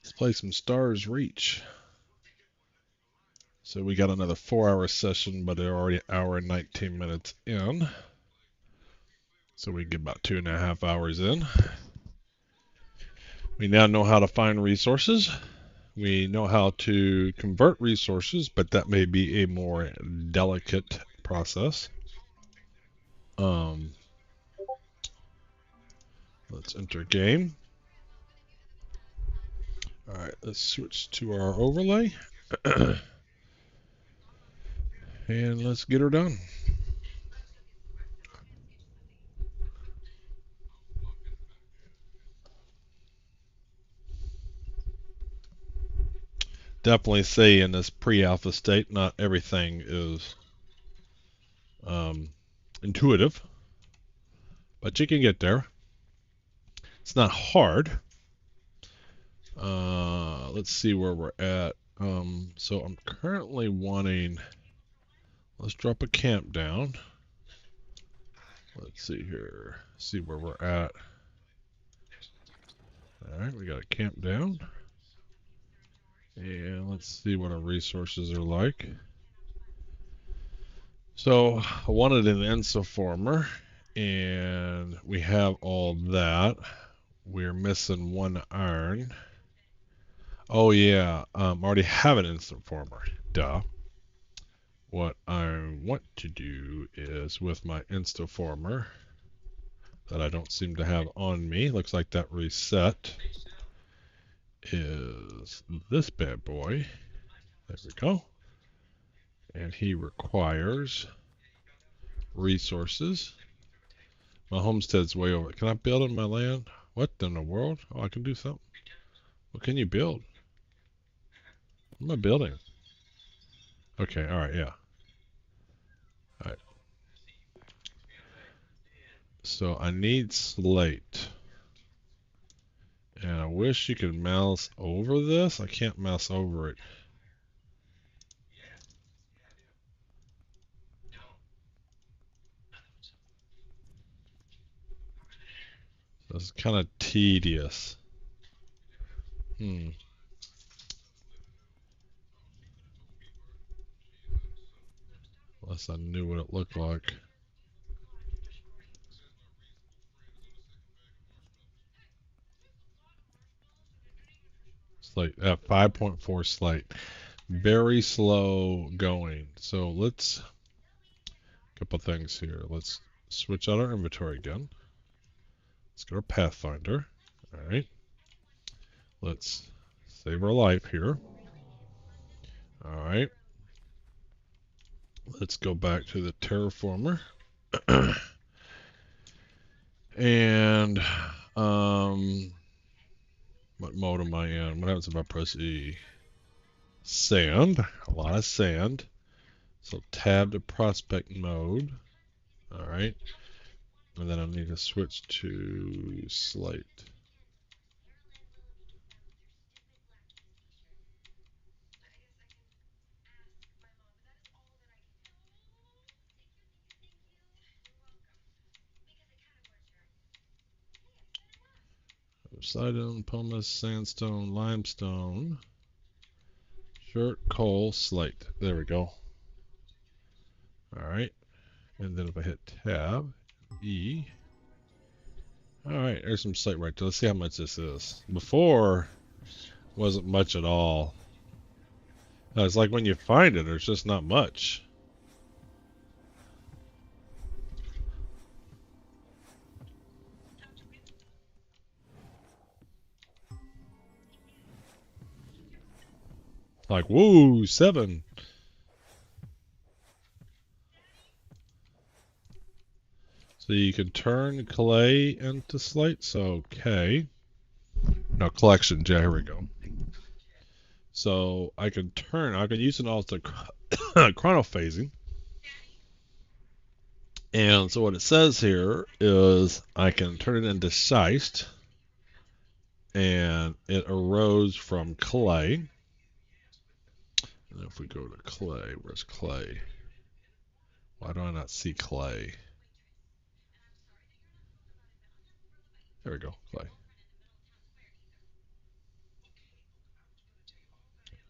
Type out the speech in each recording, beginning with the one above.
Let's play some Stars Reach. So we got another 4-hour session, but they're already an hour and 19 minutes in. So we get about 2.5 hours in. We now know how to find resources. We know how to convert resources, but that may be a more delicate process. Let's enter game. All right, let's switch to our overlay. And let's get her done. Definitely say in this pre-alpha state, not everything is intuitive, but you can get there. It's not hard. Let's see where we're at. So I'm currently wanting, let's drop a camp down. Let's see here, see where we're at. All right, we got a camp down. And let's see what our resources are like. So I wanted an insoformer, and we have all that. We're missing one iron. Oh yeah, I already have an insoformer. Duh. What I want to do is with my instoformer that I don't seem to have on me, looks like that reset, is this bad boy. There we go. And he requires resources. My homestead's way over. Can I build on my land? What in the world? Oh, I can do something. What can you build? What am I building? Okay, alright, yeah. Alright. So I need slate. And I wish you could mouse over this. I can't mouse over it. This is kind of tedious. Unless I knew what it looked like. Slate at 5.4 slate. Very slow going. So let's, couple things here. Let's switch out our inventory again. Let's go to Pathfinder. Alright. Let's save our life here. Alright. Let's go back to the terraformer. And what mode am I in? What happens if I press E? Sand. A lot of sand. So tab to prospect mode. Alright. And then I need to switch to slate. Obsidian, pumice, sandstone, limestone, dirt, coal, slate. There we go. Alright. And then if I hit tab, E. Alright, there's some slate right there. Let's see how much this is. Before, wasn't much at all. It's like when you find it, there's just not much. Like, whoa, 7. So you can turn clay into slate. So K. No, collection. Yeah, here we go. So I can use it also chronophasing. And so what it says here is I can turn it into schist. And it arose from clay. And if we go to clay, where's clay? Why do I not see clay? There we go, clay.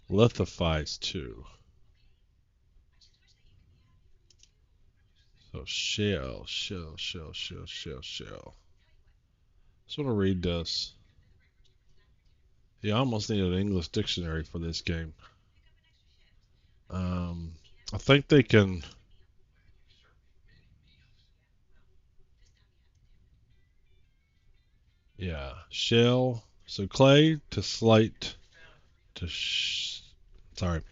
lithifies too. So shell. Just want to read this. Yeah, I almost need an English dictionary for this game. I think they can. Yeah, shell. So clay to slate to sorry,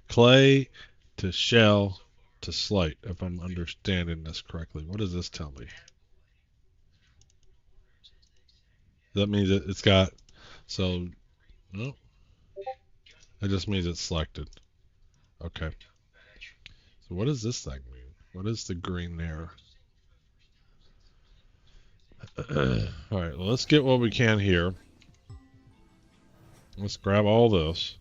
clay to shell to slate. If I'm understanding this correctly, what does this tell me? That means it's got. So no, that just means it's selected. Okay. So what does this thing mean? What is the green there? All right, well, let's get what we can here. Let's grab all this.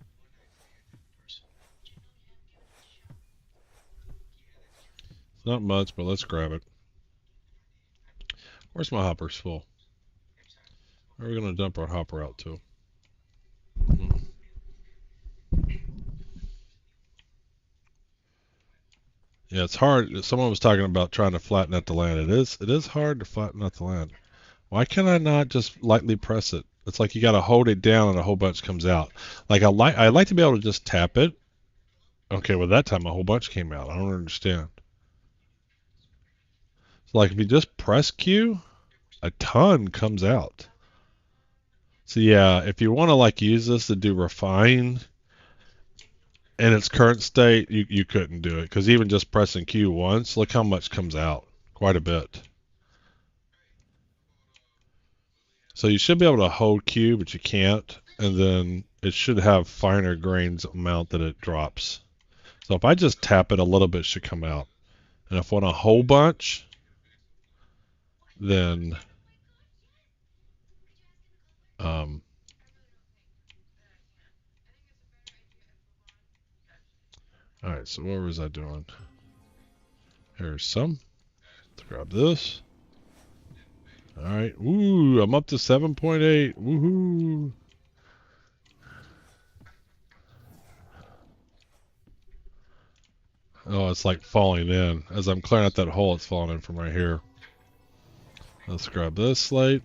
It's not much, but let's grab it. Where's my hoppers full? Where are we going to dump our hopper out to? Yeah, it's hard. Someone was talking about trying to flatten out the land. It is hard to flatten out the land. Why can I not just lightly press it? It's like you got to hold it down and a whole bunch comes out. Like I like to be able to just tap it. Okay, well that time a whole bunch came out. I don't understand. So like if you just press Q, a ton comes out. So yeah, if you want to like use this to do refine in its current state, you couldn't do it because even just pressing Q once, look how much comes out. Quite a bit. So you should be able to hold Q, but you can't, and then it should have finer grains amount that it drops. So if I just tap it, a little bit should come out. And if I want a whole bunch, then um, all right. So what was I doing? Here's some. Let's grab this. All right. Ooh, I'm up to 7.8. Woohoo! Oh, it's like falling in. As I'm clearing out that hole, it's falling in from right here. Let's grab this slate.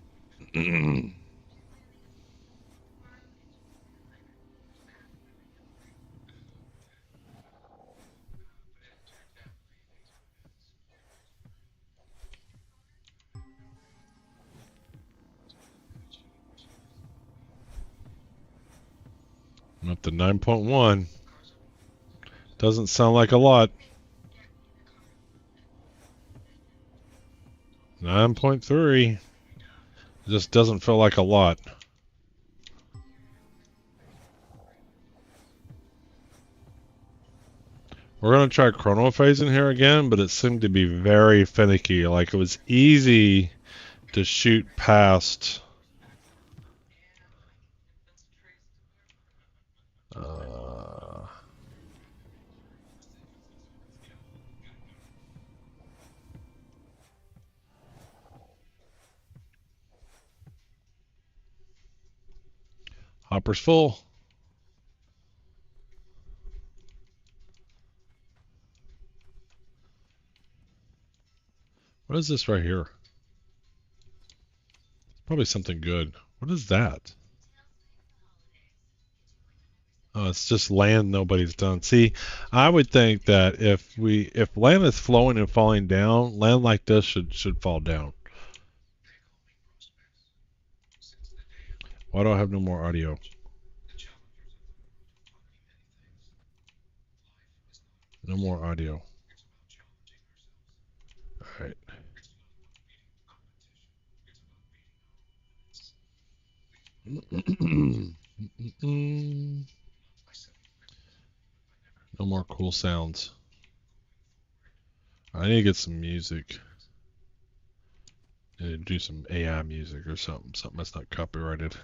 I'm up to 9.1. Doesn't sound like a lot. 9.3. Just doesn't feel like a lot. We're going to try chronophasing here again, but it seemed to be very finicky. Like it was easy to shoot past. Hopper's full. What is this right here? Probably something good. What is that? Oh, it's just land nobody's done. See, I would think that if land is flowing and falling down, land like this should fall down. Why do I have no more audio? No more audio. All right. No more cool sounds. I need to get some music. I need to do some AI music or something. Something that's not copyrighted.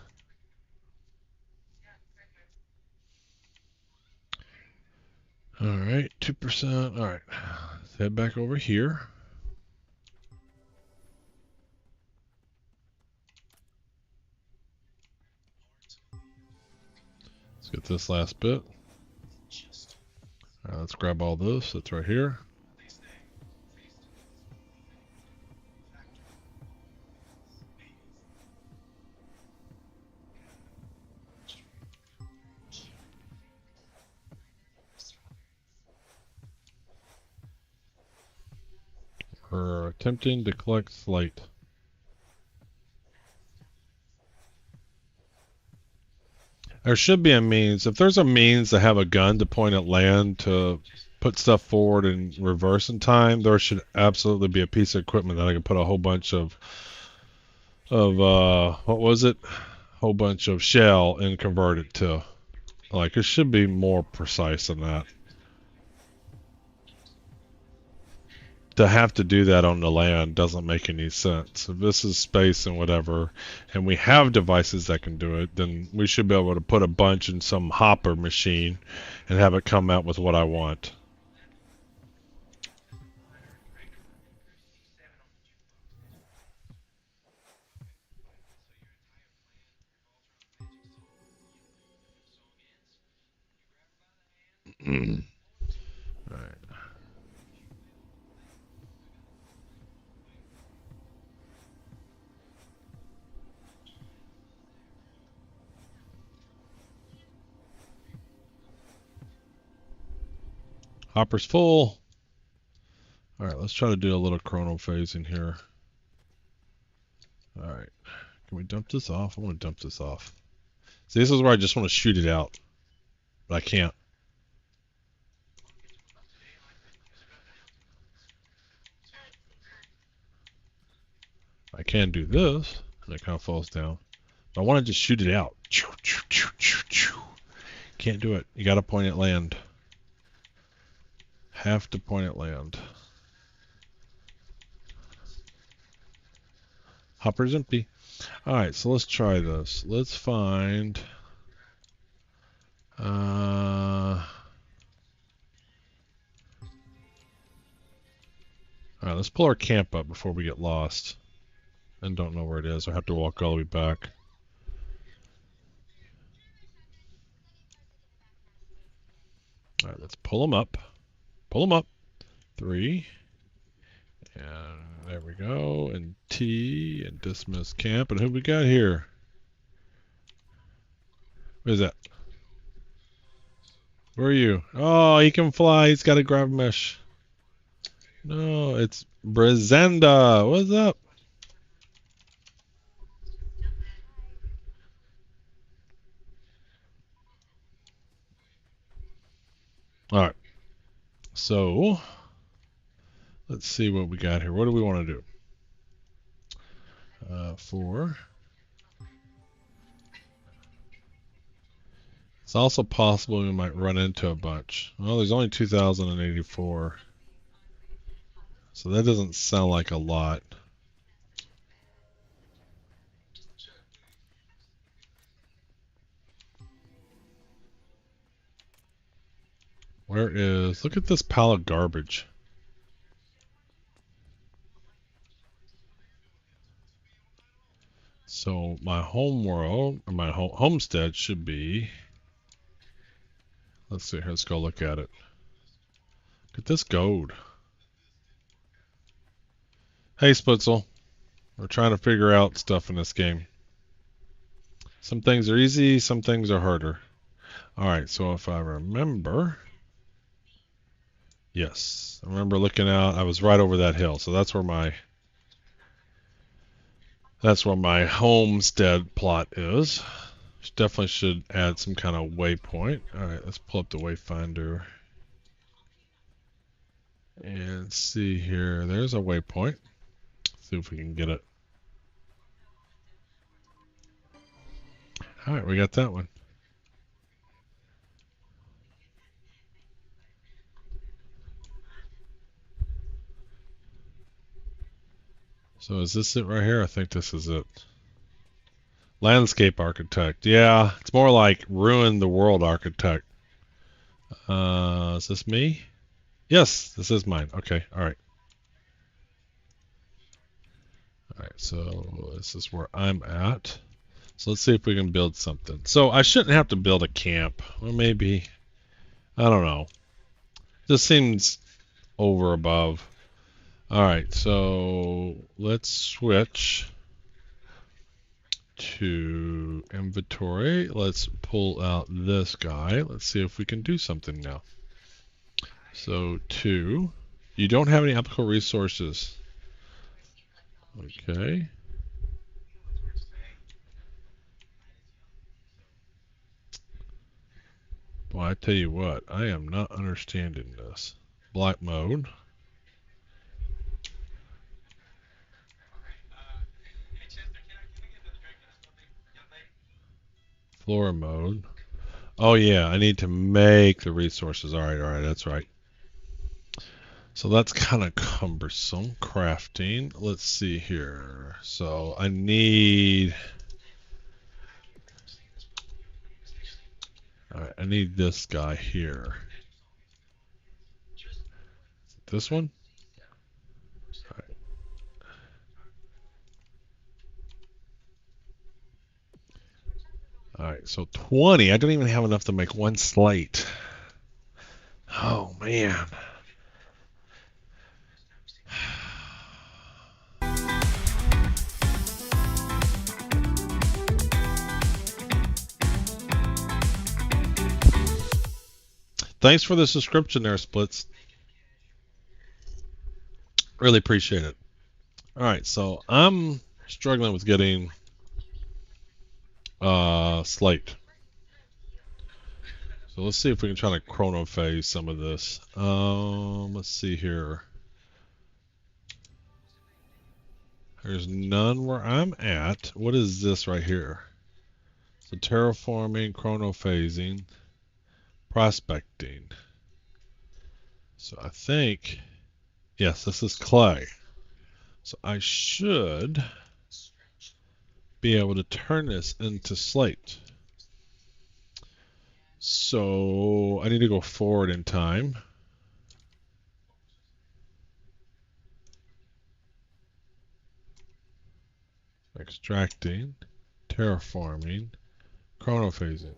All right, 2%. All right, let's head back over here. Let's get this last bit. let's grab all this. It's right here. We're attempting to collect slate. There should be a means. If there's a means to have a gun to point at land to put stuff forward and reverse in time, there should absolutely be a piece of equipment that I can put a whole bunch of what was it? Whole bunch of shell and convert it to. Like, it should be more precise than that. To have to do that on the land doesn't make any sense. If this is space and whatever, and we have devices that can do it, then we should be able to put a bunch in some hopper machine and have it come out with what I want. Alright. Hopper's full. Alright, let's try to do a little chrono phasing here. Alright. Can we dump this off? I want to dump this off. See, this is where I just want to shoot it out. But I can't. I can do this, and it kind of falls down. But I want to just shoot it out. Can't do it. You got to point at land. Have to point at land. Hopper's empty. Alright, so let's try this. Let's find... Alright, let's pull our camp up before we get lost. And don't know where it is. I have to walk all the way back. Alright, let's pull them up. Pull them up. 3. And there we go. And T. And dismiss camp. And who we got here? What is that? Where are you? Oh, he can fly. He's got a grab mesh. No, it's Brazenda. What's up? Alright. So, let's see what we got here. What do we want to do? 4. It's also possible we might run into a bunch. Well, there's only 2,084. So that doesn't sound like a lot. Where is... Look at this pile of garbage. So my home world, or my homestead should be... Let's see here, let's go look at it. Look at this gold. Hey Spitzel, we're trying to figure out stuff in this game. Some things are easy, some things are harder. Alright, so if I remember... Yes, I remember looking out, I was right over that hill, so that's where my homestead plot is. Definitely should add some kind of waypoint. Alright, let's pull up the wayfinder. And see here, there's a waypoint. See if we can get it. Alright, we got that one. So is this it right here? I think this is it. Landscape architect. Yeah, it's more like ruin the world architect. Is this me? Yes, this is mine. Okay, alright. Alright, so this is where I'm at. So let's see if we can build something. So I shouldn't have to build a camp. Or maybe, I don't know. Just seems over above. All right, so let's switch to inventory. Let's pull out this guy. Let's see if we can do something now. So 2. You don't have any applicable resources. Okay. Well, I tell you what, I am not understanding this. Black mode. Flora mode. Oh yeah, I need to make the resources. All right, that's right. So that's kind of cumbersome. Crafting. Let's see here. So I need. All right, I need this guy here. This one? Alright, so 20. I don't even have enough to make one slate. Oh, man. Thanks for the subscription there, Splits. Really appreciate it. Alright, so I'm struggling with getting slate. So let's see if we can try to chronophase some of this. Let's see here. There's none where I'm at. What is this right here? So terraforming, chronophasing, prospecting. So I think, yes, this is clay. So I should be able to turn this into slate. So I need to go forward in time. Extracting, terraforming, chronophasing.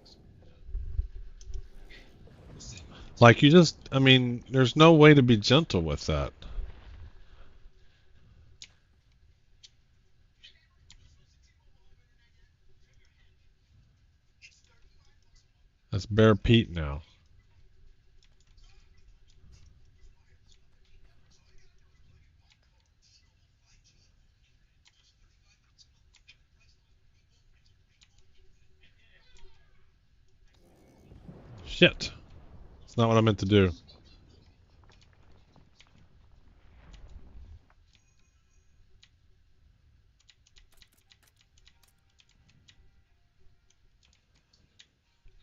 Like you just, I mean, there's no way to be gentle with that. That's bare peat now. Shit. It's not what I meant to do.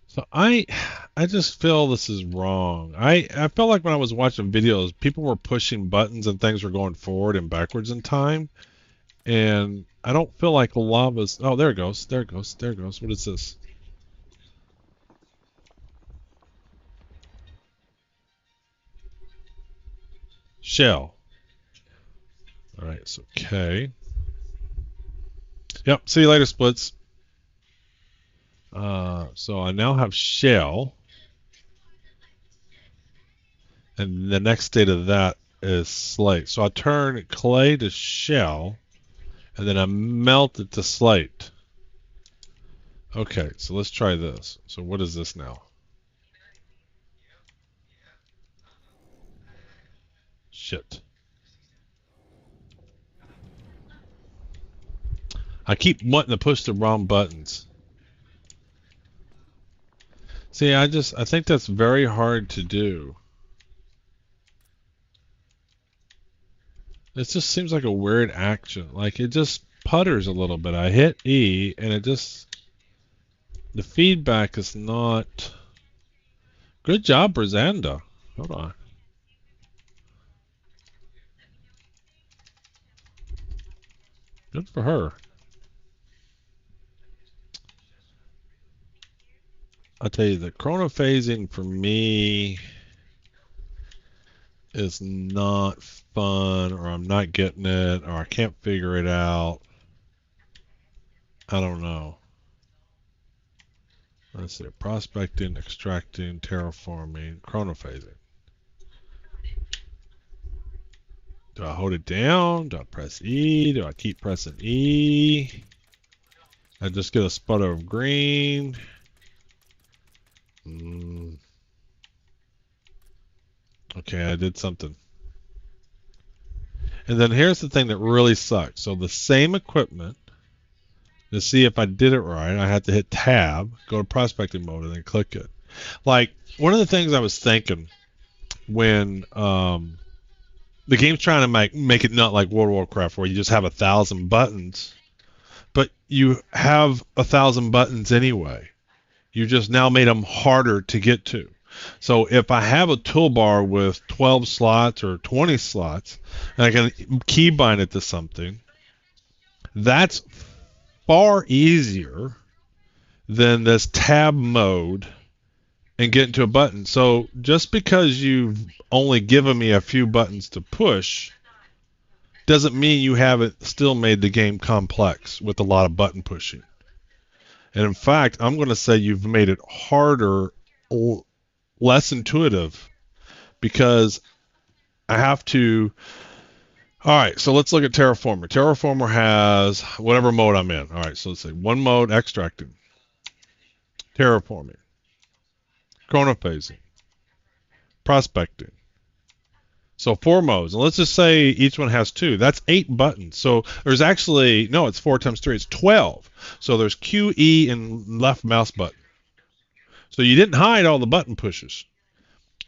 So I just feel this is wrong. I felt like when I was watching videos, people were pushing buttons and things were going forward and backwards in time. And I don't feel like lava's... Oh, there it goes. There it goes. There it goes. What is this? Shell. All right, so K. Yep, see you later, Splits. So I now have shell. And the next state of that is slate. So I turn clay to shell, and then I melt it to slate. Okay, so let's try this. So what is this now? Shit. I keep wanting to push the wrong buttons. See, I think that's very hard to do. It just seems like a weird action. Like it just putters a little bit. I hit E and it just... The feedback is not... Good job, Brazanda. Hold on. Good for her. I'll tell you, the chronophasing for me is not fun, or I'm not getting it, or I can't figure it out. I don't know. Let's see. Prospecting, extracting, terraforming, chronophasing. Do I hold it down? Do I press E? Do I keep pressing E? I just get a sputter of green. Okay, I did something. And then here's the thing that really sucks. So the same equipment, to see if I did it right, I had to hit tab, go to prospecting mode, and then click it. Like, one of the things I was thinking when the game's trying to make it not like World of Warcraft where you just have 1,000 buttons, but you have 1,000 buttons anyway. You just now made them harder to get to. So if I have a toolbar with 12 slots or 20 slots, and I can keybind it to something, that's far easier than this tab mode and get into a button. So just because you've only given me a few buttons to push doesn't mean you haven't still made the game complex with a lot of button pushing. And in fact, I'm going to say you've made it harder, less intuitive, because I have to. All right, so let's look at Terraformer. Terraformer has whatever mode I'm in. All right, so let's say one mode, extracting, terraforming, chronophasing, prospecting. So 4 modes, and let's just say each one has 2. That's 8 buttons. So there's actually, no, it's 4 times 3. It's 12. So there's Q, E, and left mouse button. So you didn't hide all the button pushes.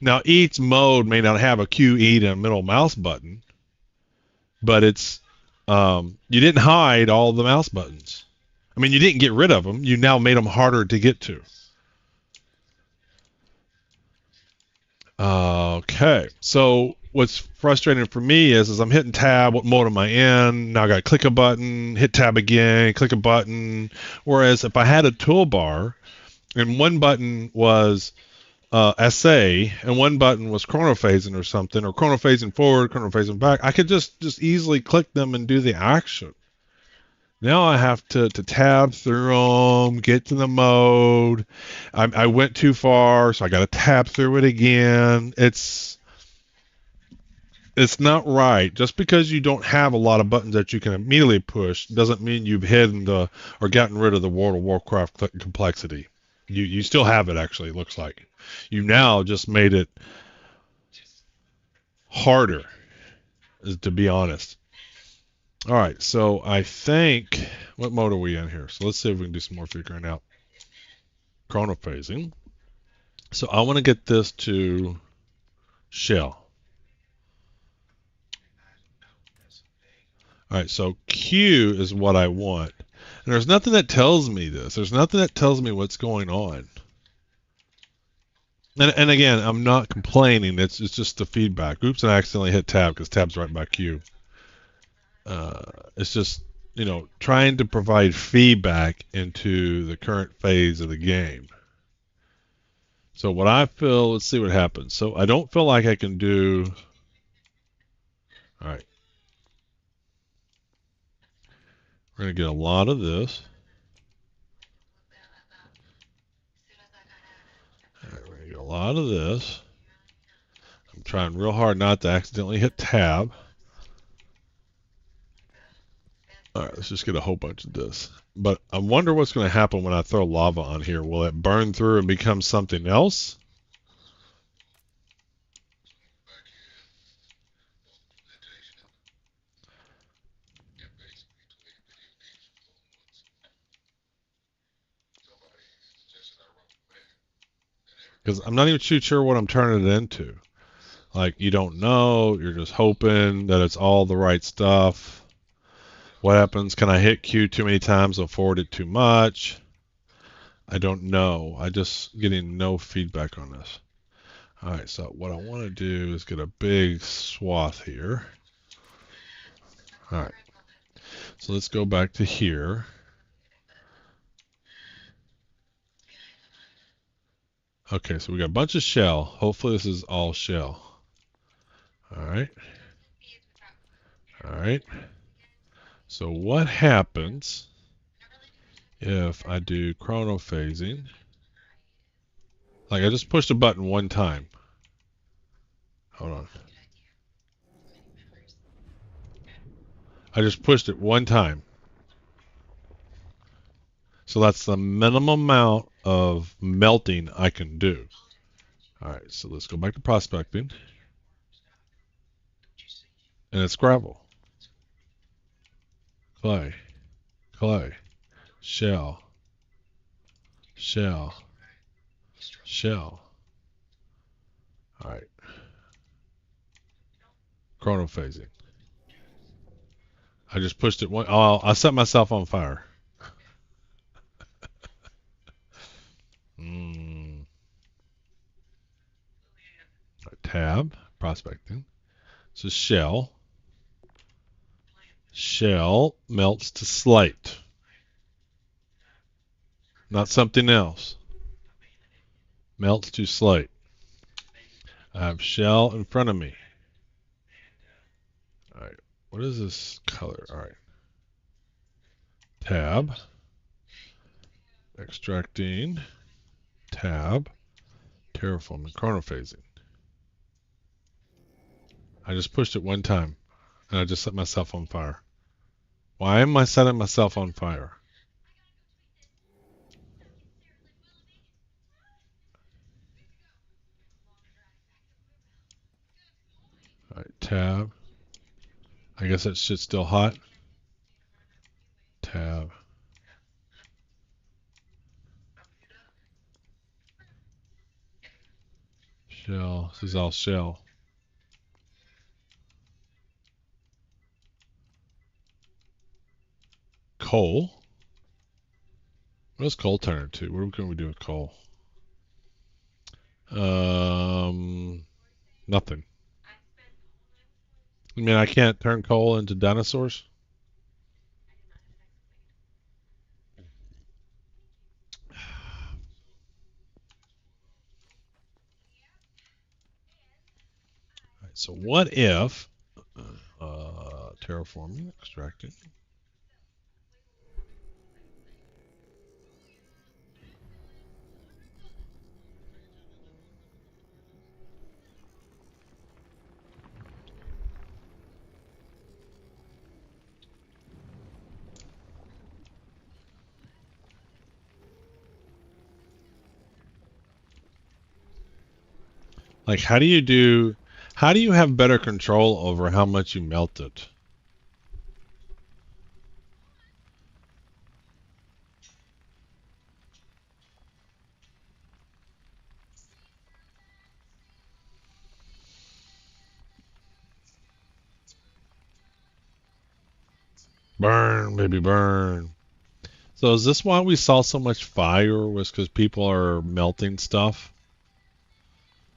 Now each mode may not have a Q, E, and a middle mouse button, but it's you didn't hide all the mouse buttons. I mean, you didn't get rid of them. You now made them harder to get to. Okay, so what's frustrating for me is I'm hitting tab. What mode am I in? Now I got to click a button, hit tab again, click a button. Whereas if I had a toolbar and one button was SA and one button was chronophasing or something, or chronophasing forward, chronophasing back, I could just easily click them and do the action. Now I have to tab through them, get to the mode. I went too far, so I got to tab through it again. It's not right. Just because you don't have a lot of buttons that you can immediately push doesn't mean you've hidden or gotten rid of the World of Warcraft complexity. You still have it, actually, it looks like. You now just made it harder, to be honest. All right, so I think, what mode are we in here? So let's see if we can do some more figuring out. Chronophasing. So I want to get this to shell. All right, so Q is what I want. And there's nothing that tells me this. There's nothing that tells me what's going on. And again, I'm not complaining. It's just the feedback. Oops, and I accidentally hit tab because tab's right by Q. It's just, trying to provide feedback into the current phase of the game. So what I feel, let's see what happens. So I don't feel like I can do, all right. We're going to get a lot of this. All right, we're going to get a lot of this. I'm trying real hard not to accidentally hit tab. All right, let's just get a whole bunch of this. But I wonder what's going to happen when I throw lava on here. Will it burn through and become something else? Because I'm not even too sure what I'm turning it into. Like, you don't know. You're just hoping that it's all the right stuff. What happens? Can I hit Q too many times or forward it too much? I don't know. I just getting no feedback on this. All right, so what I want to do is get a big swath here. All right, so let's go back to here. Okay, so we got a bunch of shell. Hopefully this is all shell. All right. All right. So what happens if I do chronophasing? Like, I just pushed a button one time. Hold on. I just pushed it one time. So that's the minimum amount of melting I can do. All right, so let's go back to prospecting. And it's gravel, clay, clay, shell, shell, shell. All right, chronophasing. I just pushed it one. Oh, I set myself on fire. Mm. Right, tab, prospecting. So shell. Shell melts to slate, not something else. Melts to slate. I have shell in front of me. All right, what is this color? All right, tab, extracting, tab, terraforming, chronophasing. I just pushed it one time, and I just set myself on fire. Why am I setting myself on fire? All right, tab. I guess that shit's still hot. Tab. Shell. This is all shell. Coal. What does coal turn into? What can we do with coal? Nothing. I mean, I can't turn coal into dinosaurs? Right, so what if terraforming, extracting. Like, how do you have better control over how much you melt it? Burn, baby, burn. So is this why we saw so much fire? Was because people are melting stuff?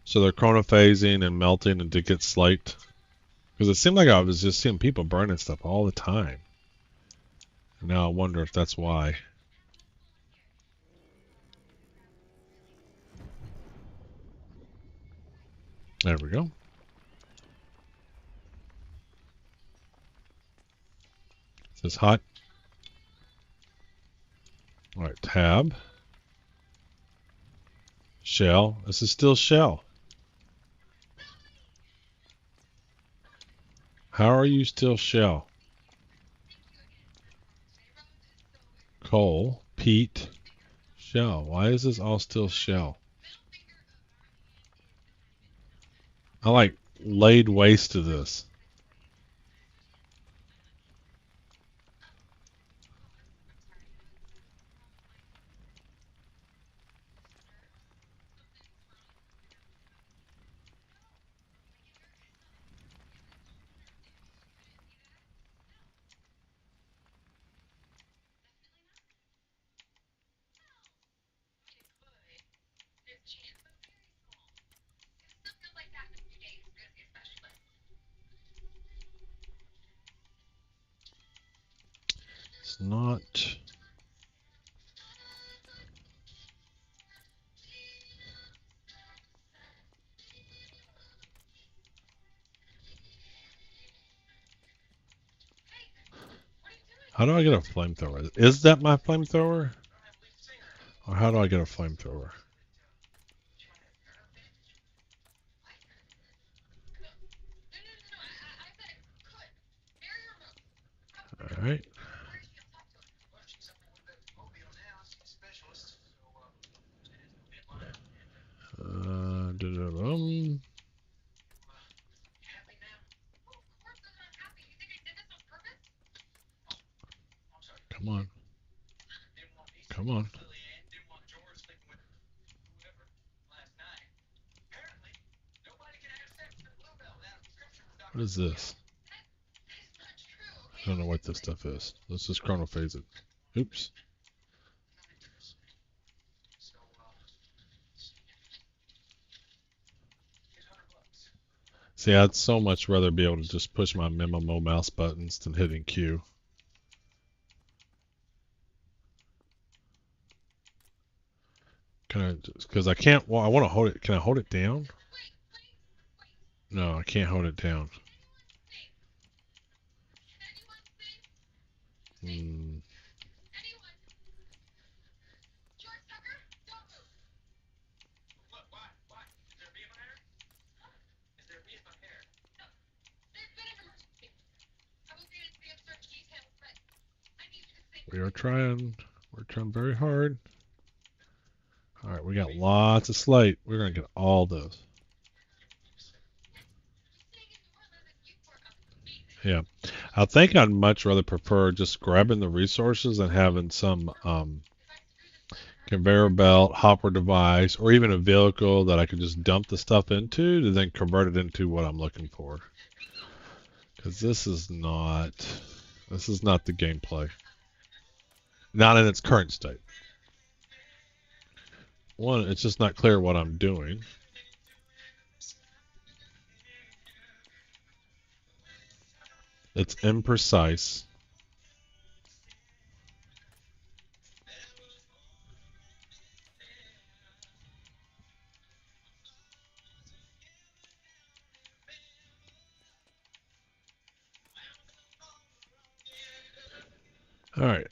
So they're chronophasing and melting and to get slaked? Because it seemed like I was just seeing people burning stuff all the time. And now I wonder if that's why. There we go. It says hot. All right, tab. Shell. This is still shell. How are you still shell? Coal, peat, shell. Why is this all still shell? I like laid waste to this. It's not. How do I get a flamethrower? Is that my flamethrower? Or how do I get a flamethrower? Alright. Come on. Come on. What is this? I don't know what this stuff is. Let's just chronophase it. Oops. See, I'd so much rather be able to just push my memo mouse buttons than hitting Q. Can I, because I can't, well, I want to hold it. Can I hold it down? No, I can't hold it down. Hmm. We're trying very hard. Alright, we got lots of slate. We're going to get all those. Yeah. I think I'd much rather prefer just grabbing the resources and having some conveyor belt, hopper device, or even a vehicle that I could just dump the stuff into to then convert it into what I'm looking for. Because this is not the gameplay. Not in its current state. One, it's just not clear what I'm doing. It's imprecise. All right.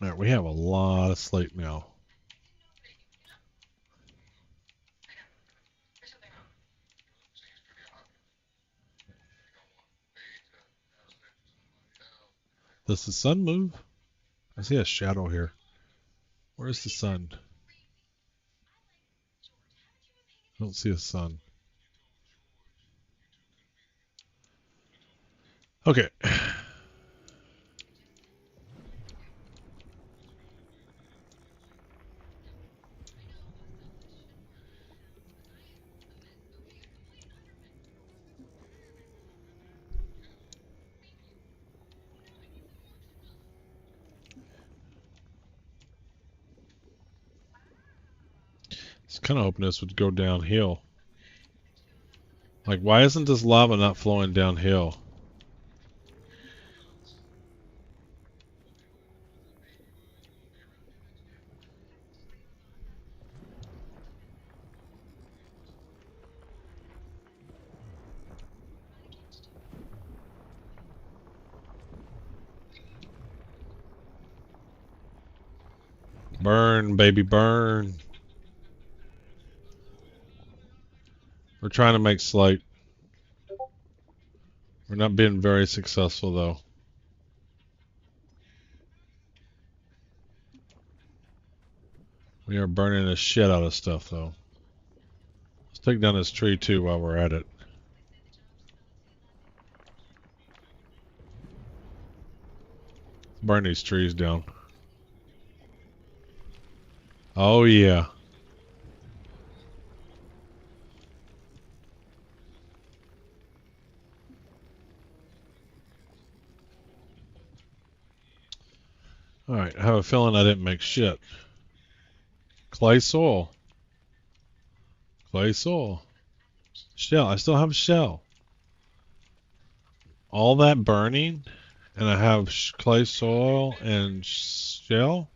All right, we have a lot of slate now. Does the sun move? I see a shadow here. Where's the sun? I don't see a sun. Okay. I was kind of hoping this would go downhill. Like, why isn't this lava not flowing downhill? Burn, baby, burn. We're trying to make slate. We're not being very successful, though. We are burning the shit out of stuff, though. Let's take down this tree, too, while we're at it. Burn these trees down. Oh, yeah. Alright, I have a feeling I didn't make shit. Clay soil. Clay soil. Shell. I still have shell. All that burning, and I have clay soil and shell.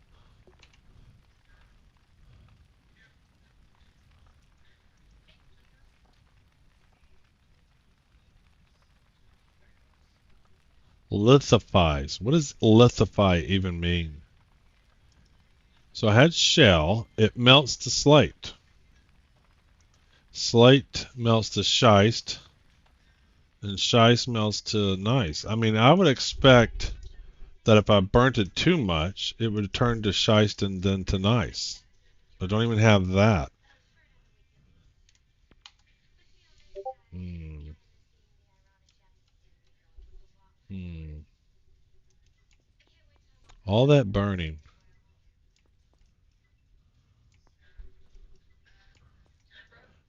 Lithifies. What does lithify even mean? So I had shell. It melts to slate. Slate melts to schist. And schist melts to nice. I mean, I would expect that if I burnt it too much, it would turn to schist and then to nice. I don't even have that. Hmm. Hmm. All that burning.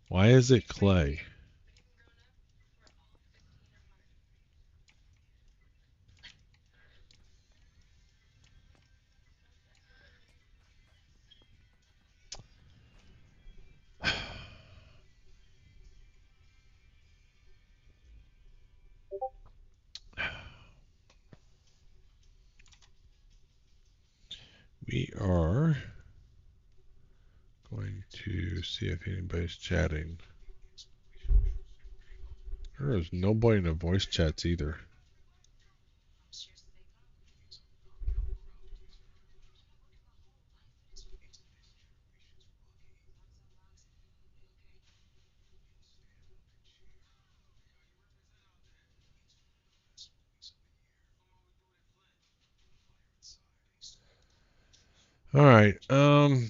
Why is it clay? We are going to see if anybody's chatting. There is nobody in the voice chats either. All right. Hmm.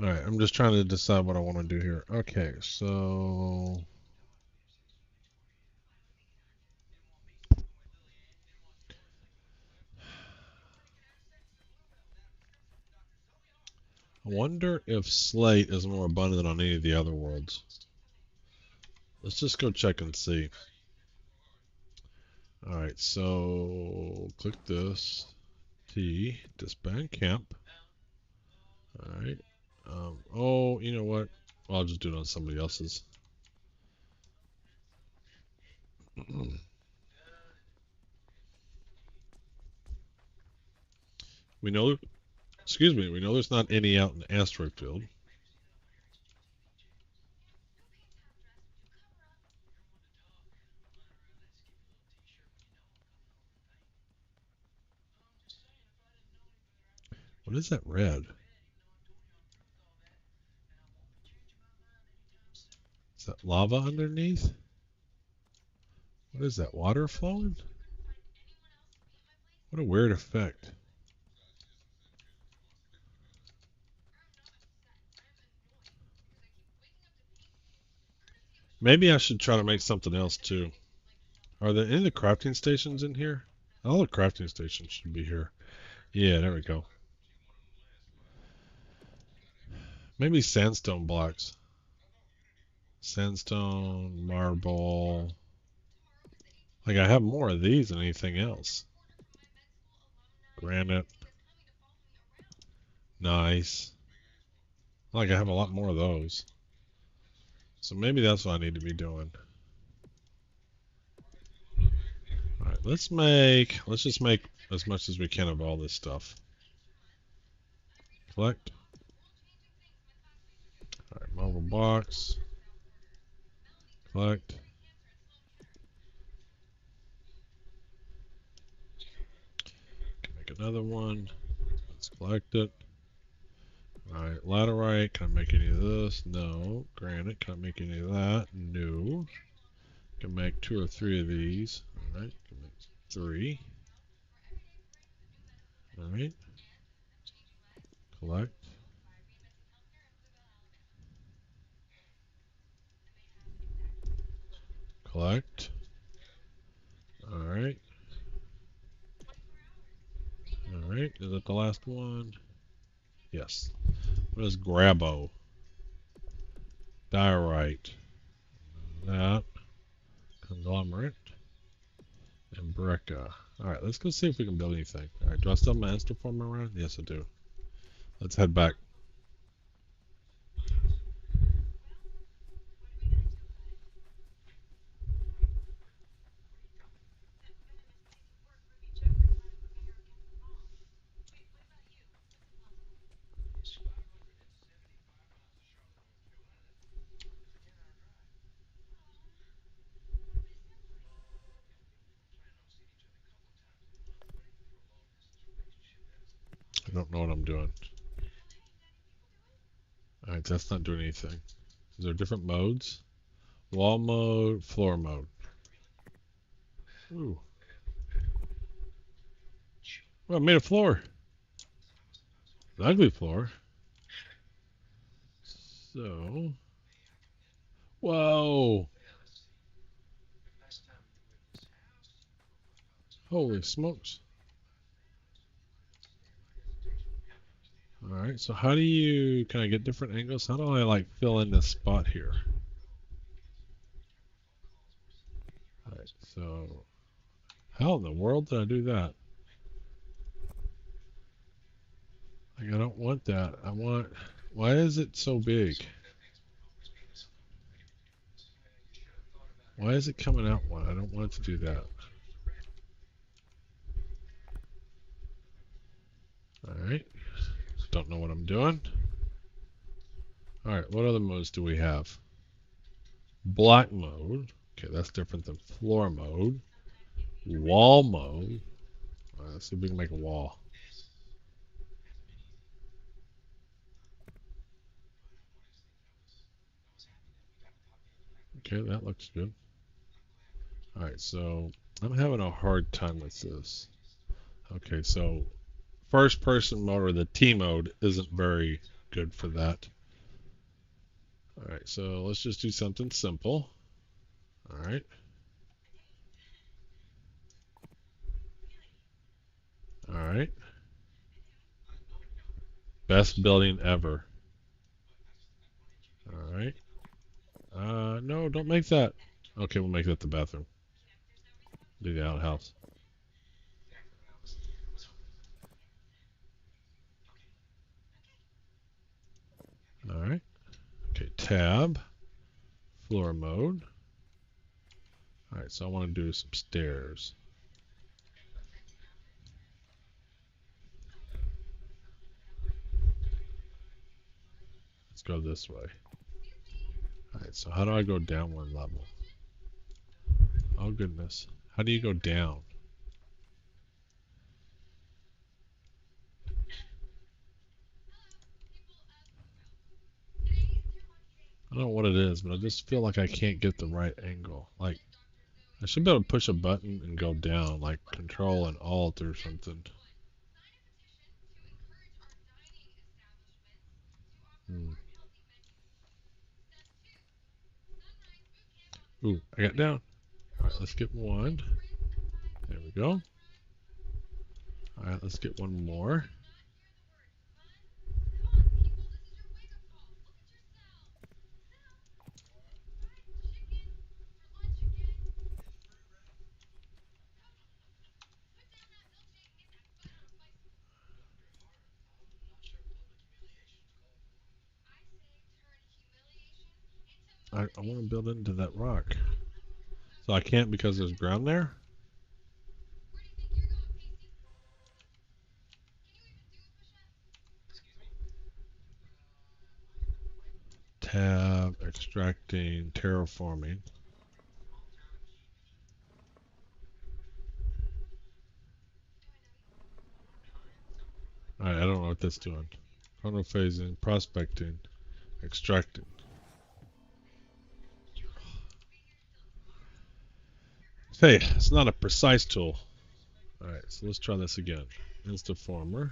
All right. I'm just trying to decide what I want to do here. Okay. So I wonder if slate is more abundant on any of the other worlds. Let's just go check and see. All right. So click this. T. Disband camp. All right. Oh, you know what? Well, I'll just do it on somebody else's. We know, excuse me, we know there's not any out in the asteroid field. What is that red? Is that lava underneath? What is that, water flowing? What a weird effect. Maybe I should try to make something else too. Are there any of the crafting stations in here? All the crafting stations should be here. Yeah, there we go. Maybe sandstone blocks. Sandstone, marble. Like I have more of these than anything else. Granite. Nice. Like I have a lot more of those. So maybe that's what I need to be doing. Alright, let's just make as much as we can of all this stuff. Collect. Alright, marble box. Collect. Can make another one. Let's collect it. Alright, laterite. Can I make any of this? No. Granite. Can I make any of that? No. Can make 2 or 3 of these. Alright, can make 3. Alright. Collect. Collect. Alright. Alright, is that the last one? Yes. What is grabo? Diorite. That. Conglomerate. And Brecca. Alright, let's go see if we can build anything. Alright, do I still have my Master Form around? Yes, I do. Let's head back. I don't know what I'm doing. Alright, that's not doing anything. Is there different modes? Wall mode, floor mode. Ooh. Well, I made a floor. An ugly floor. So. Whoa. Holy smokes. Alright, so how do you, can I get different angles? How do I like fill in this spot here? Alright, so how in the world did I do that? Like I don't want that. I want, why is it so big? Why is it coming out one? I don't want it to do that. Alright, don't know what I'm doing. Alright, what other modes do we have? Block mode. Okay, that's different than floor mode. Wall mode. Alright, let's see if we can make a wall. Okay, that looks good. Alright, so I'm having a hard time with this. Okay, so first person mode or the T mode isn't very good for that. Alright, so let's just do something simple. Alright. Alright. Best building ever. Alright. No, don't make that. Okay, we'll make that the bathroom. Do the outhouse. Alright. Okay, tab. Floor mode. Alright, so I want to do some stairs. Let's go this way. Alright, so how do I go down one level? Oh goodness. How do you go down? I don't know what it is, but I just feel like I can't get the right angle. Like, I should be able to push a button and go down, like Control and Alt or something. Hmm. Ooh, I got down. Alright, let's get one. There we go. Alright, let's get one more. I want to build into that rock. So I can't because there's ground there? Tab, extracting, terraforming. Alright, I don't know what that's doing. Chronophasing, prospecting, extracting. Hey, it's not a precise tool. Alright, so let's try this again. Instaformer.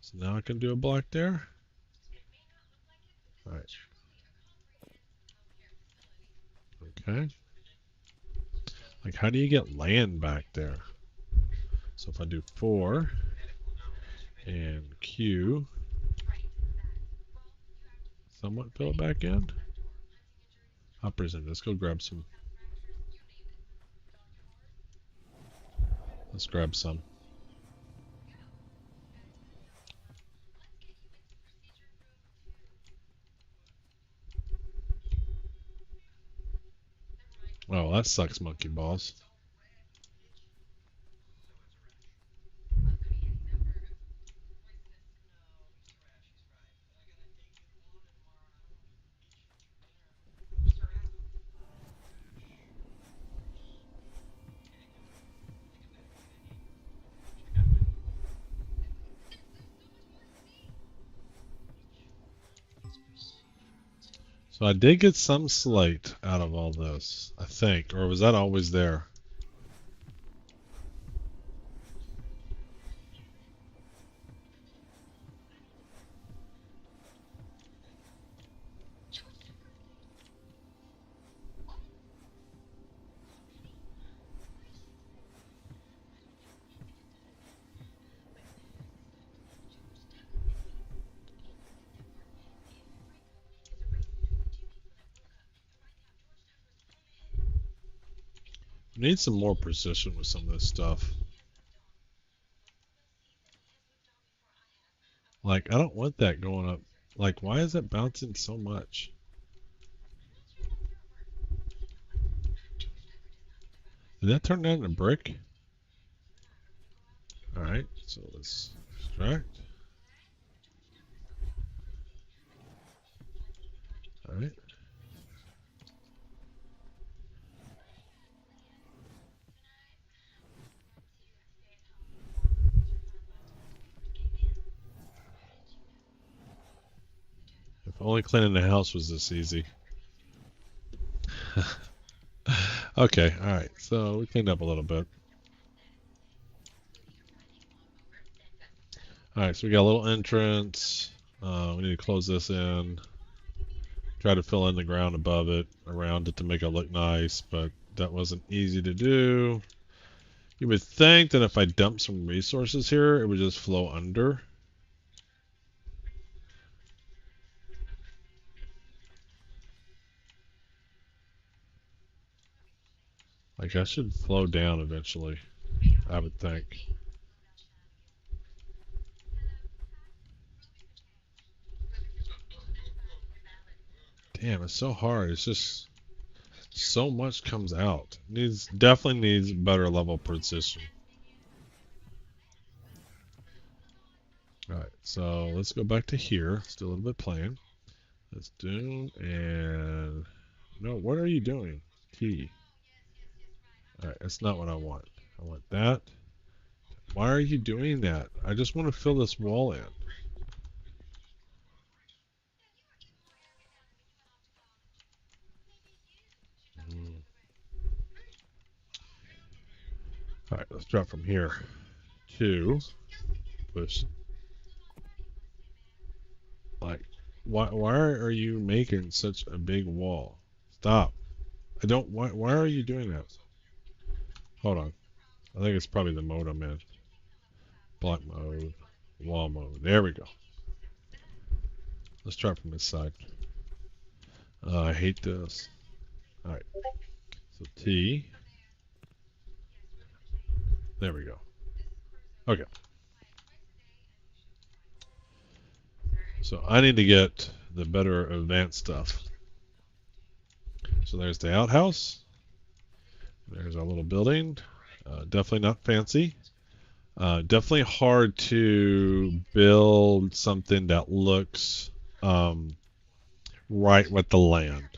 So now I can do a block there. Alright. Okay. Like, how do you get land back there? So if I do 4 and Q, somewhat fill it back in. Hoppers in. Let's go grab some. Let's grab some. Oh, that sucks, monkey balls. So I did get some slate out of all this, I think. Or was that always there? Need some more precision with some of this stuff. Like, I don't want that going up. Like, why is it bouncing so much? Did that turn that into brick? Alright, so let's extract. Alright. If only cleaning the house was this easy. Okay, alright, so we cleaned up a little bit. Alright, so we got a little entrance. We need to close this in. Try to fill in the ground above it, around it to make it look nice, but that wasn't easy to do. You would think that if I dump some resources here, it would just flow under. Like, that should flow down eventually, I would think. Damn, it's so hard. It's just so much comes out. Definitely needs better level precision. Alright, so let's go back to here. Let's do a little bit playing. Let's do, and no, what are you doing? T. Alright, that's not what I want. I want that. Why are you doing that? I just want to fill this wall in. Mm. Alright, let's drop from here to push. Like, why are you making such a big wall? Stop. I don't, why are you doing that? Hold on. I think it's probably the mode I'm in. Block mode, wall mode. There we go. Let's try from this side. I hate this. Alright. So T. There we go. Okay. So I need to get the better advanced stuff. So there's the outhouse. There's our little building. Definitely not fancy. Definitely hard to build something that looks right with the land.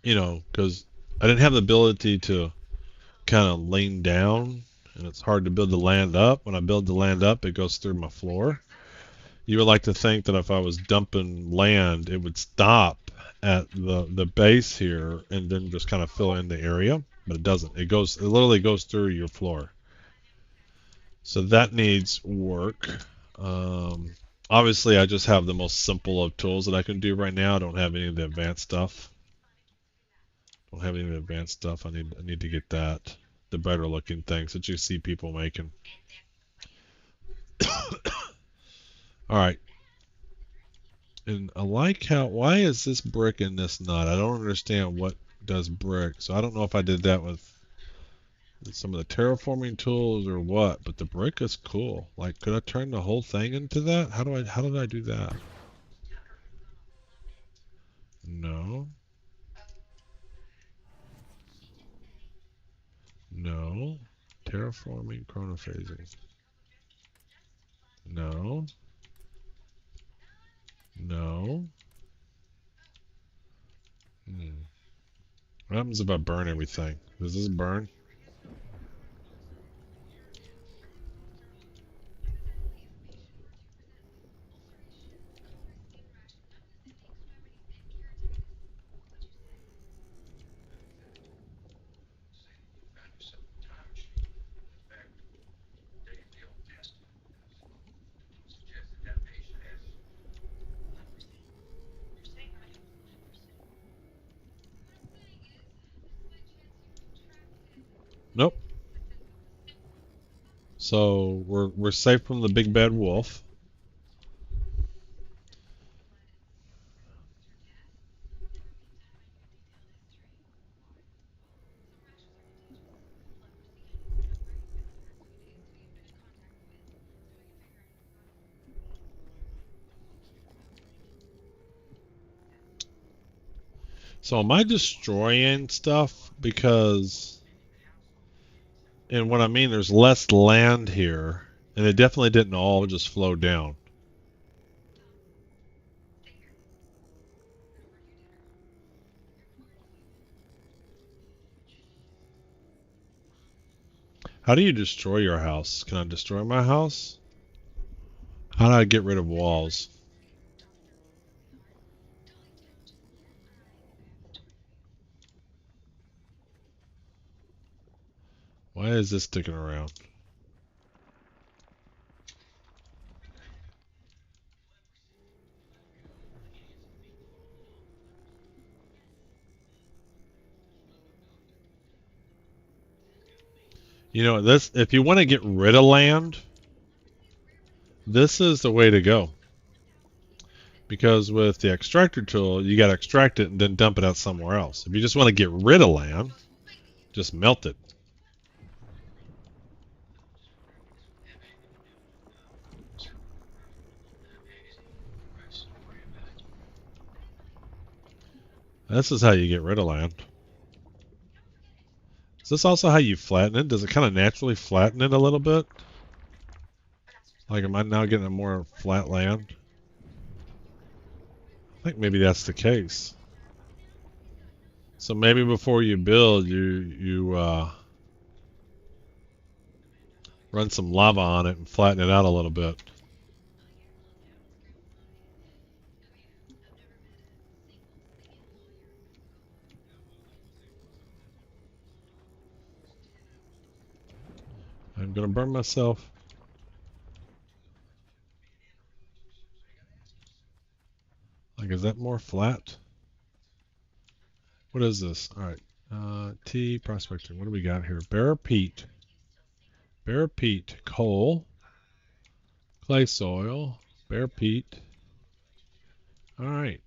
You know, because I didn't have the ability to kind of lean down, and it's hard to build the land up. When I build the land up, it goes through my floor. You would like to think that if I was dumping land, it would stop at the base here and then just kind of fill in the area, but it doesn't. It literally goes through your floor. So that needs work. Obviously, I just have the most simple of tools that I can do right now. I don't have any of the advanced stuff. Don't have any of the advanced stuff. I need to get that, the better looking things that you see people making. All right. And I like why is this brick in this nut? I don't understand what does brick. So I don't know if I did that with some of the terraforming tools or what, but the brick is cool. Like, could I turn the whole thing into that? How did I do that? No. No. Terraforming chronophasing. No. No. What happens if I burn everything? Does this burn? Nope. So we're safe from the big bad wolf. So am I destroying stuff because, and what I mean, there's less land here, and it definitely didn't all just flow down. How do you destroy your house? Can I destroy my house? How do I get rid of walls? Why is this sticking around? You know, this, if you want to get rid of land, this is the way to go. Because with the extractor tool, you got to extract it and then dump it out somewhere else. If you just want to get rid of land, just melt it. This is how you get rid of land. Is this also how you flatten it? Does it kind of naturally flatten it a little bit? Like, am I now getting a more flat land? I think maybe that's the case. So maybe before you build, you run some lava on it and flatten it out a little bit. I'm gonna burn myself. Like, is that more flat? What is this? All right. T prospecting. What do we got here? Bare peat. Bare peat. Coal. Clay soil. Bare peat. All right.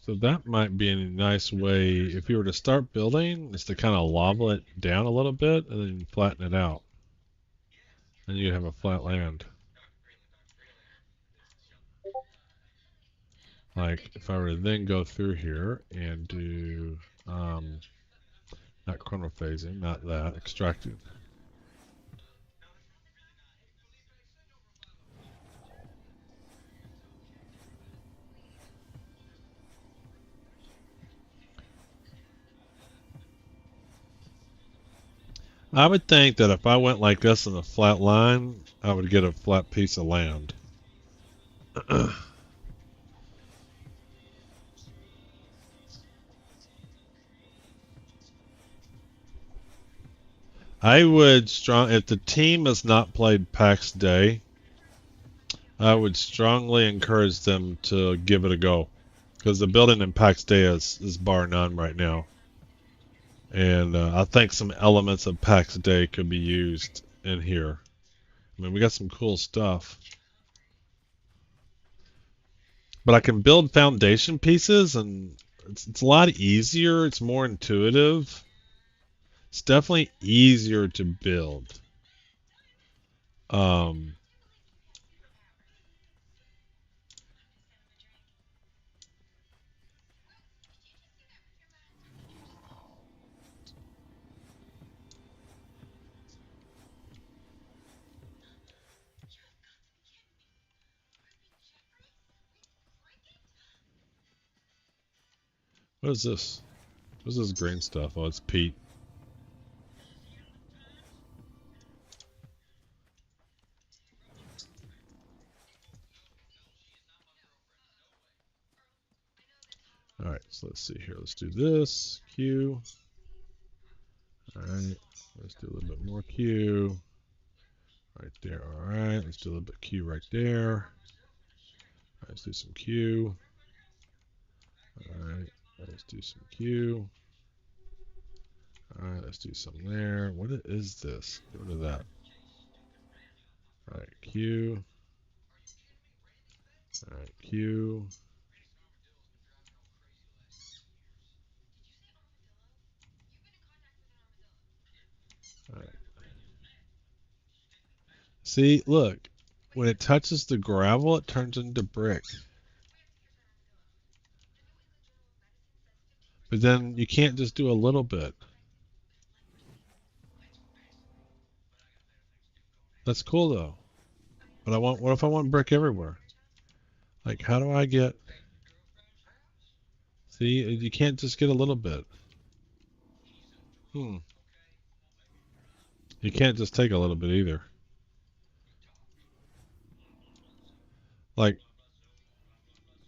So that might be a nice way, if you were to start building, is to kind of lava it down a little bit and then flatten it out. And you have a flat land. Like if I were to then go through here and do, not chronophasing, not that, extracting. I would think that if I went like this in a flat line, I would get a flat piece of land. I would if the team has not played PAX Day, I would strongly encourage them to give it a go. Because the building in PAX Day is bar none right now. And I think some elements of PAX Day could be used in here. I mean, we got some cool stuff. But I can build foundation pieces, and it's a lot easier. It's more intuitive. It's definitely easier to build. Um, what is this? What's this green stuff? Oh, it's peat. All right, so let's see here. Let's do this. Q. All right, let's do a little bit more Q. Right there. All right, let's do a little bit Q right there. All right, let's do some Q. All right, let's do some Q. Alright, let's do some there. What is this? Get rid of that. Alright, Q. Alright, Q. Alright. See, look. When it touches the gravel, it turns into brick. But then you can't just do a little bit. That's cool though. But what if I want brick everywhere? Like, how do I get, see, you can't just get a little bit. Hmm. You can't just take a little bit either. Like,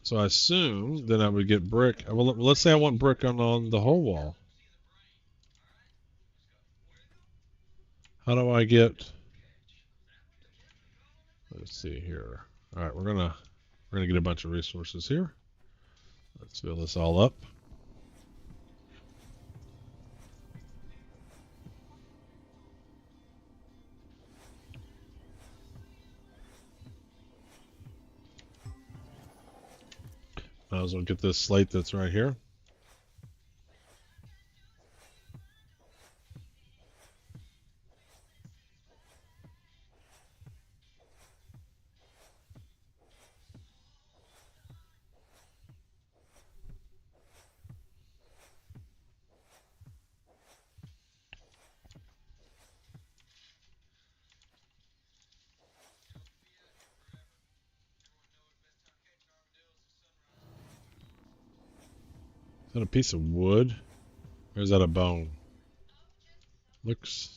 so I assume then I would get brick. Well, let's say I want brick on the whole wall. How do I get, let's see here. All right, we're gonna get a bunch of resources here. Let's fill this all up. Might as well get this slate that's right here. Is that a piece of wood? Or is that a bone? Looks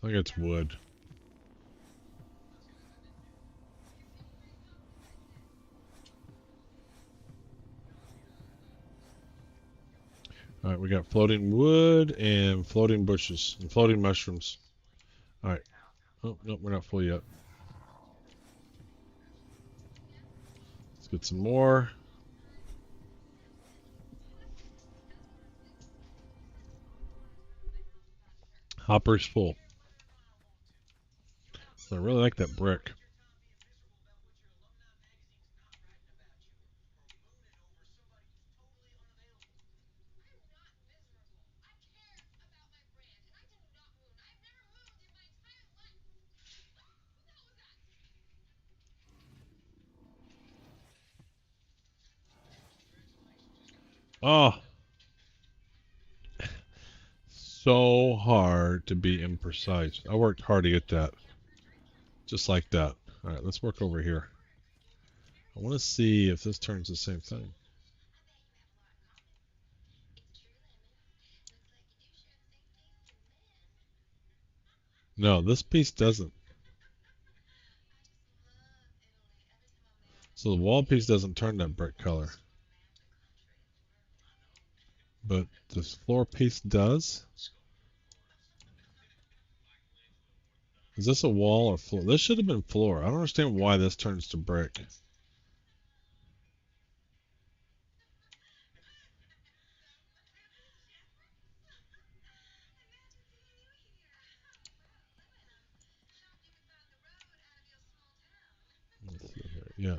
like it's wood. Alright, we got floating wood and floating bushes and floating mushrooms. Alright. Oh, nope, we're not full yet. Let's get some more. Hopper's full. I really like that brick. Oh, so hard to be imprecise. I worked hard to get that. Just like that. Alright, let's work over here. I want to see if this turns the same thing. No, this piece doesn't. So the wall piece doesn't turn that brick color. But this floor piece does. Is this a wall or floor? This should have been floor. I don't understand why this turns to brick. Let's see here. Yeah.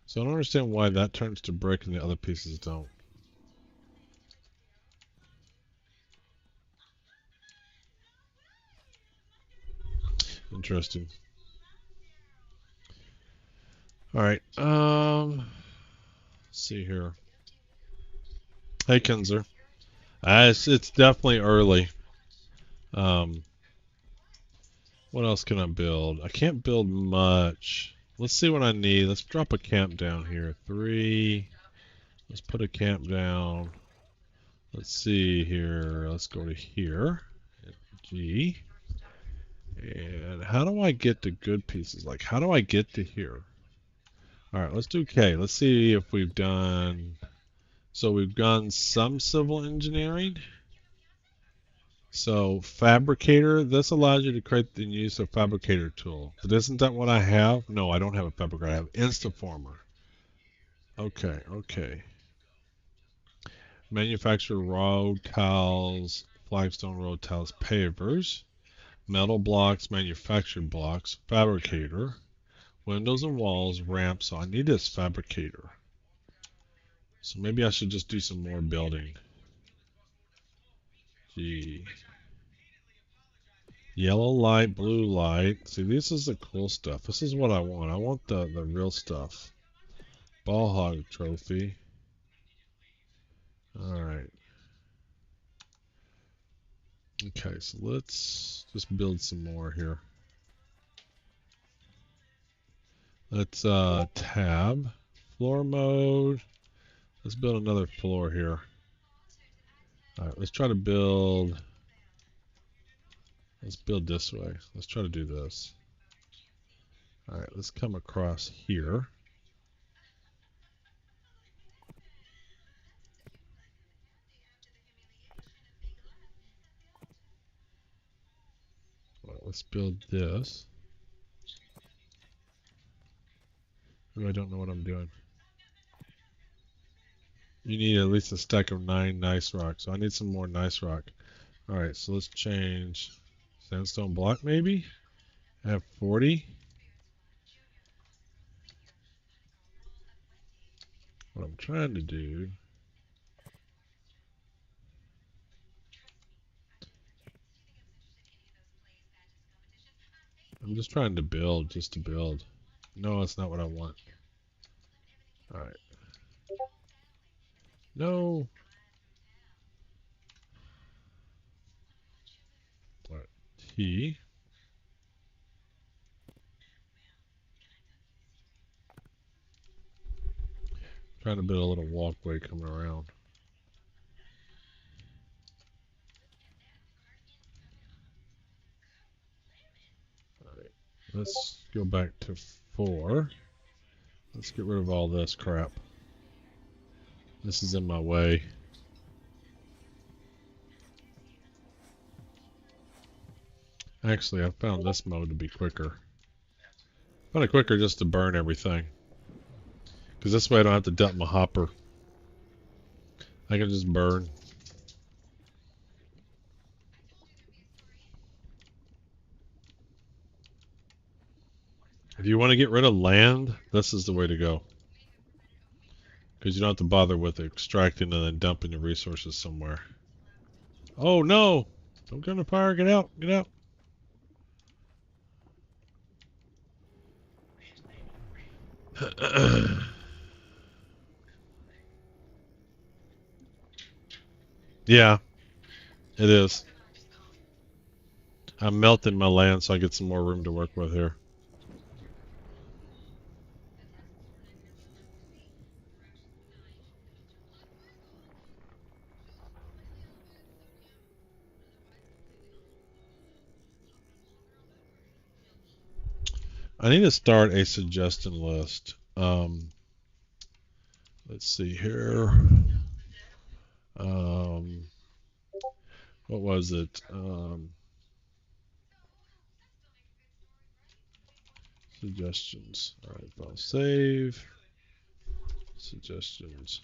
So I don't understand why that turns to brick and the other pieces don't. Interesting. All right. Let's see here. Hey, Kenzer. It's definitely early. Um, what else can I build? I can't build much. Let's see what I need. Let's drop a camp down here. 3. Let's put a camp down. Let's see here. Let's go to here. G. And how do I get to good pieces? Like, how do I get to here? All right, let's do K. Let's see if we've done. So we've done some civil engineering. So fabricator, this allows you to create and use a fabricator tool. But isn't that what I have? No, I don't have a fabricator. I have Instaformer. Okay, okay. Manufacture road tiles, flagstone road tiles, pavers, metal blocks, manufactured blocks, fabricator, windows and walls, ramps. So I need this fabricator. So maybe I should just do some more building. Gee. Yellow light, blue light. See, this is the cool stuff. This is what I want. I want the real stuff. Ball hog trophy. Alright. Okay, so let's just build some more here. Let's tab. Floor mode. Let's build another floor here. Alright, let's try to build. Let's build this way. Let's try to do this. Alright, let's come across here. Alright, let's build this. Ooh, I don't know what I'm doing. You need at least a stack of 9 nice rock. So I need some more nice rock. Alright, so let's change sandstone block maybe. I have 40. What I'm trying to do. I'm just trying to build, just to build. No, that's not what I want. Alright. No. Alright. T. Trying to build a little walkway coming around. Alright. Let's go back to 4. Let's get rid of all this crap. This is in my way. Actually, I found this mode to be quicker. I found it quicker just to burn everything. Because this way I don't have to dump my hopper. I can just burn. If you want to get rid of land, this is the way to go. Because you don't have to bother with extracting and then dumping your resources somewhere. Oh no! Don't go in the fire, get out, get out. Yeah, it is. I'm melting my land so I get some more room to work with here. I need to start a suggestion list. Let's see here. Um, what was it? Suggestions. All right, I'll save. Suggestions.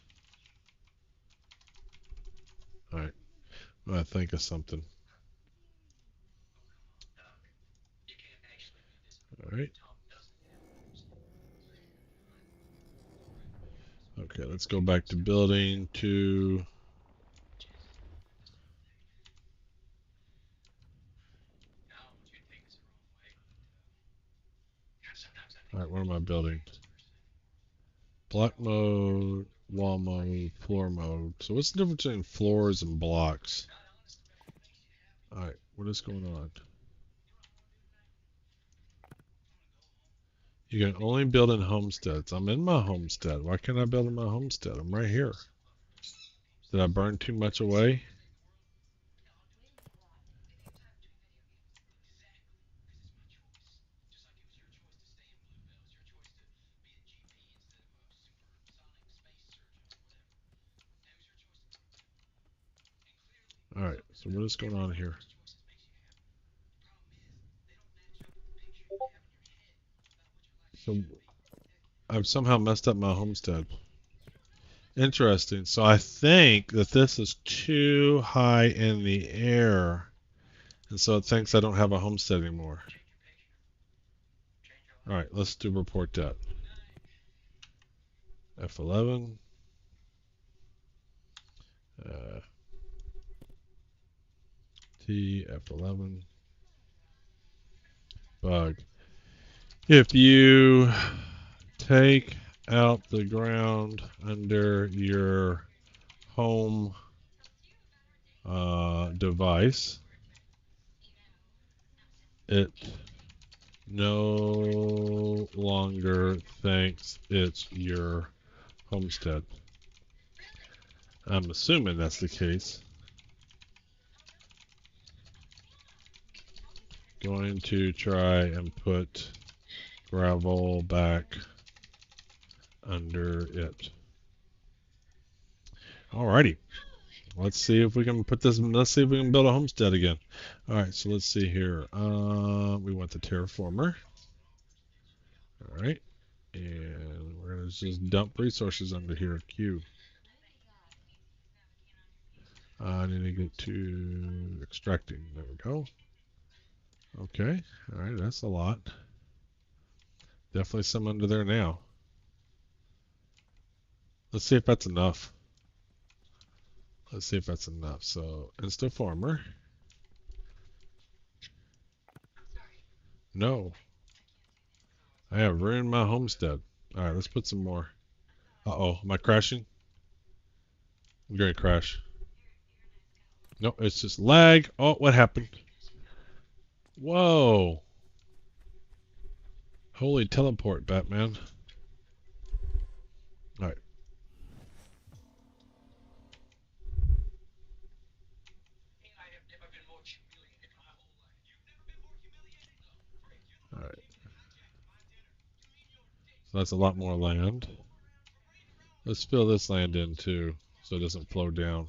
All right, I'm gonna think of something. All right. Okay, let's go back to building to. All right, what am I building? Block mode, wall mode, floor mode. So what's the difference between floors and blocks? All right, what is going on? You can only build in homesteads. I'm in my homestead. Why can't I build in my homestead? I'm right here. Did I burn too much away? All right, so what is going on here? So I've somehow messed up my homestead. Interesting. So I think that this is too high in the air, and so it thinks I don't have a homestead anymore. All right, let's do report that. F11. Uh, T F11 bug. If you take out the ground under your home device, it no longer thinks it's your homestead. I'm assuming that's the case. Going to try and put gravel back under it. Alrighty. Let's see if we can put this. Let's see if we can build a homestead again. All right, so let's see here. We want the terraformer. All right, and we're gonna just dump resources under here. Q. I need to get to extracting. There we go. Okay. All right, that's a lot. Definitely some under there now. Let's see if that's enough. Let's see if that's enough. So, insta farmer. No, I have ruined my homestead. All right, let's put some more. Uh-oh, am I crashing? I'm going to crash. No, it's just lag. Oh, what happened? Whoa. Holy teleport, Batman. All right. All right. So that's a lot more land. Let's fill this land in too, so it doesn't flow down.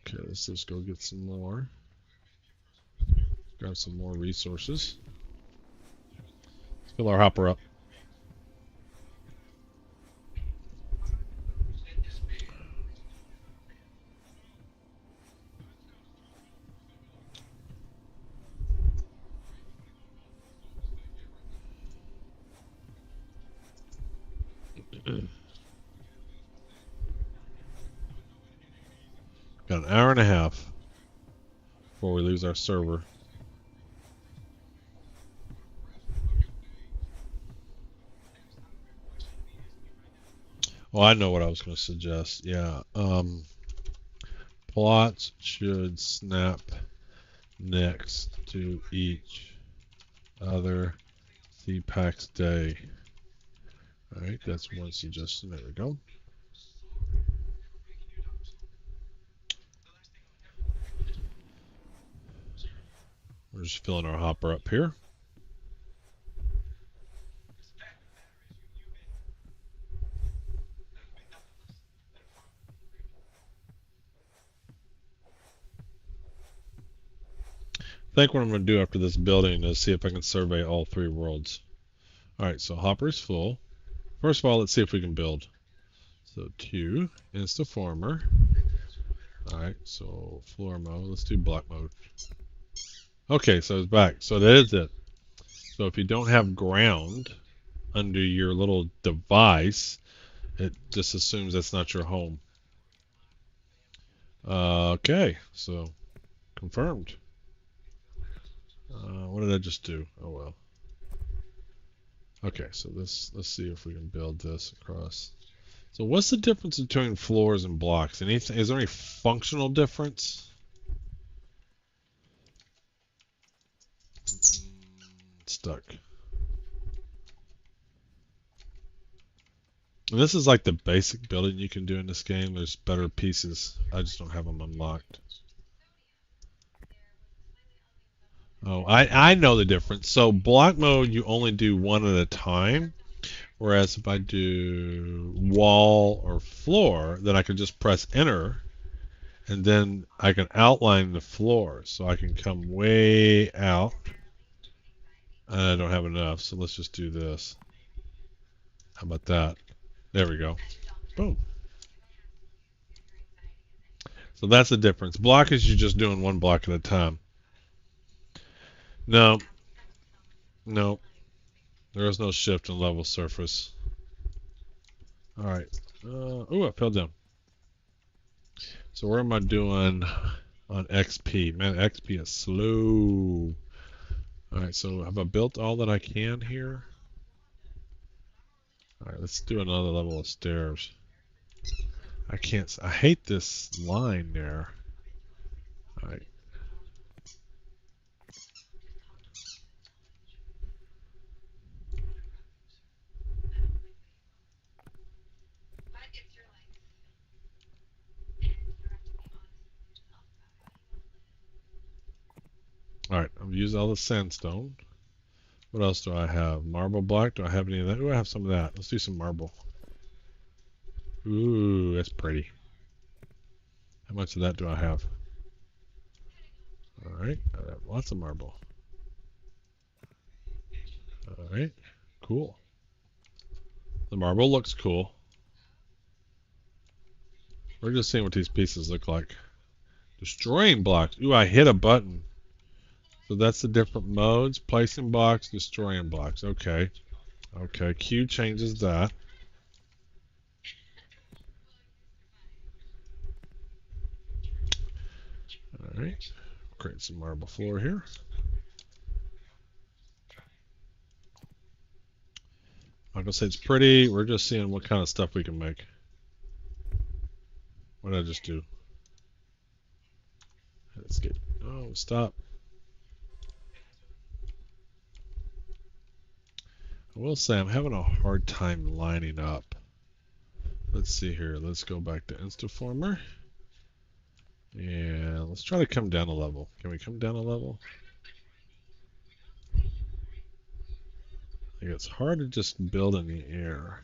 Okay, let's just go get some more. Grab some more resources. Let's fill our hopper up. Got an hour and a half before we lose our server. Well, I know what I was going to suggest. Yeah. Plots should snap next to each other CPAX day. Alright, that's one suggestion. There we go. We're just filling our hopper up here. I think what I'm going to do after this building is see if I can survey all three worlds. Alright, so hopper's full. First of all, let's see if we can build. So 2, insta farmer. Alright, so floor mode. Let's do block mode. Okay, so it's back. So that is it. So if you don't have ground under your little device, it just assumes that's not your home. Okay, so confirmed. What did I just do? Oh well. Okay, so let's see if we can build this across. So what's the difference between floors and blocks? Anything? Is there any functional difference? Stuck. And this is like the basic building you can do in this game. There's better pieces. I just don't have them unlocked. Oh, I know the difference. So block mode, you only do one at a time. Whereas if I do wall or floor, then I can just press enter and then I can outline the floor. So I can come way out I don't have enough, so let's just do this. How about that? There we go. Boom. So that's the difference. Block is you're just doing one block at a time. No, no, there is no shift in level surface. All right. Oh, I fell down. So where am I doing on XP? Man, XP is slow. All right, so have I built all that I can here? All right, let's do another level of stairs. I can't. I hate this line there. All right. All right. I've used all the sandstone. What else do I have? Marble block. Do I have any of that? Ooh, I have some of that. Let's do some marble. Ooh, that's pretty. How much of that do I have? All right. I have lots of marble. All right. Cool. The marble looks cool. We're just seeing what these pieces look like. Destroying blocks. Ooh, I hit a button. So that's the different modes. Placing blocks, destroying blocks. Okay. Okay, Q changes that. Alright. Create some marble floor here. I'm not gonna say it's pretty. We're just seeing what kind of stuff we can make. What did I just do? Let's get. Oh, stop. I will say I'm having a hard time lining up. Let's see here. Let's go back to Instaformer. And let's try to come down a level. Can we come down a level? Like it's hard to just build in the air.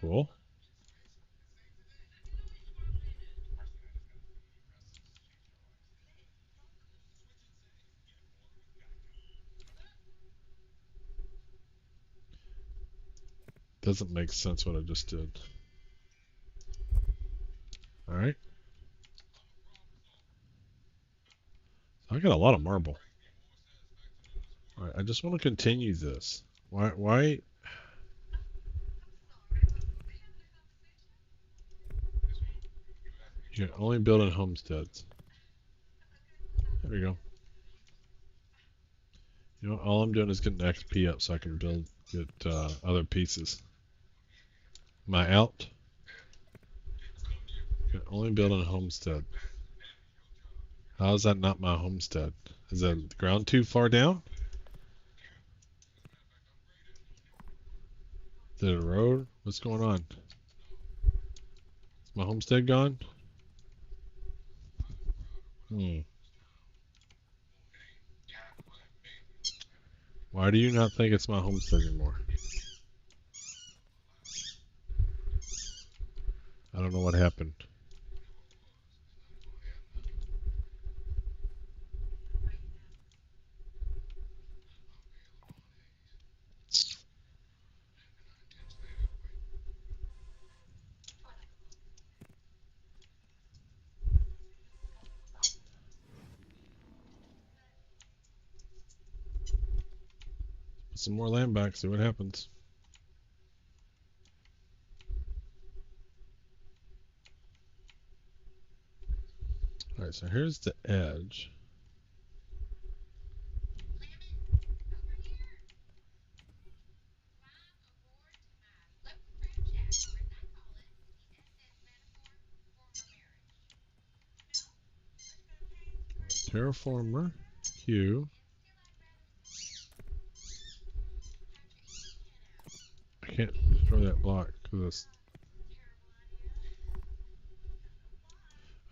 Cool. Doesn't make sense what I just did. Alright. I got a lot of marble. Alright, I just want to continue this. Why? You can only build in homesteads. There we go. You know, all I'm doing is getting XP up so I can get other pieces. Am I out? You can only build in a homestead. How is that not my homestead? Is the ground too far down? Is it a road? What's going on? Is my homestead gone? Hmm. Why do you not think it's my homestead anymore? I don't know what happened. Put some more land back, see what happens. Alright, so here's the edge. Terraformer, Q. I can't destroy that block because it's...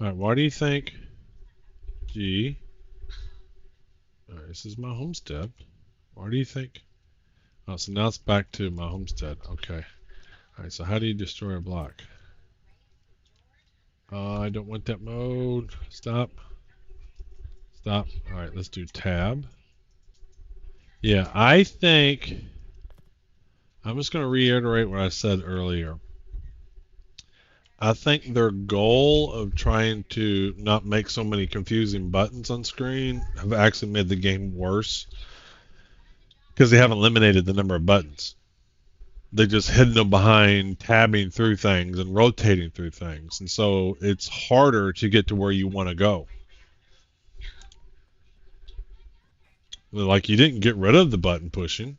Alright, why do you think G... Alright, this is my homestead. Why do you think Oh, so now it's back to my homestead. Okay. All right, so how do you destroy a block? I don't want that mode. Stop. Stop. All right, let's do tab. Yeah, I think I'm just going to reiterate what I said earlier. I think their goal of trying to not make so many confusing buttons on screen have actually made the game worse because they haven't eliminated the number of buttons. They just hidden them behind tabbing through things and rotating through things. And so it's harder to get to where you want to go. Like you didn't get rid of the button pushing.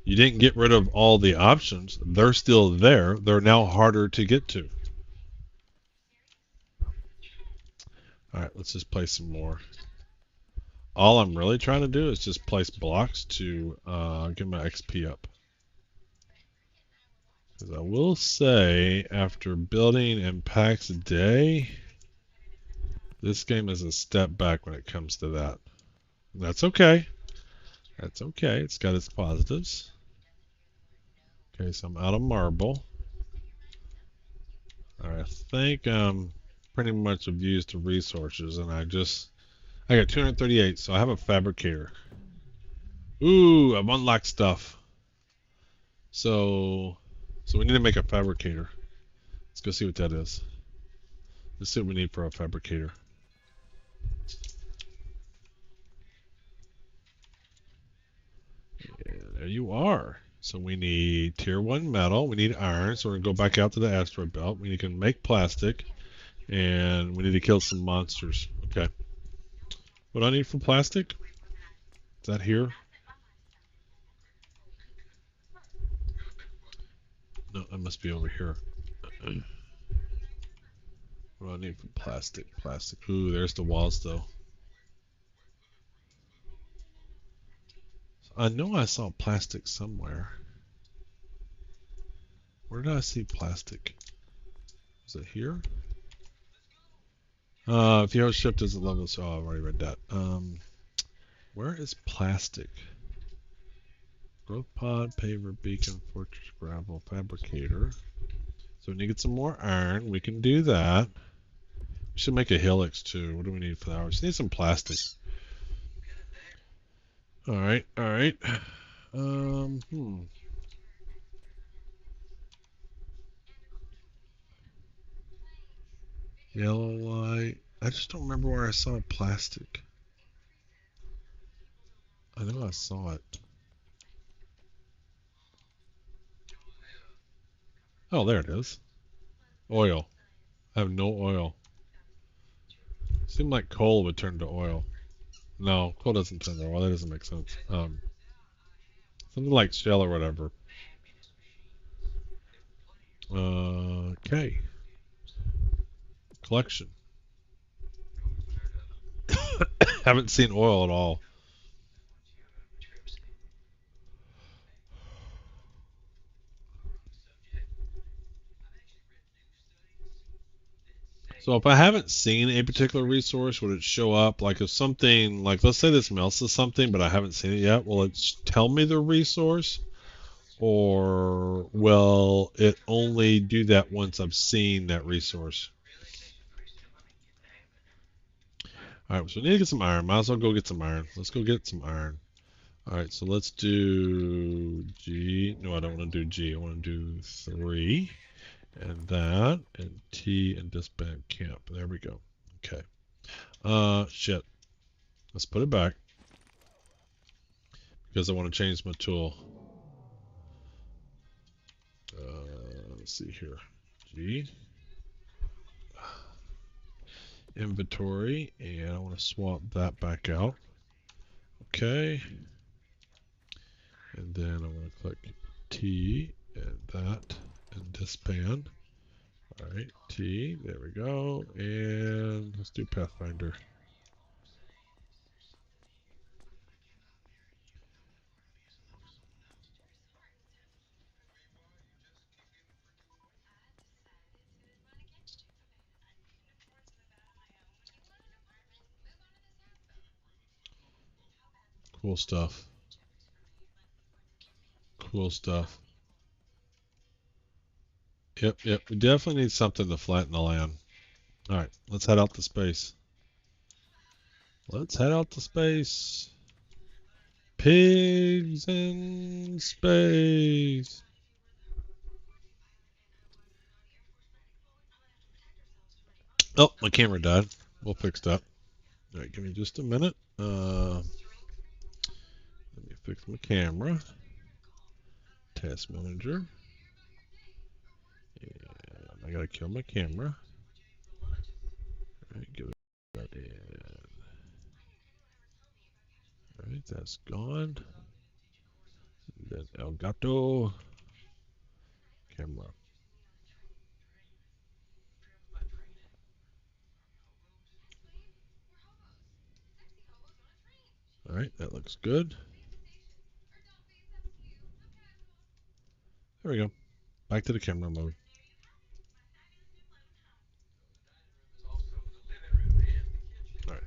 You didn't get rid of all the options. They're still there. They're now harder to get to. All right, let's just play some more. All I'm really trying to do is just place blocks to get my XP up. Because I will say, after building in packs a day, this game is a step back when it comes to that. That's okay. That's okay. It's got its positives. Okay, so I'm out of marble. Alright, I think pretty much have used the resources, and I got 238, so I have a fabricator. Ooh, I've unlocked stuff. So we need to make a fabricator. Let's go see what that is. Let's see what we need for a fabricator. Yeah, there you are. So we need tier 1 metal, we need iron, so we're going to go back out to the asteroid belt. We can make plastic, and we need to kill some monsters. Okay. What do I need for plastic? Is that here? No, that must be over here. What do I need for plastic? Plastic. Ooh, there's the walls, though. I know I saw plastic somewhere. Where did I see plastic? Is it here? If you hold shift as a level, so I've already read that. Where is plastic? Growth pod, paver, beacon, fortress, gravel, fabricator. So we need to get some more iron. We can do that. We should make a helix too. What do we need for that? We just need some plastic. Alright, alright. Hmm. Yellow light. I just don't remember where I saw plastic. I know I saw it. Oh, there it is. Oil. I have no oil. Seemed like coal would turn to oil. No, coal doesn't turn to oil. That doesn't make sense. Something like shell or whatever. Okay. Collection. Haven't seen oil at all. So if I haven't seen a particular resource, would it show up? Like if something, like let's say this melts to something, but I haven't seen it yet, will it tell me the resource? Or will it only do that once I've seen that resource? Alright, so we need to get some iron. Might as well go get some iron. Let's go get some iron. Alright, so let's do G. No, I don't want to do G. I want to do 3. And that. And T and disband camp. There we go. Okay. Shit. Let's put it back. Because I want to change my tool. Let's see here. G. Inventory. And I want to swap that back out. Okay. And then I want to click T and that and disband. Alright, T, there we go. And let's do Pathfinder. Cool stuff. Cool stuff. Yep, yep. We definitely need something to flatten the land. All right, let's head out to space. Let's head out to space. Pigs in space. Oh, my camera died. We'll fix that. All right, give me just a minute. Let me fix my camera. Task manager. And I gotta kill my camera. All right, give it that in. All right, that's gone. And then El Gato. Camera. All right, that looks good. There we go. Back to the camera mode. All right.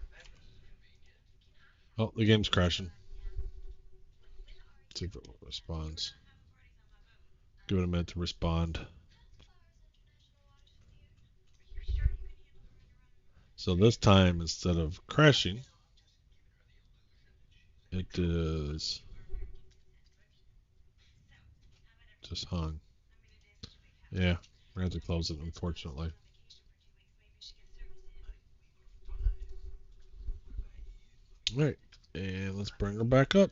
Oh, the game's crashing. Let's see if it responds. Give it a minute to respond. So this time, instead of crashing, it is just hung. Yeah, we have to close it, unfortunately. All right, and let's bring her back up.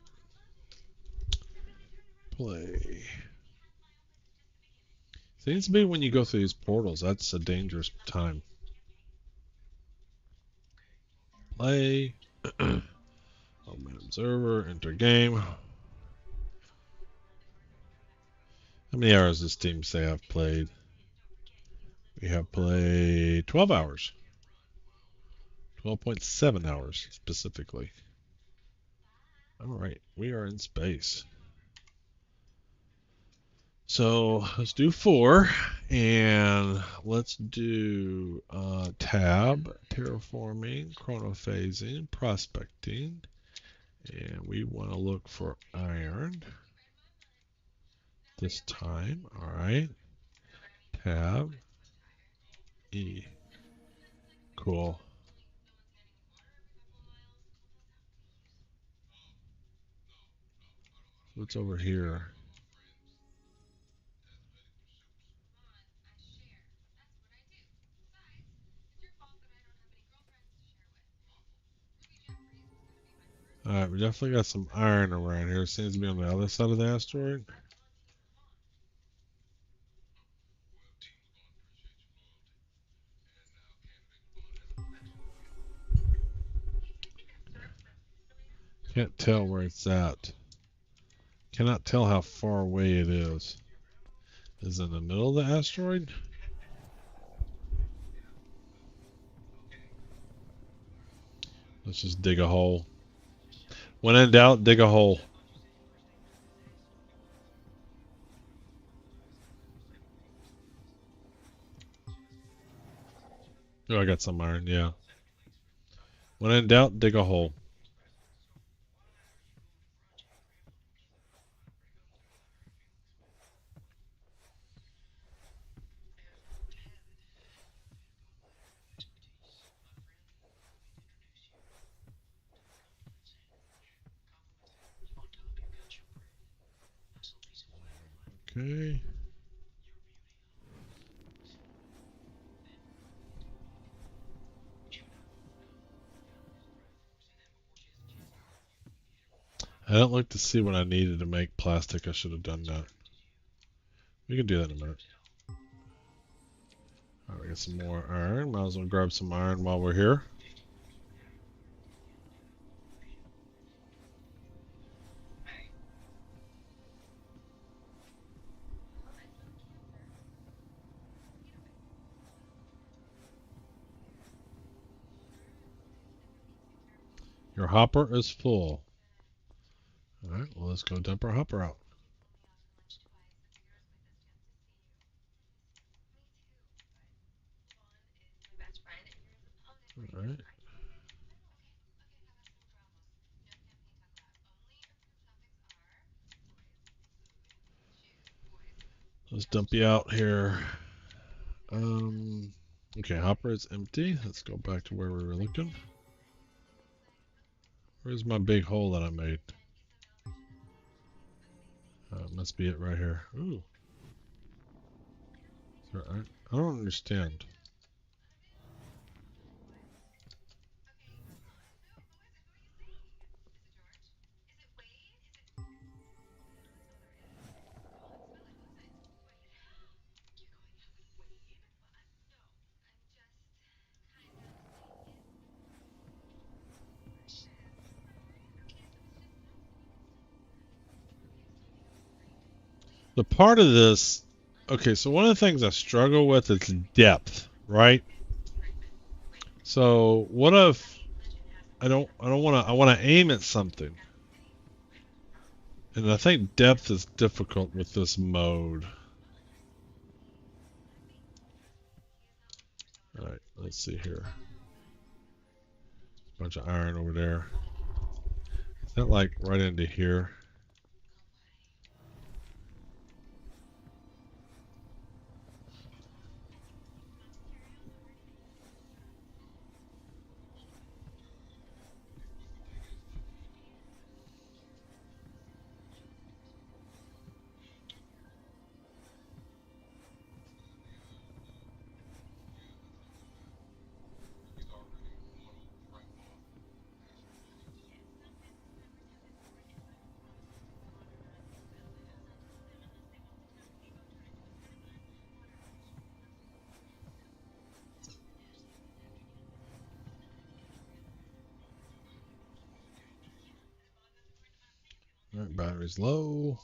Play. Seems to be when you go through these portals, that's a dangerous time. Play. Open observer, enter game. How many hours does Steam say I've played? We have played 12 hours. 12.7 hours specifically. Alright, we are in space. So let's do 4, and let's do tab, terraforming, chronophasing, prospecting, and we want to look for iron this time. Alright, tab, E. Cool. What's over here? Alright, we definitely got some iron around here. It seems to be on the other side of the asteroid. Can't tell where it's at. Cannot tell how far away it is. Is it in the middle of the asteroid? Let's just dig a hole. When in doubt, dig a hole. Oh, I got some iron, yeah. When in doubt, dig a hole. Okay. I didn't look to see what I needed to make plastic. I should have done that. We can do that in a minute. Alright, we got some more iron. Might as well grab some iron while we're here. Your hopper is full. Alright, well, let's go dump our hopper out. Alright. Let's dump you out here. Okay, hopper is empty. Let's go back to where we were looking. Where's my big hole that I made? Must be it right here. Ooh. I don't understand. The part of this, okay, so one of the things I struggle with is depth, right? So what if I want to aim at something. And I think depth is difficult with this mode. All right, let's see here. Bunch of iron over there. Is that like right into here? All right, battery's low.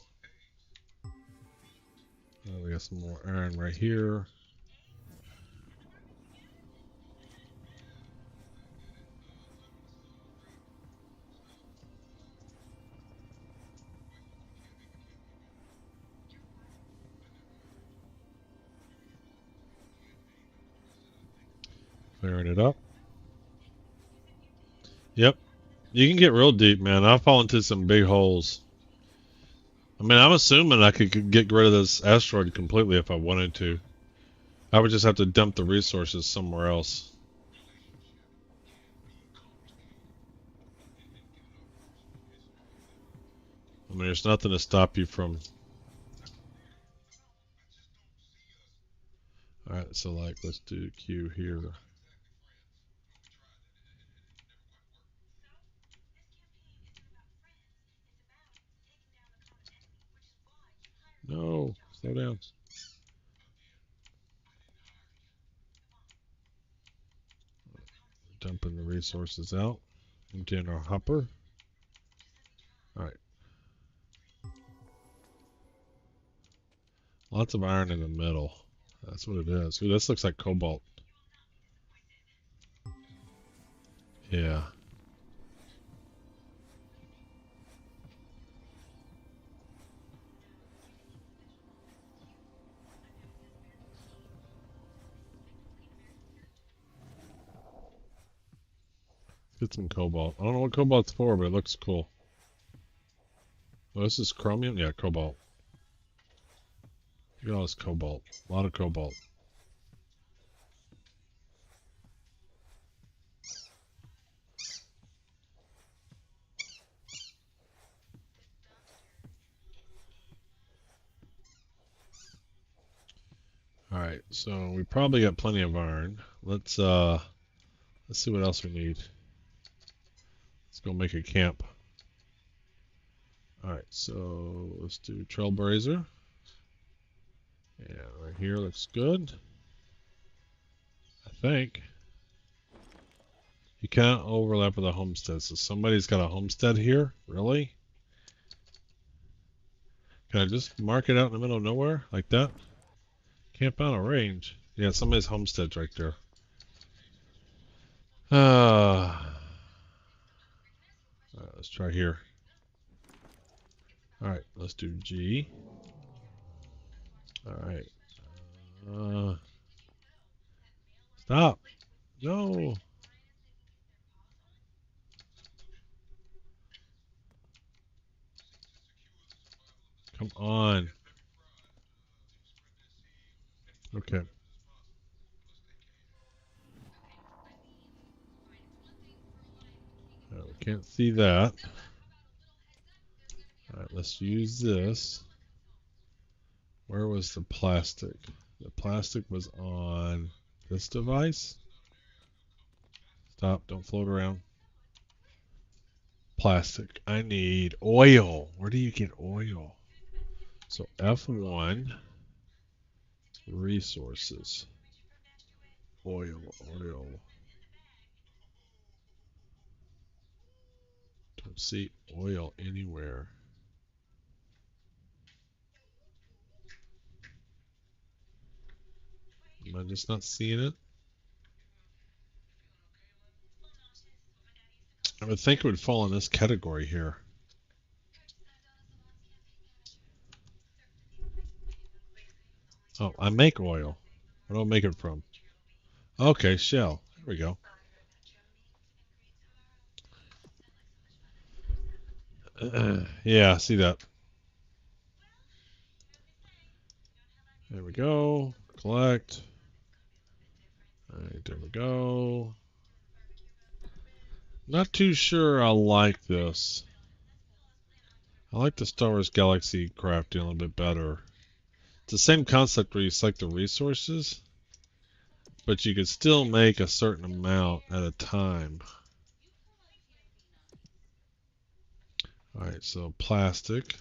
We got some more iron right here. Clearing it up. Yep. You can get real deep, man. I've fallen into some big holes. I mean, I'm assuming I could get rid of this asteroid completely if I wanted to. I would just have to dump the resources somewhere else. I mean, there's nothing to stop you from... Alright, so like, let's do Q here. No, slow down. Dumping the resources out. Emptying our hopper. Alright. Lots of iron in the middle. That's what it is. Ooh, this looks like cobalt. Yeah. Get some cobalt. I don't know what cobalt's for, but it looks cool. Oh, this is chromium? Yeah, cobalt. Look at all this cobalt. A lot of cobalt. Alright, so we probably got plenty of iron. Let's see what else we need. Let's go make a camp. Alright, so let's do Trailblazer. Yeah, right here looks good. I think. You can't overlap with a homestead, so somebody's got a homestead here? Really? Can I just mark it out in the middle of nowhere? Like that? Camp out of range. Yeah, somebody's homestead's right there. Alright, let's try here. Alright, let's do G. Alright. Stop. No. Come on. Okay. We can't see that. All right, let's use this. Where was the plastic? The plastic was on this device. Stop, don't float around. Plastic. I need oil. Where do you get oil? So F1, resources. Oil, oil. Don't see oil anywhere. Am I just not seeing it? I would think it would fall in this category here. Oh, I make oil. Where do I make it from? Okay, Shell. There we go. Yeah, see that. There we go. Collect. All right, there we go. Not too sure I like this. I like the Star Wars Galaxy crafting a little bit better. It's the same concept where you select the resources, but you could still make a certain amount at a time. Alright, so plastic.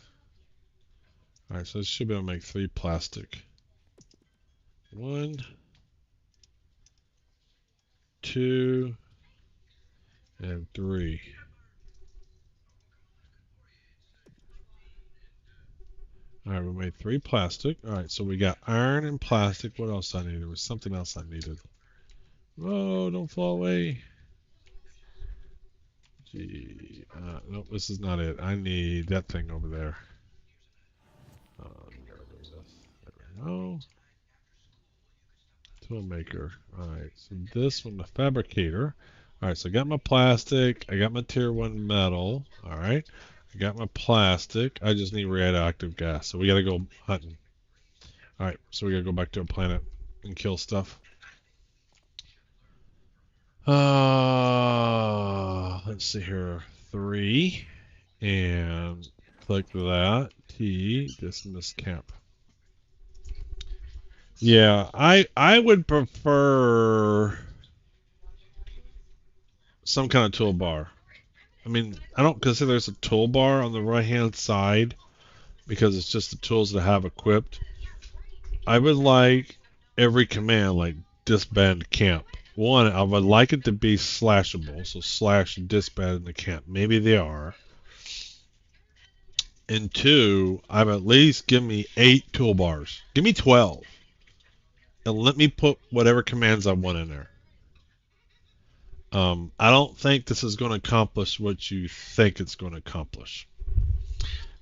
Alright, so I should be able to make 3 plastic. 1, 2, and 3. Alright, we made 3 plastic. Alright, so we got iron and plastic. What else I needed? There was something else I needed. Oh, don't fall away. Gee, nope, this is not it. I need that thing over there. There we go. Tool maker. Alright, so this one, the fabricator. Alright, so I got my plastic. I got my tier 1 metal. Alright, I got my plastic. I just need radioactive gas. So we gotta go hunting. Alright, so we gotta go back to our planet and kill stuff. Let's see here. 3. And click that. T. Dismiss camp. Yeah, I would prefer some kind of toolbar. I mean, I don't consider there's a toolbar on the right hand side because it's just the tools that I have equipped. I would like every command like disband camp. One, I would like it to be slashable, so slash disband the camp. Maybe they are. And 2, I've at least give me 8 toolbars. Give me 12. And let me put whatever commands I want in there. I don't think this is going to accomplish what you think it's going to accomplish.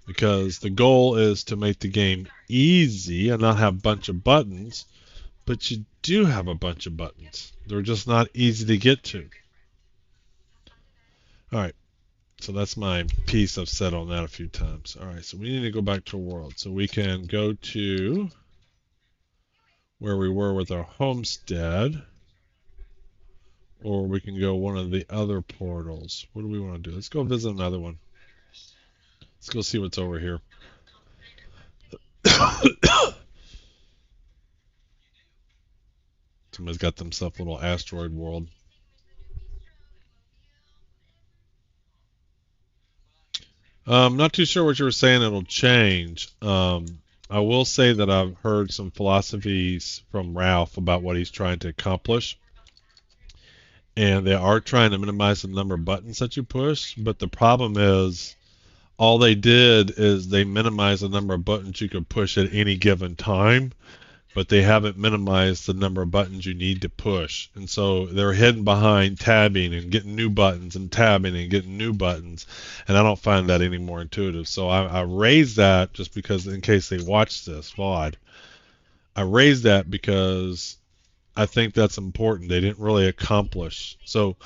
Because the goal is to make the game easy and not have a bunch of buttons, but you do have a bunch of buttons. They're just not easy to get to. Alright, so that's my piece. I've said on that a few times. Alright, so we need to go back to world. So we can go to where we were with our homestead. Or we can go one of the other portals. What do we want to do? Let's go visit another one. Let's go see what's over here. Somebody's got themselves a little asteroid world. Not too sure what you were saying it'll change. I will say that I've heard some philosophies from Ralph about what he's trying to accomplish. And they are trying to minimize the number of buttons that you push, but the problem is all they did is they minimized the number of buttons you could push at any given time, but they haven't minimized the number of buttons you need to push. And so they're hidden behind tabbing and getting new buttons and tabbing and getting new buttons, and I don't find that any more intuitive. So I raised that just because in case they watch this VOD. I raised that because I think that's important. They didn't really accomplish. So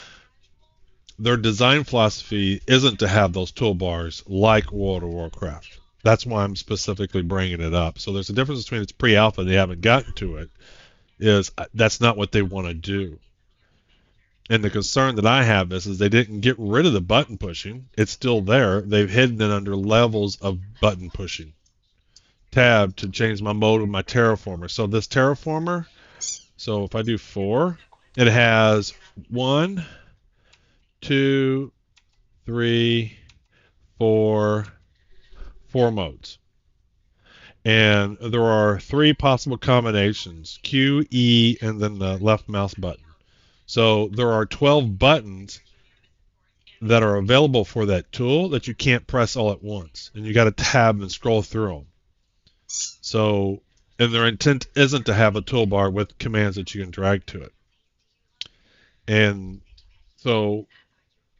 their design philosophy isn't to have those toolbars like World of Warcraft. That's why I'm specifically bringing it up. So there's a difference between it's pre-alpha, they haven't gotten to it, is that's not what they want to do. And the concern that I have is they didn't get rid of the button pushing. It's still there. They've hidden it under levels of button pushing. Tab to change my mode of my terraformer. So this terraformer, so if I do 4, it has 1, 2, 3, 4 modes. And there are 3 possible combinations, Q, E, and then the left mouse button. So there are 12 buttons that are available for that tool that you can't press all at once. And you got to tab and scroll through them. So, and their intent isn't to have a toolbar with commands that you can drag to it. And so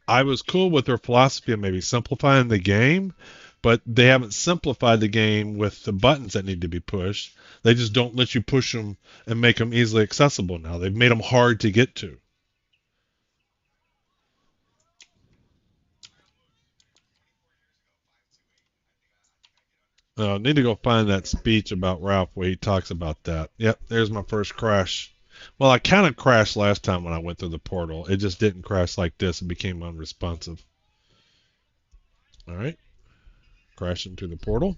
I was cool with their philosophy of maybe simplifying the game, but they haven't simplified the game with the buttons that need to be pushed. They just don't let you push them and make them easily accessible now. They've made them hard to get to. Need to go find that speech about Ralph where he talks about that. Yep, there's my first crash. Well, I kind of crashed last time when I went through the portal. It just didn't crash like this. It became unresponsive. All right, crashing through the portal.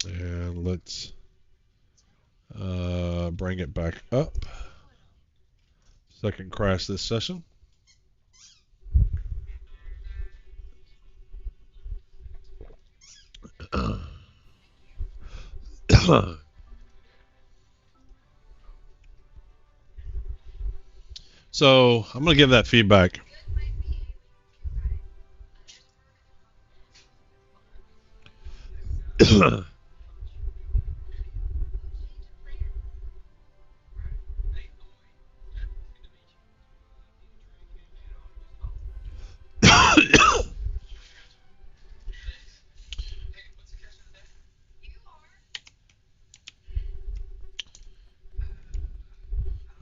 And let's bring it back up. Second crash this session. So I'm going to give that feedback.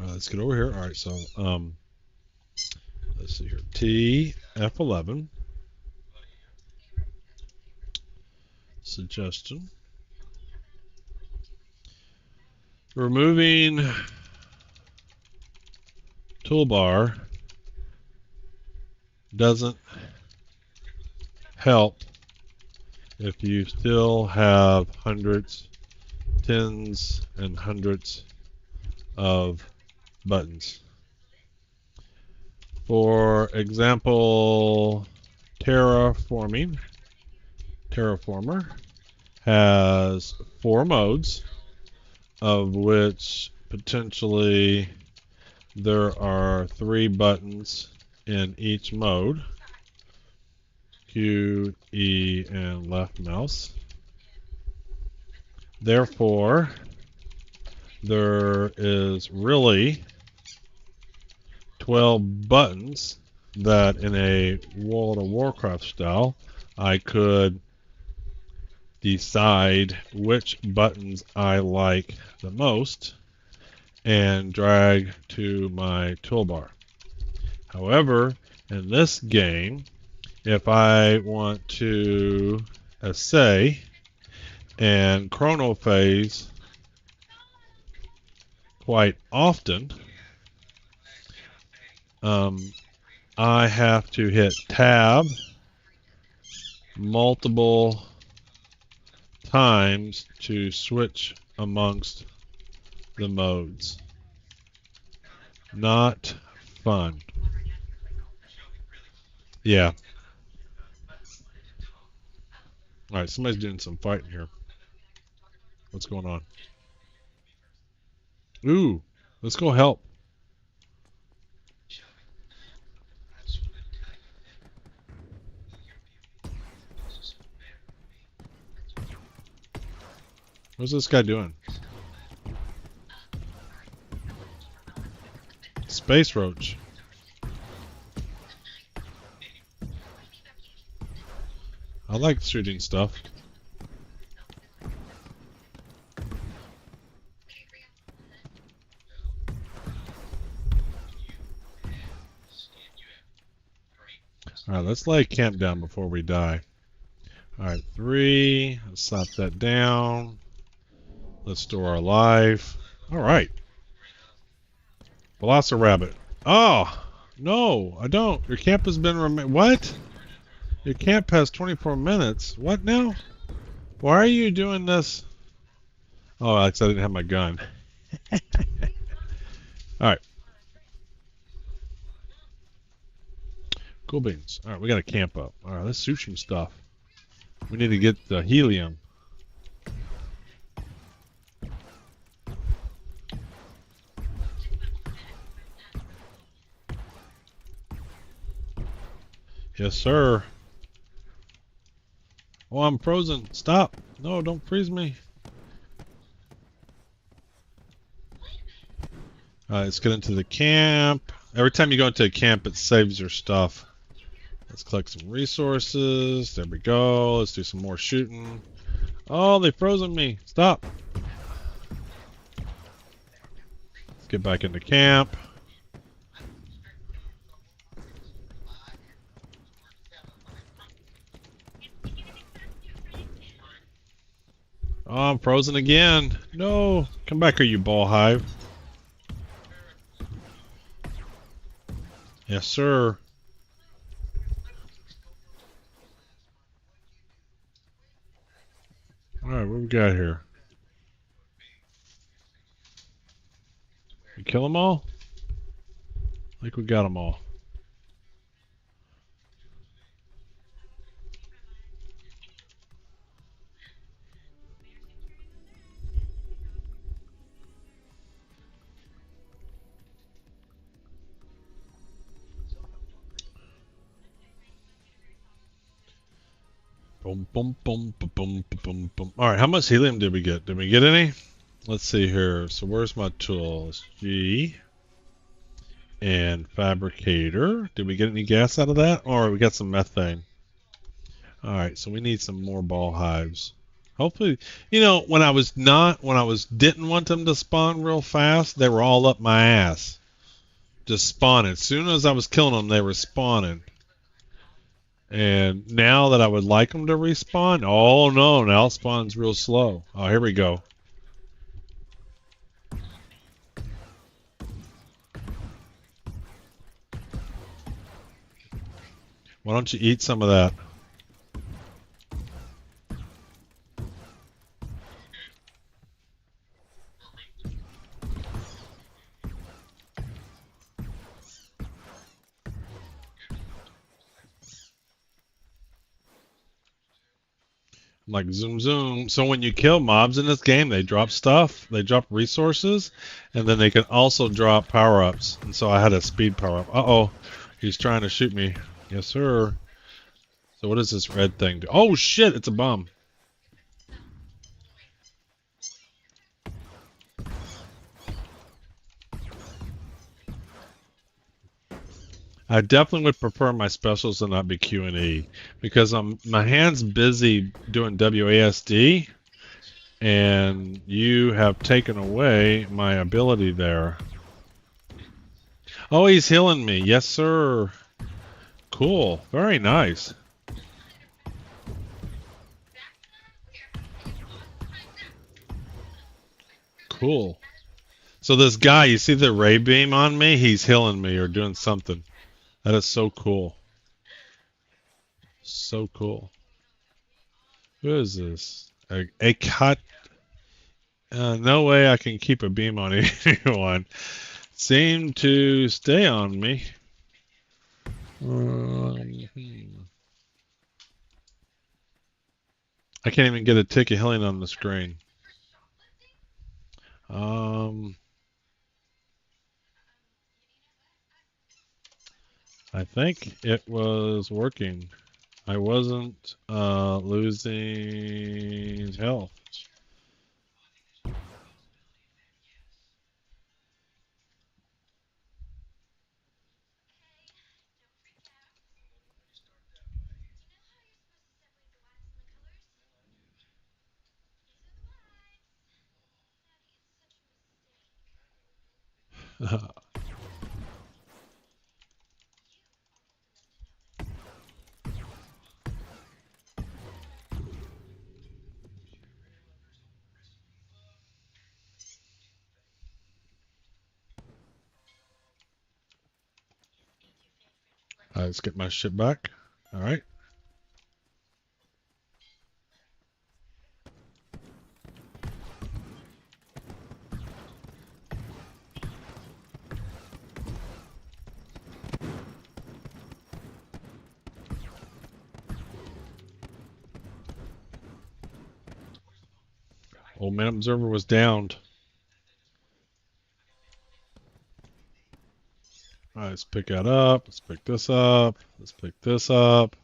Let's get over here. All right, so let's see here. T F11 suggestion. Removing toolbar doesn't help if you still have hundreds, tens, and hundreds of buttons. For example, terraformer has 4 modes, of which potentially there are 3 buttons in each mode, Q, E, and left mouse. Therefore, there is really 12 buttons that in a World of Warcraft style I could decide which buttons I like the most and drag to my toolbar. However, in this game, if I want to essay and chronophase quite often, I have to hit tab multiple times to switch amongst the modes. Not fun. Yeah. Alright, somebody's doing some fighting here. What's going on? Ooh, let's go help. What's this guy doing? Space roach. I like shooting stuff. Alright, let's lay camp down before we die. All right, 3. Let's slap that down. Let's store our life. All right. Velociraptor. Oh, no, I don't. Your camp has been what? Your camp has 24 minutes. What now? Why are you doing this? Oh, Alex, I didn't have my gun. All right. Cool beans. All right, we got to camp up. All right, let's shoot some stuff. We need to get the helium. Yes, sir. Oh, I'm frozen. Stop. No, don't freeze me. All right, let's get into the camp. Every time you go into a camp, it saves your stuff. Let's collect some resources. There we go. Let's do some more shooting. Oh, they frozen me. Stop. Let's get back into camp. Oh, I'm frozen again. No. Come back here, you ball hive. Yes, sir. Alright, what we got here? We kill them all? I think we got them all. Boom, boom, boom, boom, boom, boom, boom. Alright, how much helium did we get? Did we get any? Let's see here. So where's my tools? G. And fabricator. Did we get any gas out of that? Or we got some methane? Alright, so we need some more ball hives. Hopefully, when I didn't want them to spawn real fast, they were all up my ass. Just spawning. As soon as I was killing them, they were spawning. And now that I would like them to respawn, oh no, now it spawns real slow. Oh, here we go. Why don't you eat some of that? Like zoom zoom. So when you kill mobs in this game, they drop stuff, they drop resources, and then they can also drop power-ups. And so I had a speed power-up. Uh-oh, he's trying to shoot me. Yes, sir. So what does this red thing do? Oh shit, it's a bomb. I definitely would prefer my specials to not be Q&E because my hand's busy doing WASD and you have taken away my ability there. Oh, he's healing me. Yes, sir. Cool. Very nice. Cool. So this guy, you see the ray beam on me? He's healing me or doing something. That is so cool. So cool. Who is this? A cut. No way I can keep a beam on anyone. Seem to stay on me. I can't even get a tick of healing on the screen. I think it was working. I wasn't losing health. Let's get my shit back. All right. Old Man Observer was downed. All right, let's pick that up. Let's pick this up. Let's pick this up.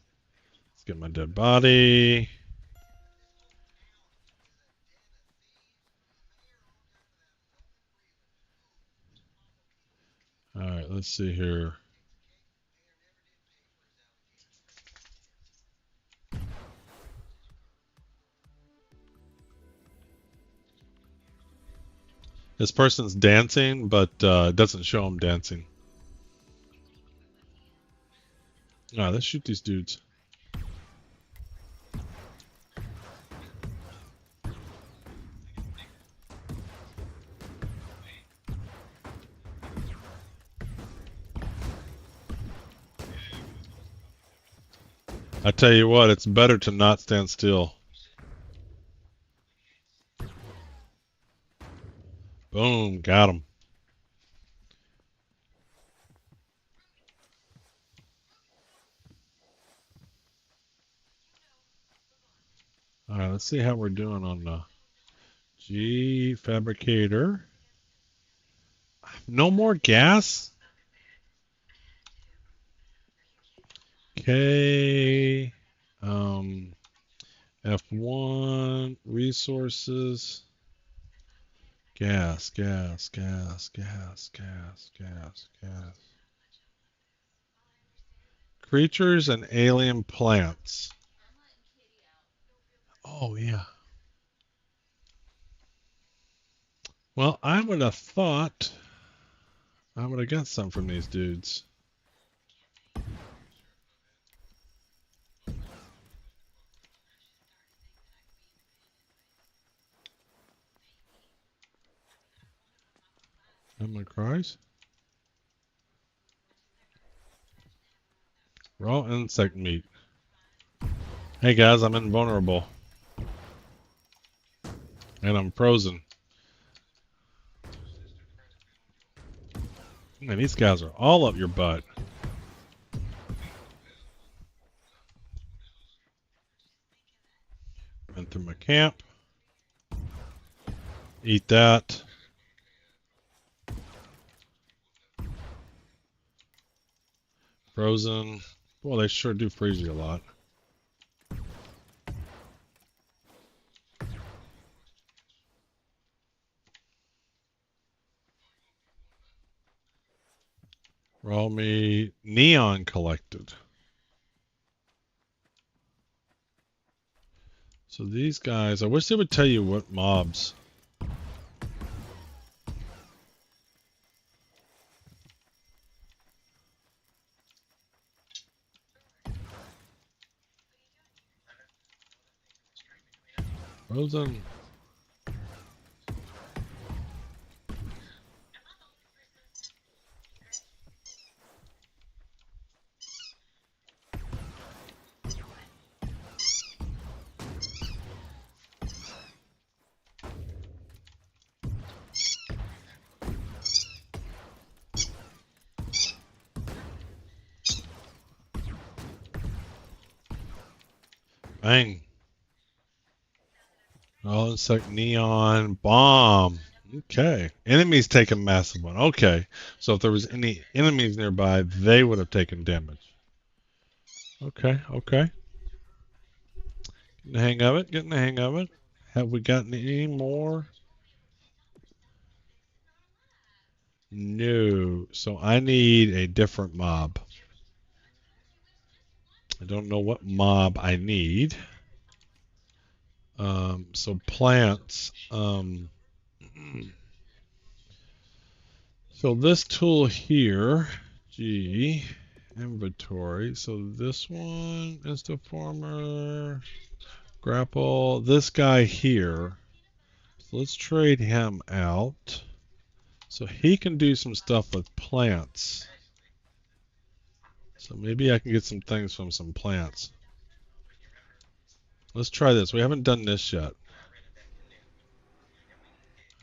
Let's get my dead body. All right, let's see here. This person's dancing, but it doesn't show him dancing. All right, let's shoot these dudes. I tell you what, it's better to not stand still. Boom, got him. All right, let's see how we're doing on the G fabricator. No more gas? Okay. F1 resources. Gas. Creatures and alien plants. Oh, yeah. Well, I would have thought I would have got some from these dudes. Emma cries. Raw insect meat. Hey guys, I'm invulnerable. And I'm frozen. Man, these guys are all up your butt. Went through my camp. Eat that. Frozen. Well, they sure do freeze you a lot. Raw meat. Neon collected. So these guys, I wish they would tell you what mobs. Frozen. Bang. Oh, it's like neon bomb. Okay. Enemies take a massive one. Okay. So if there was any enemies nearby, they would have taken damage. Okay. Getting the hang of it. Have we gotten any more? No. So I need a different mob. I don't know what mob I need. So plants. So this tool here, G, inventory. So this one is the farmer. Grapple. This guy here. So let's trade him out. So he can do some stuff with plants. So maybe I can get some things from some plants. Let's try this. We haven't done this yet.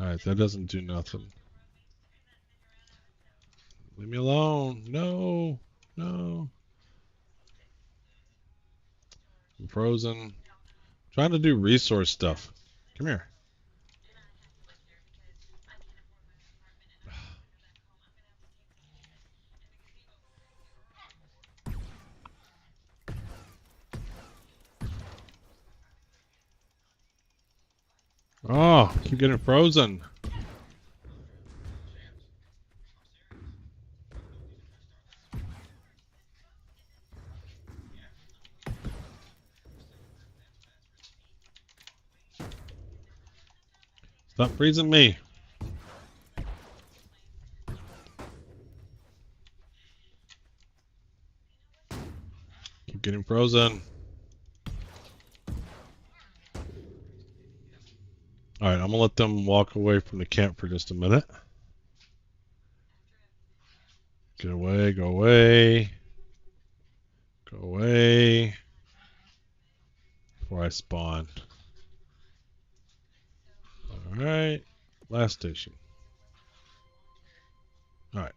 Alright, that doesn't do nothing. Leave me alone. No. No. I'm frozen. Trying to do resource stuff. Come here. Oh, keep getting frozen. Stop freezing me. Keep getting frozen. Alright, I'm gonna let them walk away from the camp for just a minute. Get away, go away. Go away. Before I spawn. Alright. Last station. Alright.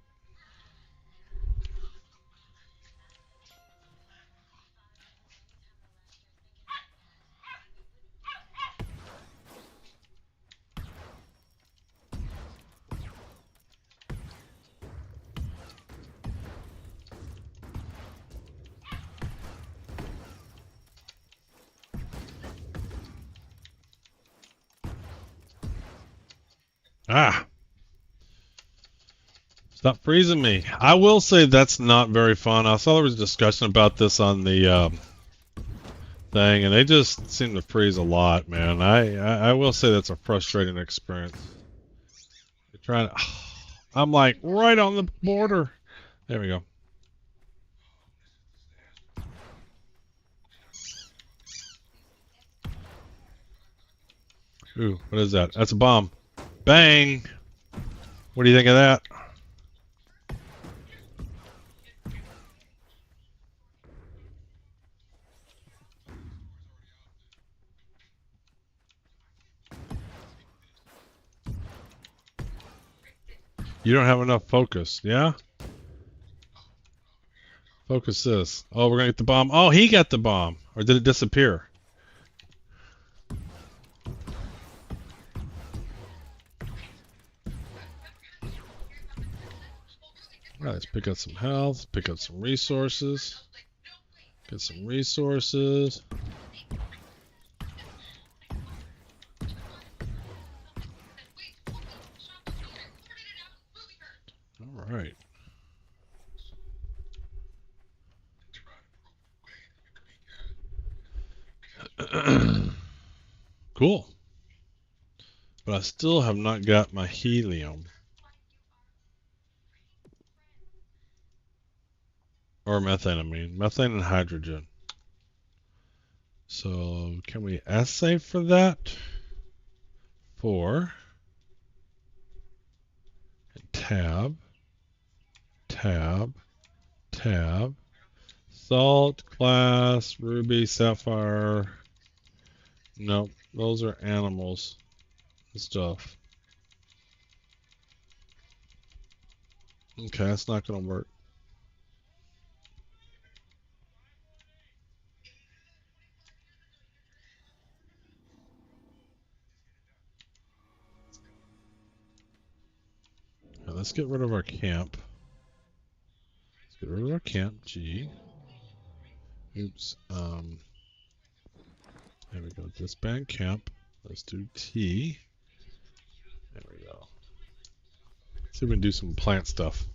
Ah! Stop freezing me. I will say that's not very fun. I saw there was a discussion about this on the thing, and they just seem to freeze a lot, man. I will say that's a frustrating experience. You're trying to, I'm like right on the border. There we go. Ooh, what is that? That's a bomb. Bang! What do you think of that? You don't have enough focus, yeah? Focus this. Oh, we're gonna get the bomb. Oh, he got the bomb. Or did it disappear? Alright, let's pick up some health, pick up some resources. Get some resources. Alright. Cool. But I still have not got my helium. Or methane, I mean. Methane and hydrogen. So, can we assay for that? Tab, tab, tab. Salt, glass, ruby, sapphire. Nope, those are animals and stuff. Okay, that's not gonna work. Now, let's get rid of our camp. Let's get rid of our camp. G. Oops. There we go. Disband camp. Let's do T. There we go. See if we can do some plant stuff.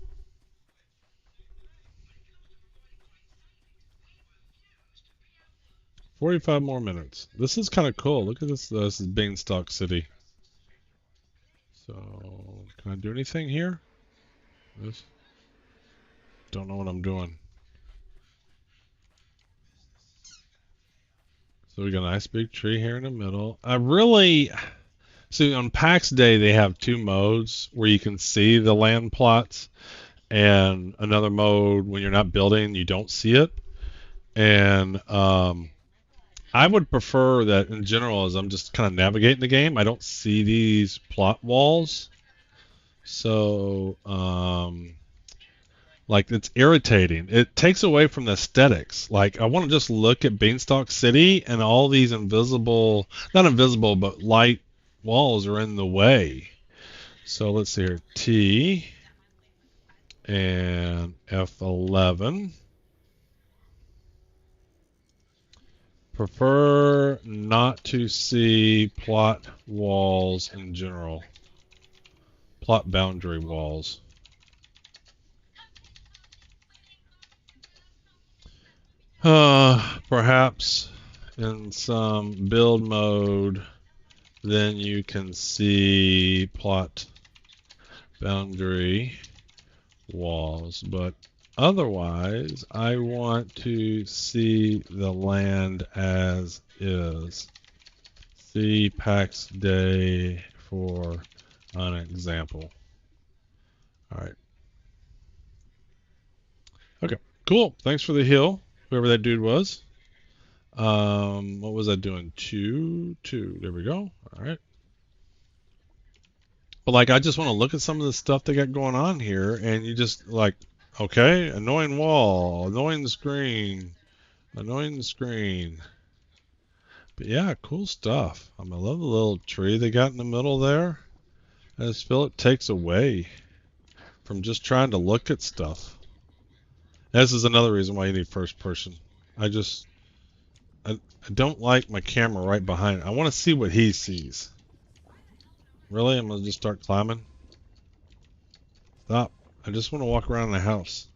"45 more minutes. This is kind of cool. Look at this. This is Beanstalk City. So, can I do anything here? This? Don't know what I'm doing. So we got a nice big tree here in the middle. I really... See, on PAX Day, they have two modes where you can see the land plots. and another mode when you're not building, you don't see it. And I would prefer that in general, as I'm just kind of navigating the game, I don't see these plot walls. So, like, it's irritating. It takes away from the aesthetics. Like, I want to just look at Beanstalk City, and all these invisible, not invisible, but light walls are in the way. So let's see here. T and F11. Prefer not to see plot walls in general. Plot boundary walls. Perhaps in some build mode, then you can see plot boundary walls, but otherwise, I want to see the land as is. See PAX Day for an example. All right. Okay. Cool. Thanks for the hill, whoever that dude was. What was I doing? Two. There we go. All right. But like, I just want to look at some of the stuff they got going on here, and you just like, okay, annoying wall, annoying the screen, annoying the screen. But yeah, cool stuff. I love the little tree they got in the middle there. I just feel it takes away from just trying to look at stuff. This is another reason why you need first person. I just, I don't like my camera right behind it. I want to see what he sees. Really? I'm gonna just start climbing? Stop. I just want to walk around the house.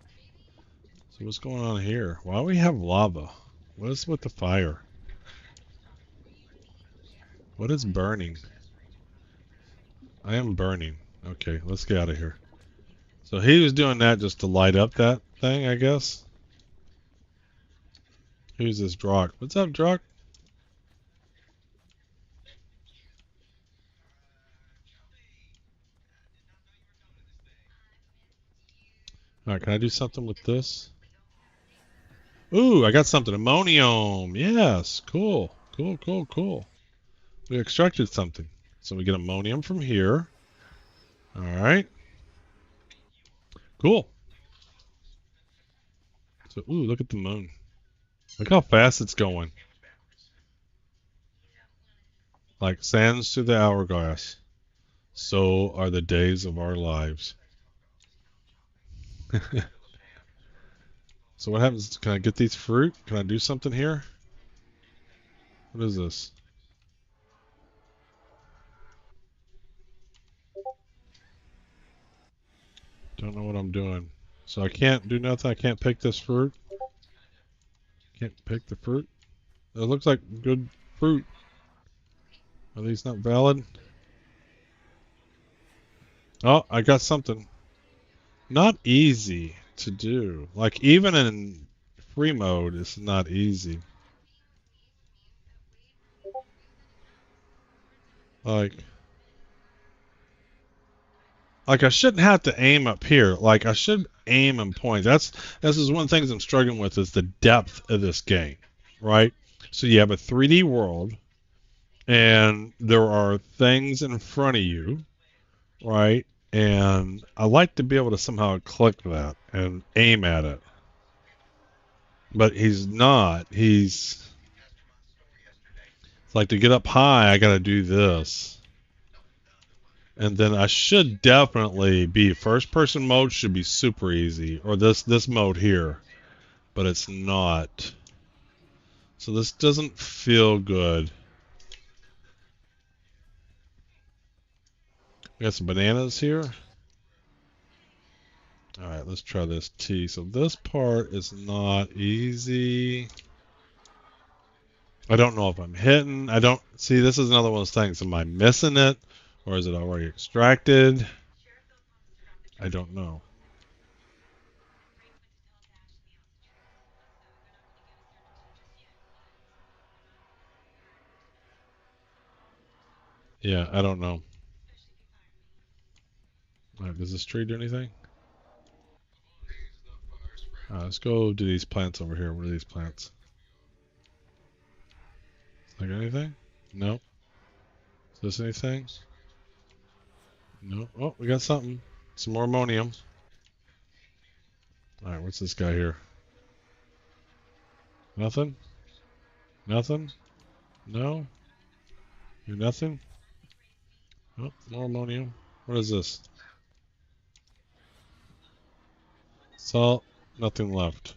So what's going on here? Why do we have lava? What is with the fire? What is burning? I am burning. Okay, let's get out of here. So he was doing that just to light up that thing, I guess. Who's this Drock? What's up, Drock? Alright, can I do something with this? Ooh, I got something. Ammonium. Yes. Cool. Cool, cool, cool. We extracted something. So we get ammonium from here. Alright. Cool. So, ooh, look at the moon. Look how fast it's going. Like sands through the hourglass. So are the days of our lives. So what happens? Can I get these fruit? Can I do something here? What is this? Don't know what I'm doing. So I can't do nothing. I can't pick this fruit. Can't pick the fruit. It looks like good fruit. Are these not valid? Oh, I got something. Not easy to do. Like even in free mode, it's not easy. Like I shouldn't have to aim up here. Like I should aim and point. This is one of the things I'm struggling with is the depth of this game, right? So you have a 3D world and there are things in front of you, right? And I like to be able to somehow click that and aim at it. But he's not. He's like to get up high, I gotta do this. And then I should definitely be first person mode should be super easy. Or this mode here. But it's not. So this doesn't feel good. We got some bananas here. Alright, let's try this tea. So this part is not easy. I don't know if I'm hitting. I don't see this is another one of those things. Am I missing it? Or is it already extracted? I don't know. Yeah, I don't know. Alright, does this tree do anything? Let's go do these plants over here. What are these plants? Like anything? No. Is this anything? No. Oh, we got something. Some more ammonium. Alright, what's this guy here? Nothing? Nothing? No? You're nothing? Oh, more ammonium. What is this? Salt. Nothing left.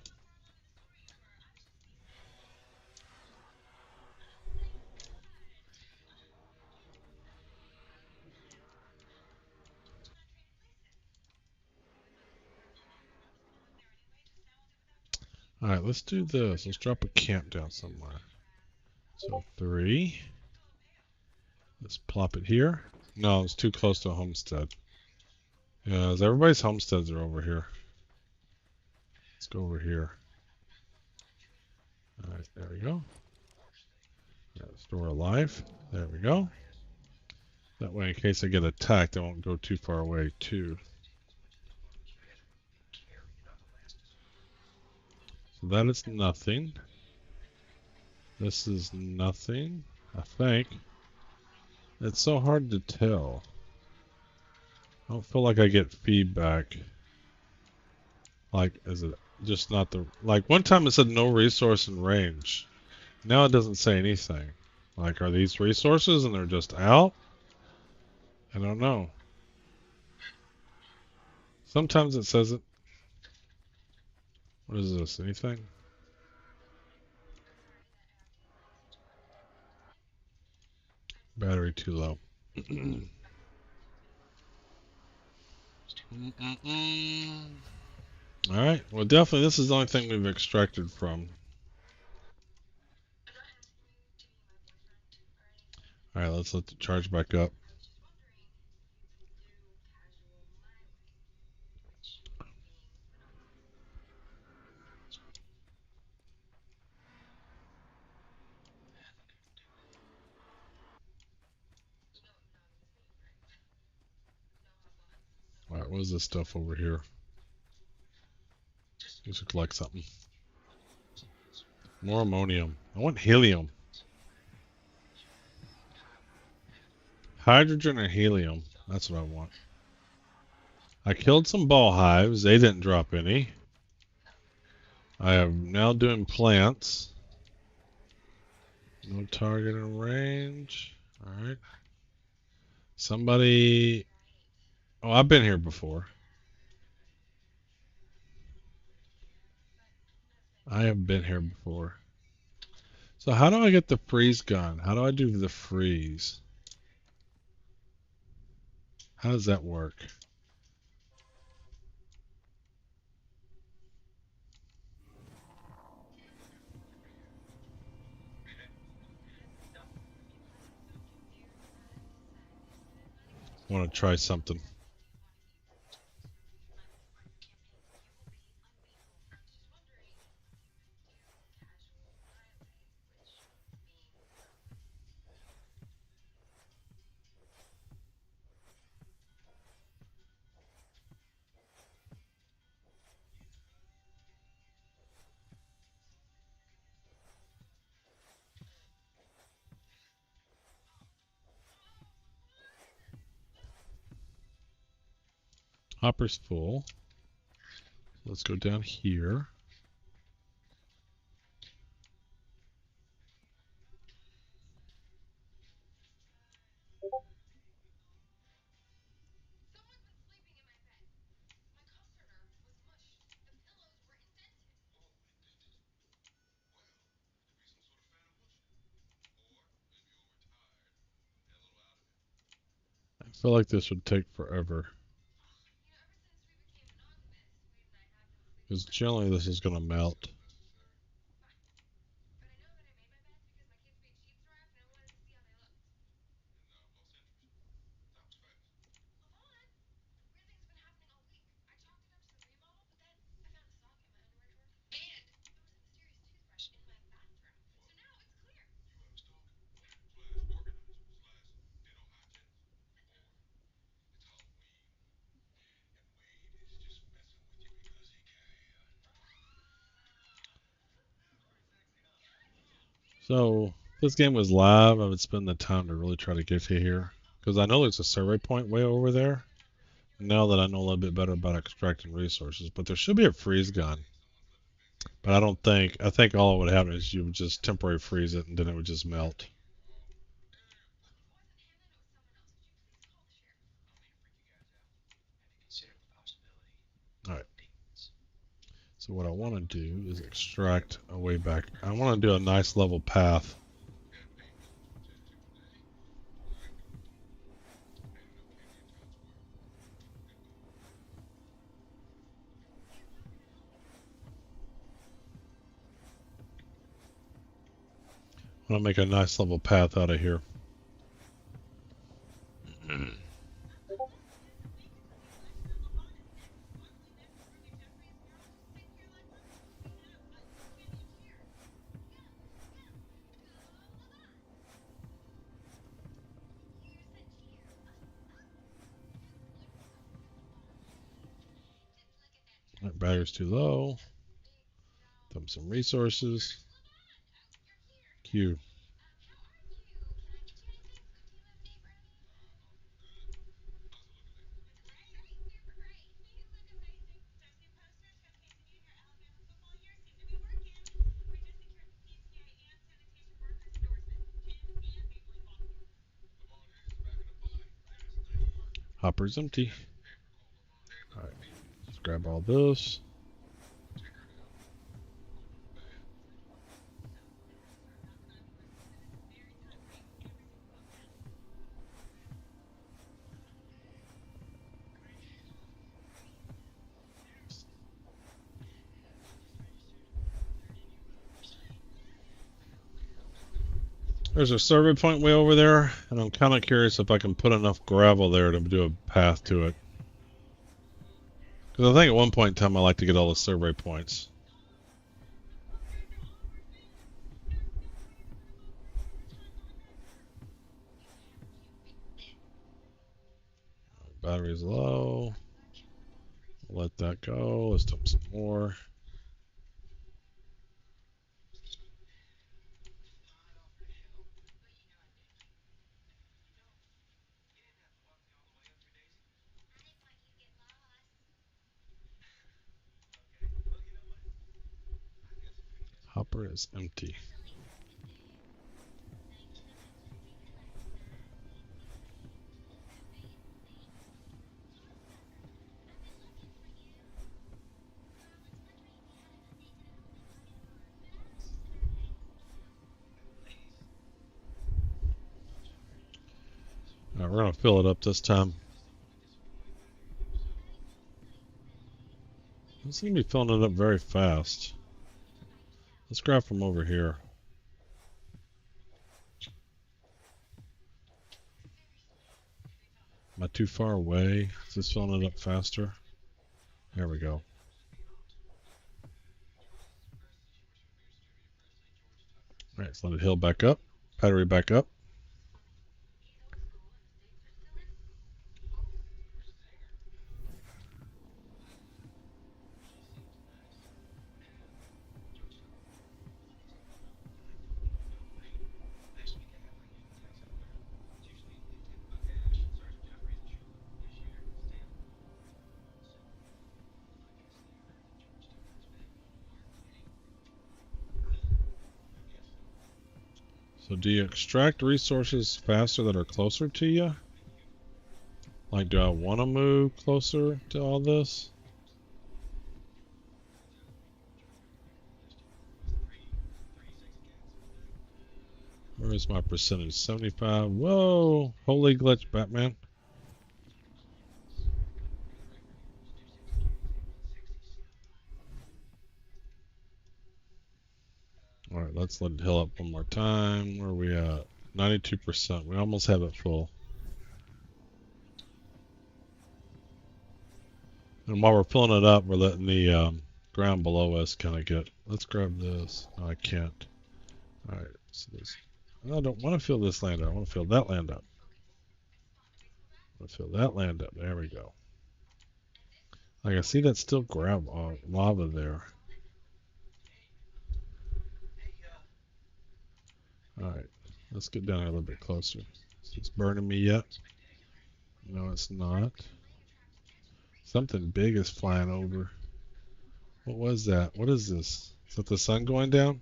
Alright, let's do this. Let's drop a camp down somewhere. So 3. Let's plop it here. No, it's too close to a homestead. Yeah, everybody's homesteads are over here. Let's go over here. Alright, there we go. Store alive. There we go. That way, in case I get attacked, I won't go too far away, too. So that is nothing. This is nothing, I think. It's so hard to tell. I don't feel like I get feedback. Like, is it just not the... Like, one time it said no resource in range. Now it doesn't say anything. Like, are these resources and they're just out? I don't know. Sometimes it says it. What is this? Anything? Battery too low. Alright, well definitely this is the only thing we've extracted from. Alright, let's let the charge back up. Alright, what is this stuff over here? These look like something. More ammonium. I want helium. Hydrogen or helium. That's what I want. I killed some ball hives. They didn't drop any. I am now doing plants. No target in range. Alright. Somebody... Oh, I've been here before. I have been here before. So how do I get the freeze gun? How do I do the freeze? How does that work? I want to try something. Hopper's full. Let's go down here. I feel like this would take forever. Because generally this is going to melt. So this game was live. I would spend the time to really try to get to here because I know there's a survey point way over there. Now that I know a little bit better about extracting resources, but there should be a freeze gun. But I don't think. I think all it would happen is you would just temporarily freeze it and then it would just melt. All right. So what I want to do is extract a way back. I want to do a nice level path. I want to make a nice level path out of here. Right, battery's too low. Dump some resources. Q. Hopper's empty. Alright, let's grab all this. There's a survey point way over there, and I'm kind of curious if I can put enough gravel there to do a path to it. Because I think at one point in time I like to get all the survey points. Battery's low. Let that go. Let's dump some more. Hopper is empty. Alright, we're going to fill it up this time. It seems to be filling it up very fast. Let's grab from over here. Am I too far away? Is this filling it up faster? There we go. Alright, let's let it heal back up. Battery back up. So do you extract resources faster that are closer to you? Like, do I want to move closer to all this? Where is my percentage? 75. Whoa! Holy glitch, Batman. Alright, let's let it heal up one more time. Where are we at? 92%. We almost have it full. And while we're filling it up, we're letting the ground below us kind of get... Let's grab this. No, I can't. Alright, so this... I don't want to fill this land up. I want to fill that land up. I want to fill that land up. There we go. Like, I see that still lava there. Alright, let's get down here a little bit closer. Is this burning me yet? No, it's not. Something big is flying over. What was that? What is this? Is that the sun going down?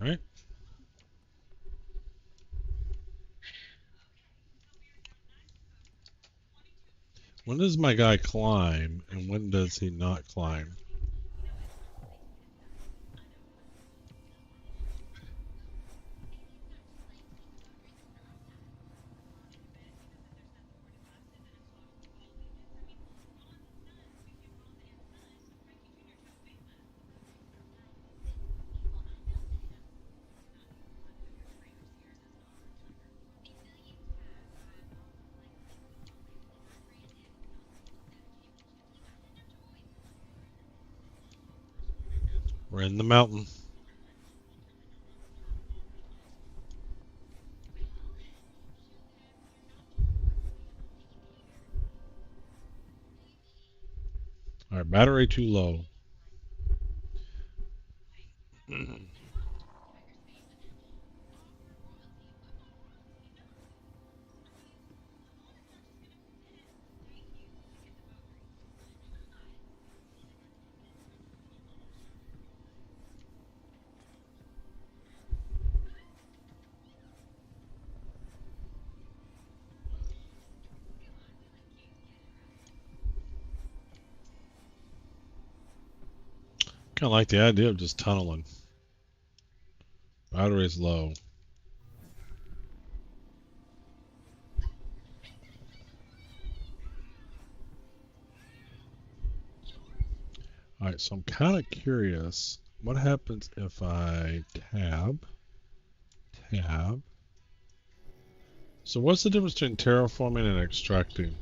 Alright. When does my guy climb and when does he not climb? We're in the mountain. Alright, battery too low. Kind of like the idea of just tunneling. Battery's low. Alright, so I'm kind of curious. What happens if I tab? So what's the difference between terraforming and extracting?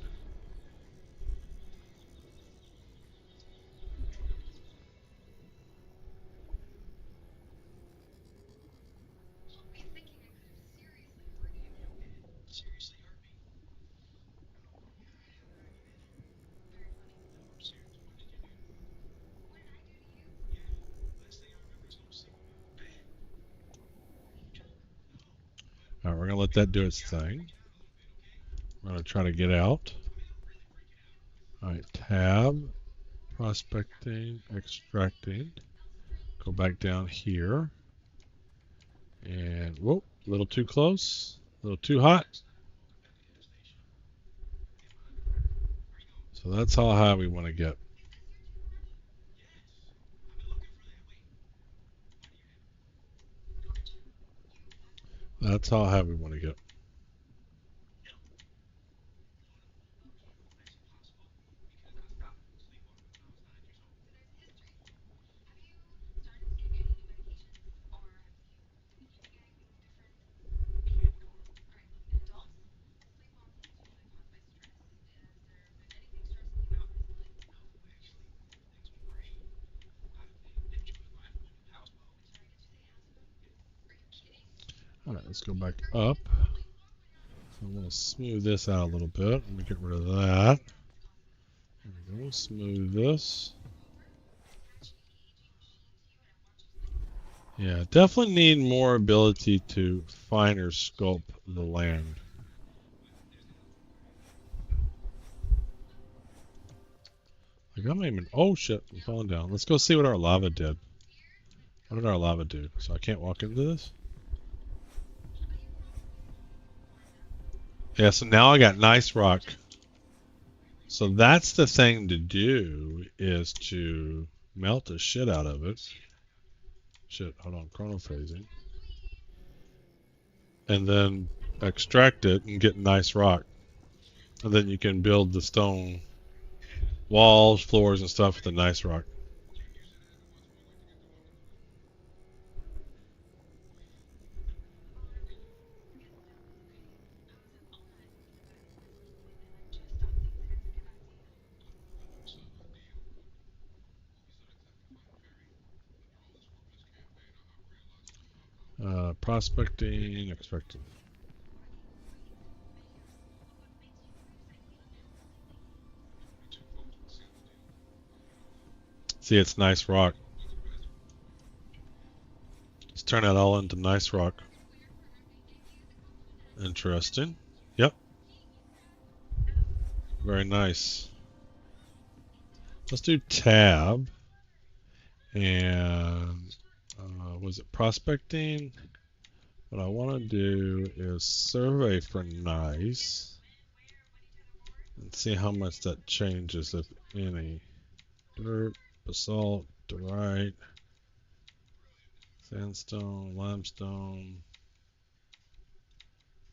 Alright, we're going to let that do its thing. We're going to try to get out. Alright, tab, prospecting, extracting. Go back down here. And, whoa, a little too close. A little too hot. So that's how high we want to get. That's how high we want to get. Alright, let's go back up. So I'm going to smooth this out a little bit. Let me get rid of that. There we go. Smooth this. Yeah, definitely need more ability to finer sculpt the land. Like I'm even. Oh shit! I'm falling down. Let's go see what our lava did. What did our lava do? So I can't walk into this. Yeah. So now I got nice rock. So that's the thing to do is to melt the shit out of it. Shit. Hold on. Chronophasing. And then extract it and get nice rock. And then you can build the stone walls, floors, and stuff with a nice rock. Prospecting, expecting. See, it's nice rock. Let's turn that all into nice rock. Interesting. Yep, very nice. Let's do tab. And was it prospecting? What I want to do is survey for nice and see how much that changes, if any. Dirt, basalt, diorite, sandstone, limestone,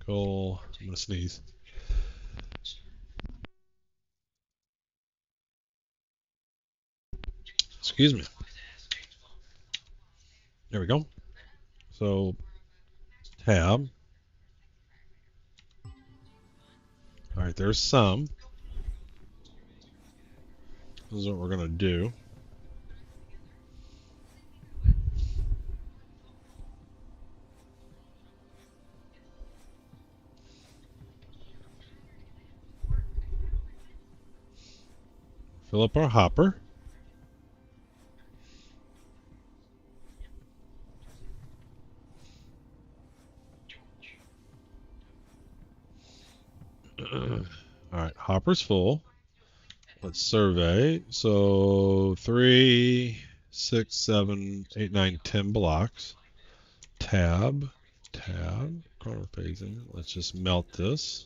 coal. I'm gonna sneeze. Excuse me. There we go. So tab. All right, there's some. This is what we're gonna do. Fill up our hopper. All right, hopper's full. Let's survey. So 3, 6, 7, 8, 9, 10 blocks. Tab, tab, corner phasing. Let's just melt this.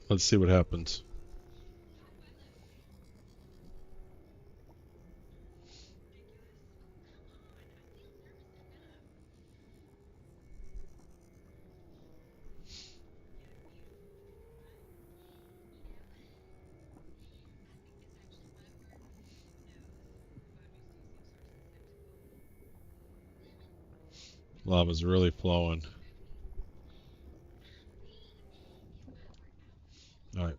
Let's see what happens. Lava's really flowing. All right,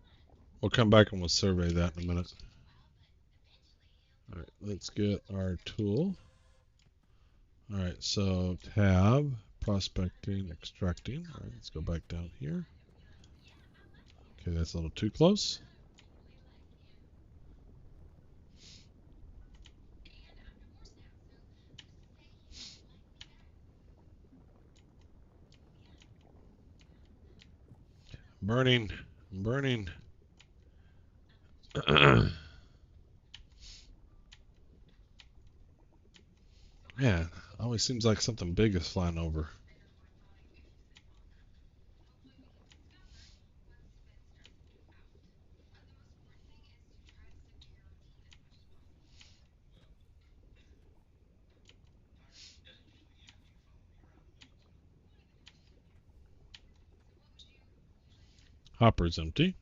we'll come back and we'll survey that in a minute. All right, let's get our tool. All right, so tab, prospecting, extracting. All right, let's go back down here. Okay, that's a little too close. Burning, burning. Man, always seems like something big is flying over. Hopper's empty.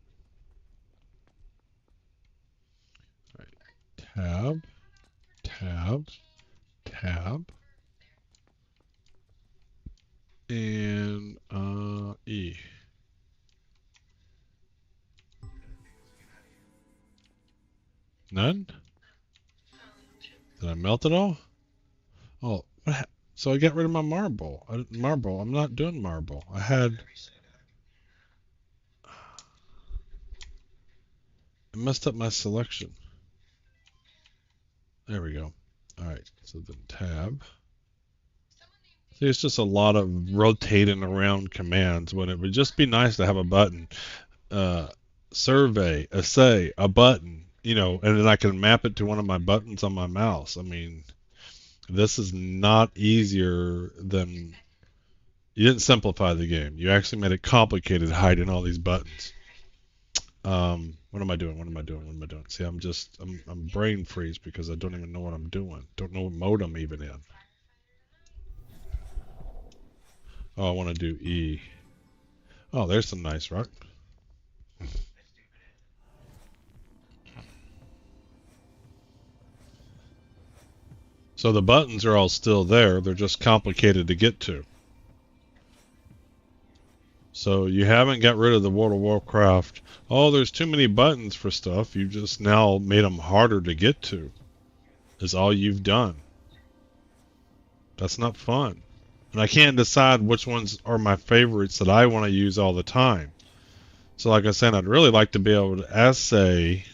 All right, tab, tab, tab, and E. None? Did I melt it all? Oh, so I got rid of my marble. Marble. I'm not doing marble. I messed up my selection. There we go. All right. So then tab. See, it's just a lot of rotating around commands when it would just be nice to have a button. Uh, survey, assay, a button, and then I can map it to one of my buttons on my mouse. I mean, this is not easier than. You didn't simplify the game. You actually made it complicated hiding all these buttons. What am I doing? What am I doing? What am I doing? See, I'm brain freeze because I don't even know what I'm doing. Don't know what mode I'm even in. Oh, I want to do E. Oh, there's some nice rock. So the buttons are all still there. They're just complicated to get to. So you haven't got rid of the World of Warcraft. Oh, there's too many buttons for stuff. You just now made them harder to get to. Is all you've done. That's not fun. And I can't decide which ones are my favorites that I want to use all the time. So like I said, I'd really like to be able to essay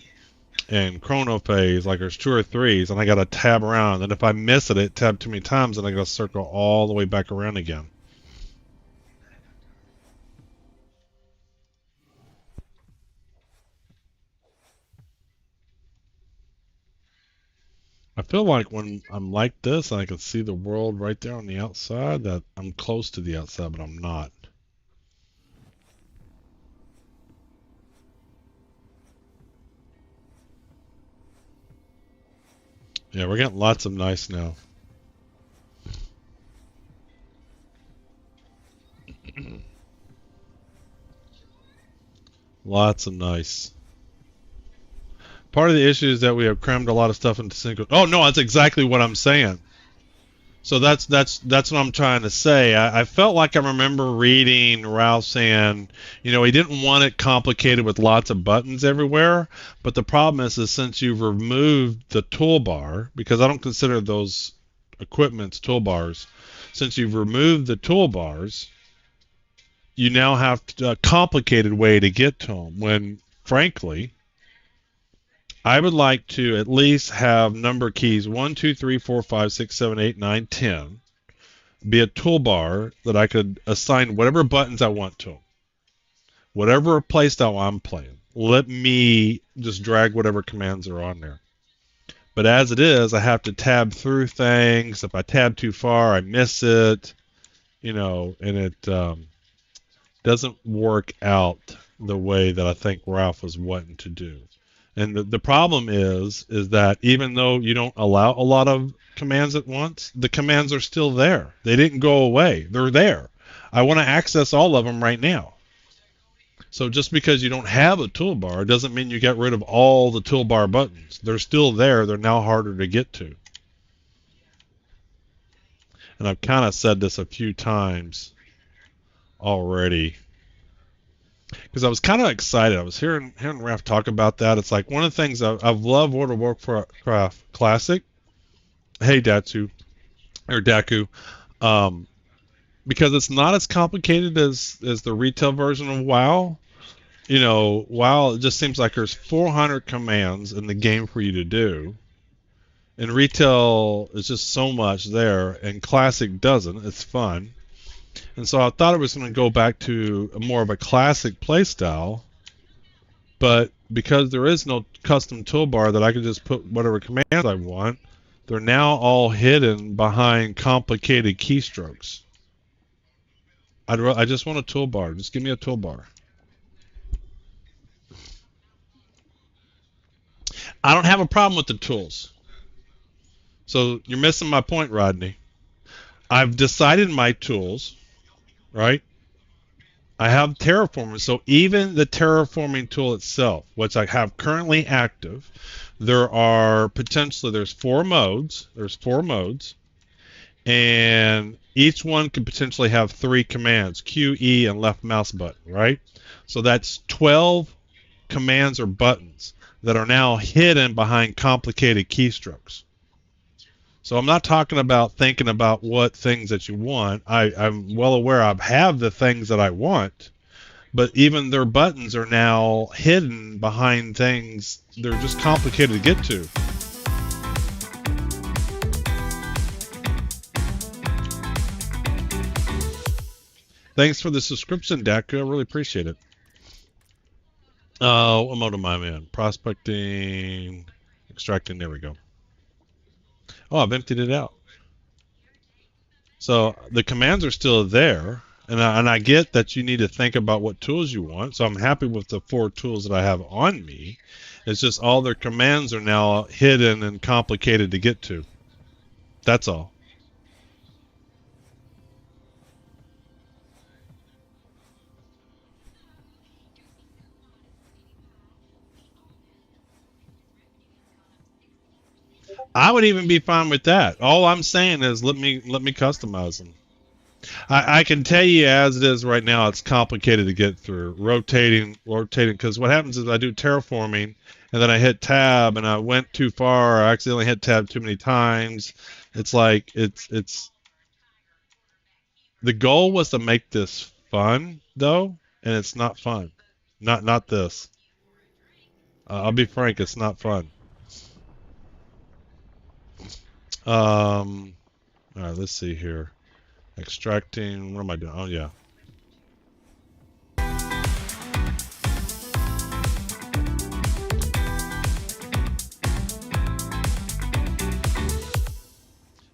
and chronophase, like there's two or threes, and I got to tab around. And if I miss it, it tabbed too many times, and I got to circle all the way back around again. I feel like when I'm like this and I can see the world right there on the outside, that I'm close to the outside, but I'm not. Yeah, we're getting lots of nice now. Lots of nice. Part of the issue is that we have crammed a lot of stuff into single. Oh no, that's exactly what I'm saying. So that's what I'm trying to say. I felt like I remember reading Ralph saying, he didn't want it complicated with lots of buttons everywhere. But the problem is since you've removed the toolbar, because I don't consider those equipments toolbars, since you've removed the toolbars, you now have a complicated way to get to them. When frankly, I would like to at least have number keys 1, 2, 3, 4, 5, 6, 7, 8, 9, 10 be a toolbar that I could assign whatever buttons I want to them. Whatever playstyle I'm playing. Let me just drag whatever commands are on there. But as it is, I have to tab through things. If I tab too far, I miss it. And it doesn't work out the way that I think Ralph was wanting to do. And the problem is that even though you don't allow a lot of commands at once, the commands are still there. They didn't go away. They're there. I want to access all of them right now. So just because you don't have a toolbar doesn't mean you get rid of all the toolbar buttons. They're still there. They're now harder to get to. And I've kind of said this a few times already. Because I was kind of excited. I was hearing Raph talk about that. It's like one of the things I've loved World of Warcraft Classic. Hey, Daku. Because it's not as complicated as the retail version of WoW. WoW, it just seems like there's 400 commands in the game for you to do. In retail, it's just so much there, and Classic doesn't. It's fun. And so I thought it was going to go back to more of a classic playstyle, but because there is no custom toolbar that I can just put whatever commands I want, they're now all hidden behind complicated keystrokes. I just want a toolbar. Just give me a toolbar. I don't have a problem with the tools. So you're missing my point, Rodney. I've decided my tools, right? I have terraforming, so even the terraforming tool itself, which I have currently active, there's four modes. And each one could potentially have 3 commands: Q, E, and left mouse button, right? So that's 12 commands or buttons that are now hidden behind complicated keystrokes. So I'm not talking about thinking about what things that you want. I'm well aware I have the things that I want, but even their buttons are now hidden behind things. They're just complicated to get to. Thanks for the subscription, Daku. I really appreciate it. What mode am I in? Prospecting, extracting. There we go. Oh, I've emptied it out. So the commands are still there. And I get that you need to think about what tools you want. So I'm happy with the 4 tools that I have on me. It's just all their commands are now hidden and complicated to get to. That's all. I would even be fine with that. All I'm saying is let me customize them. I can tell you as it is right now, it's complicated to get through. Rotating, because what happens is I do terraforming and then I hit tab and I went too far. I accidentally hit tab too many times. It's like it's the goal was to make this fun though, and it's not fun. Not this. I'll be frank, it's not fun. Um, all right, let's see here. Extracting. What am I doing? Oh yeah.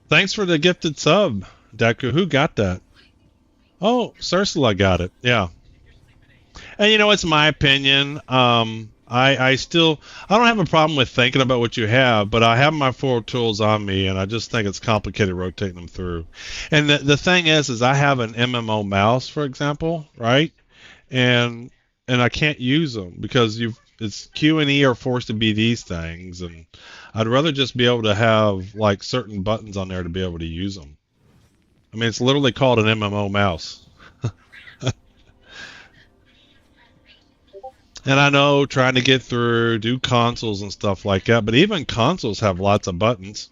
Thanks for the gifted sub, Deku. Who got that? Oh, Ursula got it. Yeah. And it's my opinion. I still I don't have a problem with thinking about what you have, but I have my 4 tools on me, and I just think it's complicated rotating them through. And the thing is I have an MMO mouse, for example, right? And I can't use them because it's Q and E are forced to be these things, and I'd rather just be able to have like certain buttons on there to be able to use them. I mean, it's literally called an MMO mouse. And I know trying to get through, do consoles and stuff like that, but even consoles have lots of buttons.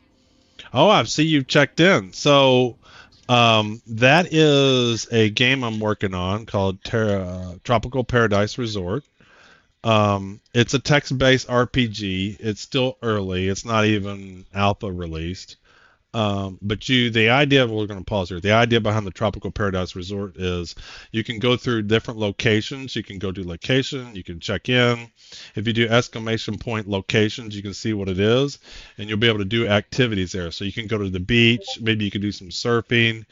Oh, I see you've checked in. So that is a game I'm working on called Tropical Paradise Resort. It's a text-based RPG. It's still early. It's not even alpha released. But the idea, we're going to pause here. The idea behind the Tropical Paradise Resort is you can go through different locations. You can go to location, you can check in. If you do exclamation point locations, you can see what it is, and you'll be able to do activities there. So you can go to the beach, maybe you can do some surfing.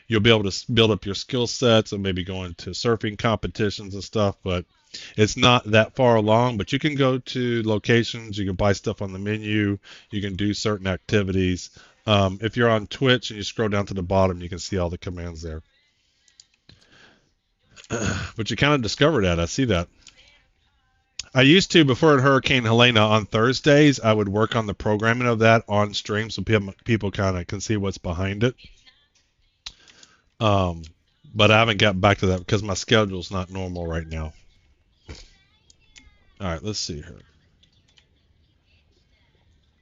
You'll be able to build up your skill sets and maybe go into surfing competitions and stuff, but it's not that far along. But you can go to locations, you can buy stuff on the menu, you can do certain activities. If you're on Twitch and you scroll down to the bottom, you can see all the commands there. But you kind of discovered that. I see that. I used to, before Hurricane Helena on Thursdays, I would work on the programming of that on stream so people kind of can see what's behind it. Um, but I haven't got back to that because my schedule's not normal right now. All right, let's see here.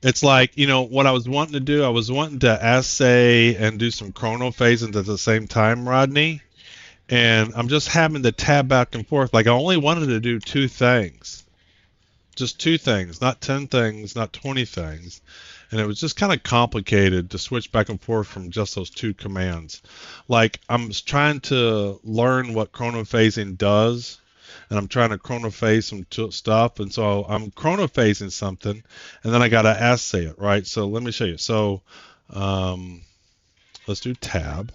It's like, what I was wanting to do, I was wanting to assay and do some chrono phasing at the same time, Rodney. And I'm just having to tab back and forth. Like I only wanted to do 2 things, just 2 things, not 10 things, not 20 things. And it was just kind of complicated to switch back and forth from just those 2 commands. Like I'm trying to learn what chronophasing does, and I'm trying to chronophase some stuff. And so I'm chronophasing something, and then I got to assay it, right? So let me show you. So um, let's do tab.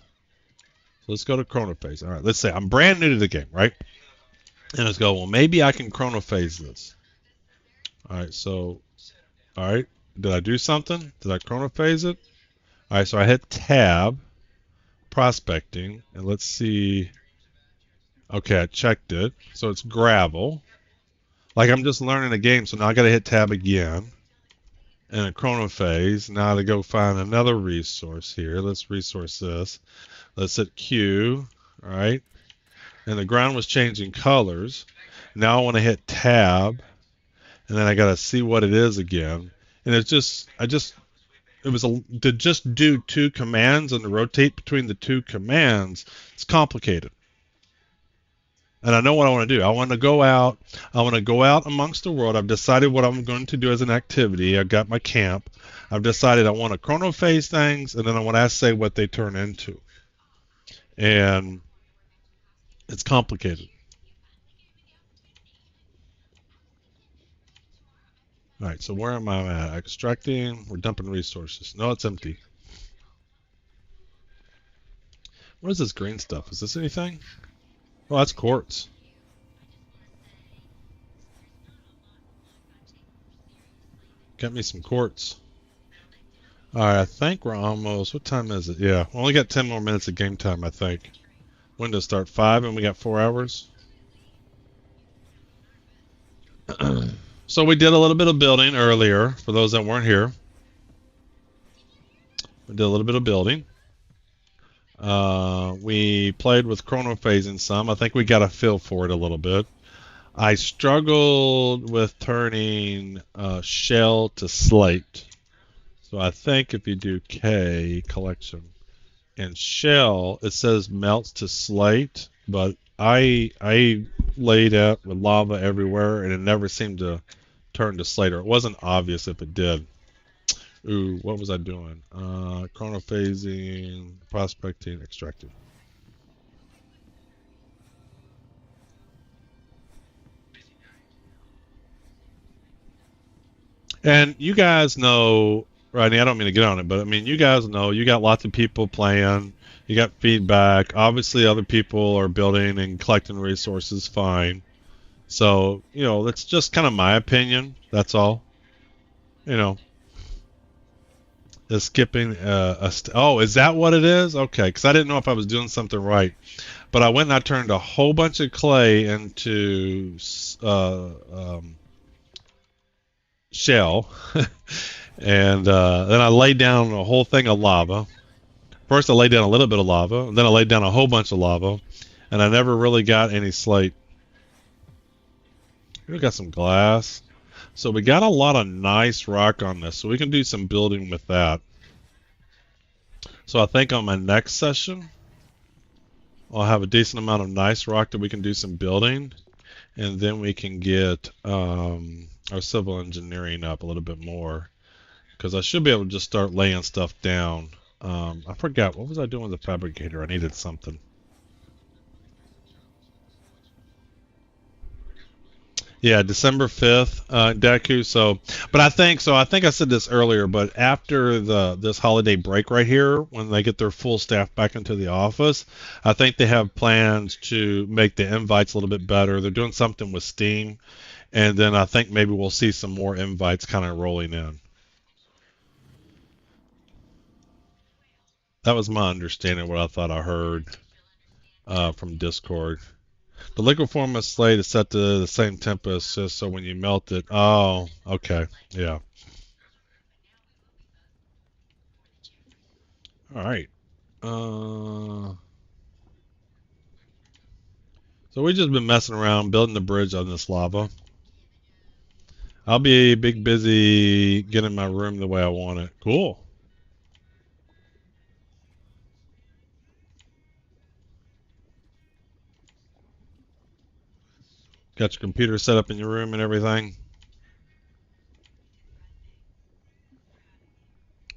So let's go to chronophase. All right, let's say I'm brand new to the game, right? And let's go, well, maybe I can chronophase this. All right, so, all right, did I do something? Did I chronophase it? All right, so I hit tab, prospecting, and let's see. Okay, I checked it. So it's gravel. Like I'm just learning the game, so now I got to hit tab again. And a chronophase. Now to go find another resource here. Let's resource this. Let's hit Q. All right. And the ground was changing colors. Now I want to hit tab, and then I got to see what it is again. And it's just, it was to just do 2 commands and to rotate between the 2 commands. It's complicated. And I know what I want to do. I want to go out. I want to go out amongst the world. I've decided what I'm going to do as an activity. I've got my camp. I've decided I want to chronophase things, and then I want to say what they turn into. And it's complicated. All right, so where am I at? Extracting. We're dumping resources. No, it's empty. What is this green stuff? Is this anything? Oh, that's quartz. Get me some quartz. Alright, I think we're almost. What time is it? Yeah, we only got 10 more minutes of game time, I think. When does it start? 5 and we got 4 hours? So we did a little bit of building earlier, for those that weren't here. We did a little bit of building. We played with chronophasing some. I think we got a feel for it a little bit. I struggled with turning shell to slate. So I think if you do K collection and shell, it says melts to slate, but I laid out with lava everywhere and it never seemed to turn to slate, or it wasn't obvious if it did. Ooh, what was I doing? Chronophasing, prospecting, extracting. And you guys know, Rodney, I don't mean to get on it, but I mean, you guys know you got lots of people playing, you got feedback. Obviously, other people are building and collecting resources fine. So, that's just kind of my opinion. That's all. You know, is skipping oh, is that what it is? Okay, because I didn't know if I was doing something right. But I went and I turned a whole bunch of clay into shell, and then I laid down a whole thing of lava. First, I laid down a little bit of lava, and then I laid down a whole bunch of lava, and I never really got any slate. We got some glass. So we got a lot of nice rock on this, so we can do some building with that. So I think on my next session, I'll have a decent amount of nice rock that we can do some building, and then we can get our civil engineering up a little bit more, because I should be able to just start laying stuff down. I forgot, what was I doing with the fabricator? I needed something. Yeah, December 5th, Deku. So, but I think I said this earlier, but after this holiday break right here, when they get their full staff back into the office, I think they have plans to make the invites a little bit better. They're doing something with Steam, and then I think maybe we'll see some more invites kind of rolling in. That was my understanding, what I thought I heard from Discord. The liquid form of slate is set to the same temp as just so when you melt it. Oh, okay. Yeah. All right. Uh, so we've just been messing around building the bridge on this lava. I'll be big busy getting my room the way I want it. Cool. Got your computer set up in your room and everything.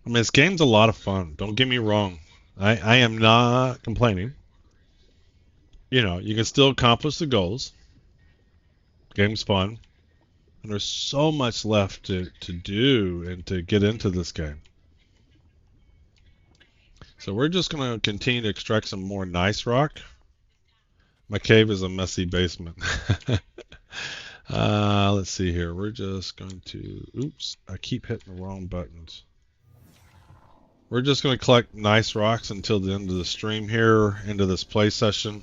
I mean, this game's a lot of fun. Don't get me wrong. I am not complaining. You can still accomplish the goals. Game's fun. And there's so much left to do and to get into this game. So we're just going to continue to extract some more nice rock. My cave is a messy basement. Let's see here. We're just going to... Oops, I keep hitting the wrong buttons. We're just going to collect nice rocks until the end of the stream here, into this play session.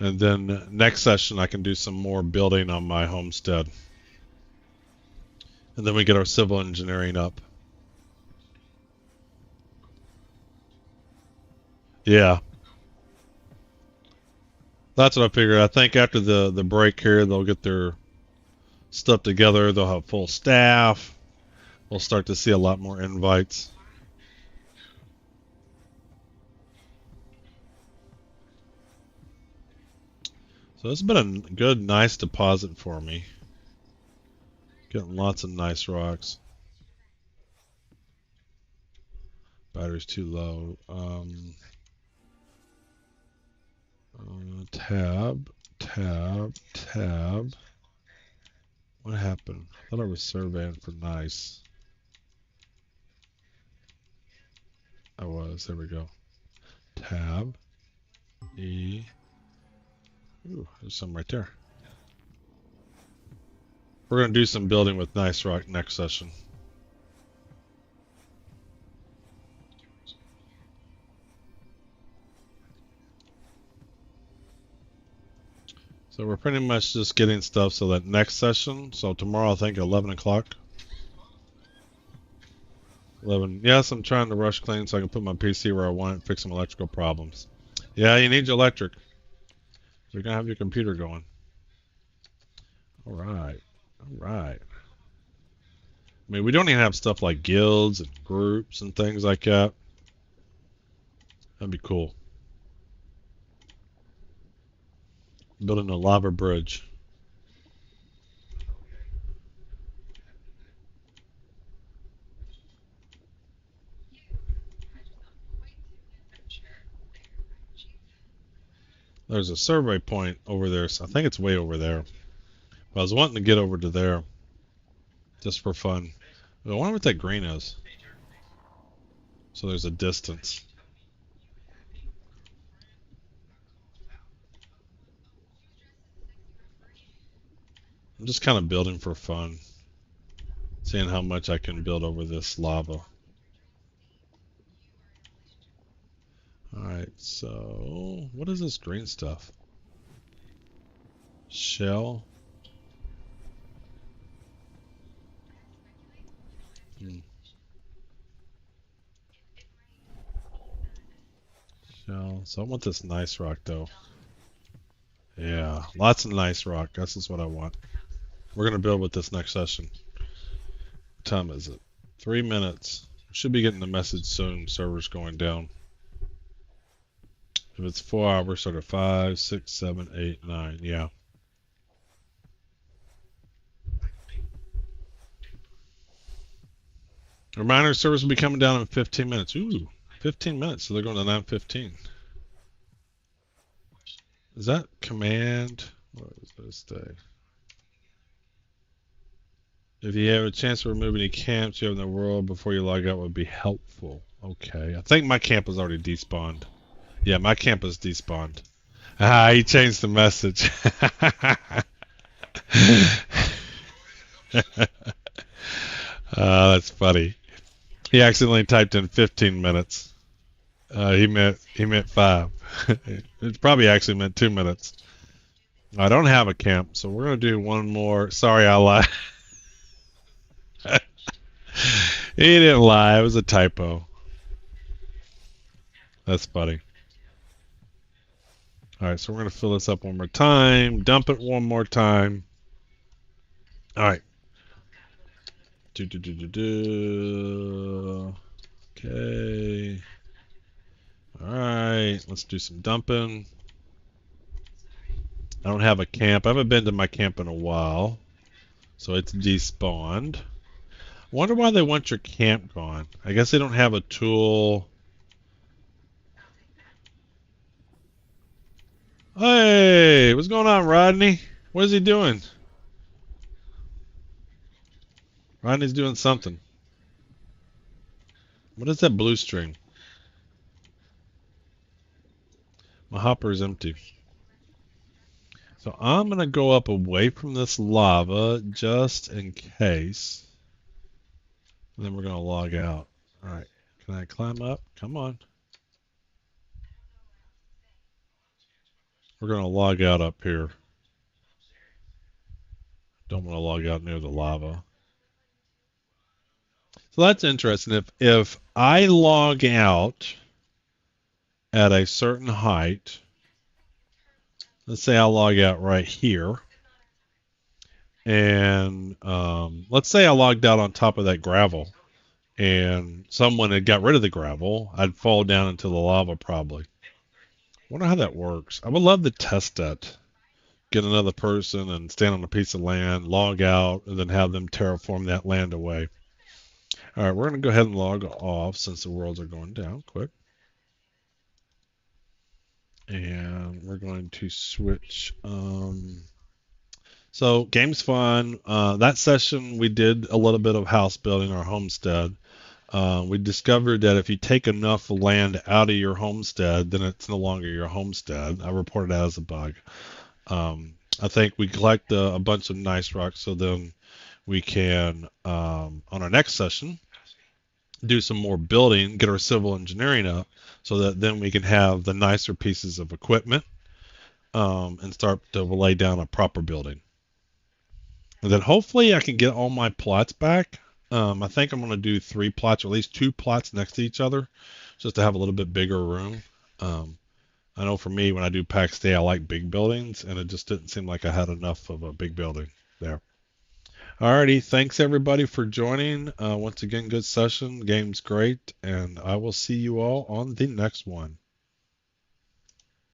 And then next session I can do some more building on my homestead. And then we get our civil engineering up. Yeah. That's what I figured. I think after the break here, they'll get their stuff together. They'll have full staff. We'll start to see a lot more invites. So it's been a good, nice deposit for me. Getting lots of nice rocks. Battery's too low. Tab, tab, tab. What happened? I thought I was surveying for nice. I was. There we go. Tab. E. Ooh, there's some right there. We're going to do some building with nice rock next session. So we're pretty much just getting stuff so that next session, so tomorrow I think 11 o'clock. 11. Yes, I'm trying to rush clean so I can put my PC where I want it, fix some electrical problems. Yeah, you need your electric. You're going to have your computer going. All right. All right. I mean, we don't even have stuff like guilds and groups and things like that. That'd be cool. Building a lava bridge. There's a survey point over there, so I think it's way over there. But I was wanting to get over to there just for fun. I wonder what that green is. So there's a distance. I'm just kind of building for fun. Seeing how much I can build over this lava. Alright, so what is this green stuff? Shell. Shell. So I want this nice rock though. Yeah, lots of nice rock. This is what I want. We're going to build with this next session. What time is it? 3 minutes. Should be getting the message soon. Server's going down. If it's 4 hours, start at 5, 6, 7, 8, 9. Yeah. Reminder, service will be coming down in 15 minutes. Ooh, 15 minutes. So they're going to 9:15. Is that command? What is this day? If you have a chance to remove any camps you have in the world before you log out would be helpful. Okay. I think my camp is already despawned. Yeah, my camp is despawned. Ah, he changed the message. That's funny. He accidentally typed in 15 minutes. He meant 5. It probably actually meant 2 minutes. I don't have a camp, so we're gonna do one more. Sorry, I lied. He didn't lie. It was a typo. That's funny. All right, so we're gonna fill this up one more time. Dump it one more time. All right. Okay. All right, let's do some dumping. I don't have a camp. I haven't been to my camp in a while, so it's despawned. I wonder why they want your camp gone. I guess they don't have a tool. Hey, what's going on, Rodney? What is he doing? Rodney's doing something. What is that blue string? My hopper is empty. So I'm going to go up away from this lava just in case. And then we're going to log out. All right. Can I climb up? Come on. We're going to log out up here. Don't want to log out near the lava. So that's interesting. If I log out at a certain height, let's say I log out right here, and let's say I logged out on top of that gravel, and someone had got rid of the gravel, I'd fall down into the lava probably. I wonder how that works. I would love to test that. Get another person and stand on a piece of land, log out, and then have them terraform that land away. All right, we're going to go ahead and log off since the worlds are going down quick. And we're going to switch. So game's fun. That session we did a little bit of house building or homestead. We discovered that if you take enough land out of your homestead, then it's no longer your homestead. I reported that as a bug. I think we collect a bunch of nice rocks, so then we can, on our next session, do some more building, get our civil engineering up, so that then we can have the nicer pieces of equipment, and start to lay down a proper building. And then hopefully I can get all my plots back. I think I'm going to do 3 plots, or at least 2 plots next to each other, just to have a little bit bigger room. Um, I know for me, when I do pack stay, I like big buildings, and it just didn't seem like I had enough of a big building there. Alrighty, thanks everybody for joining. Once again, good session. Game's great, and I will see you all on the next one.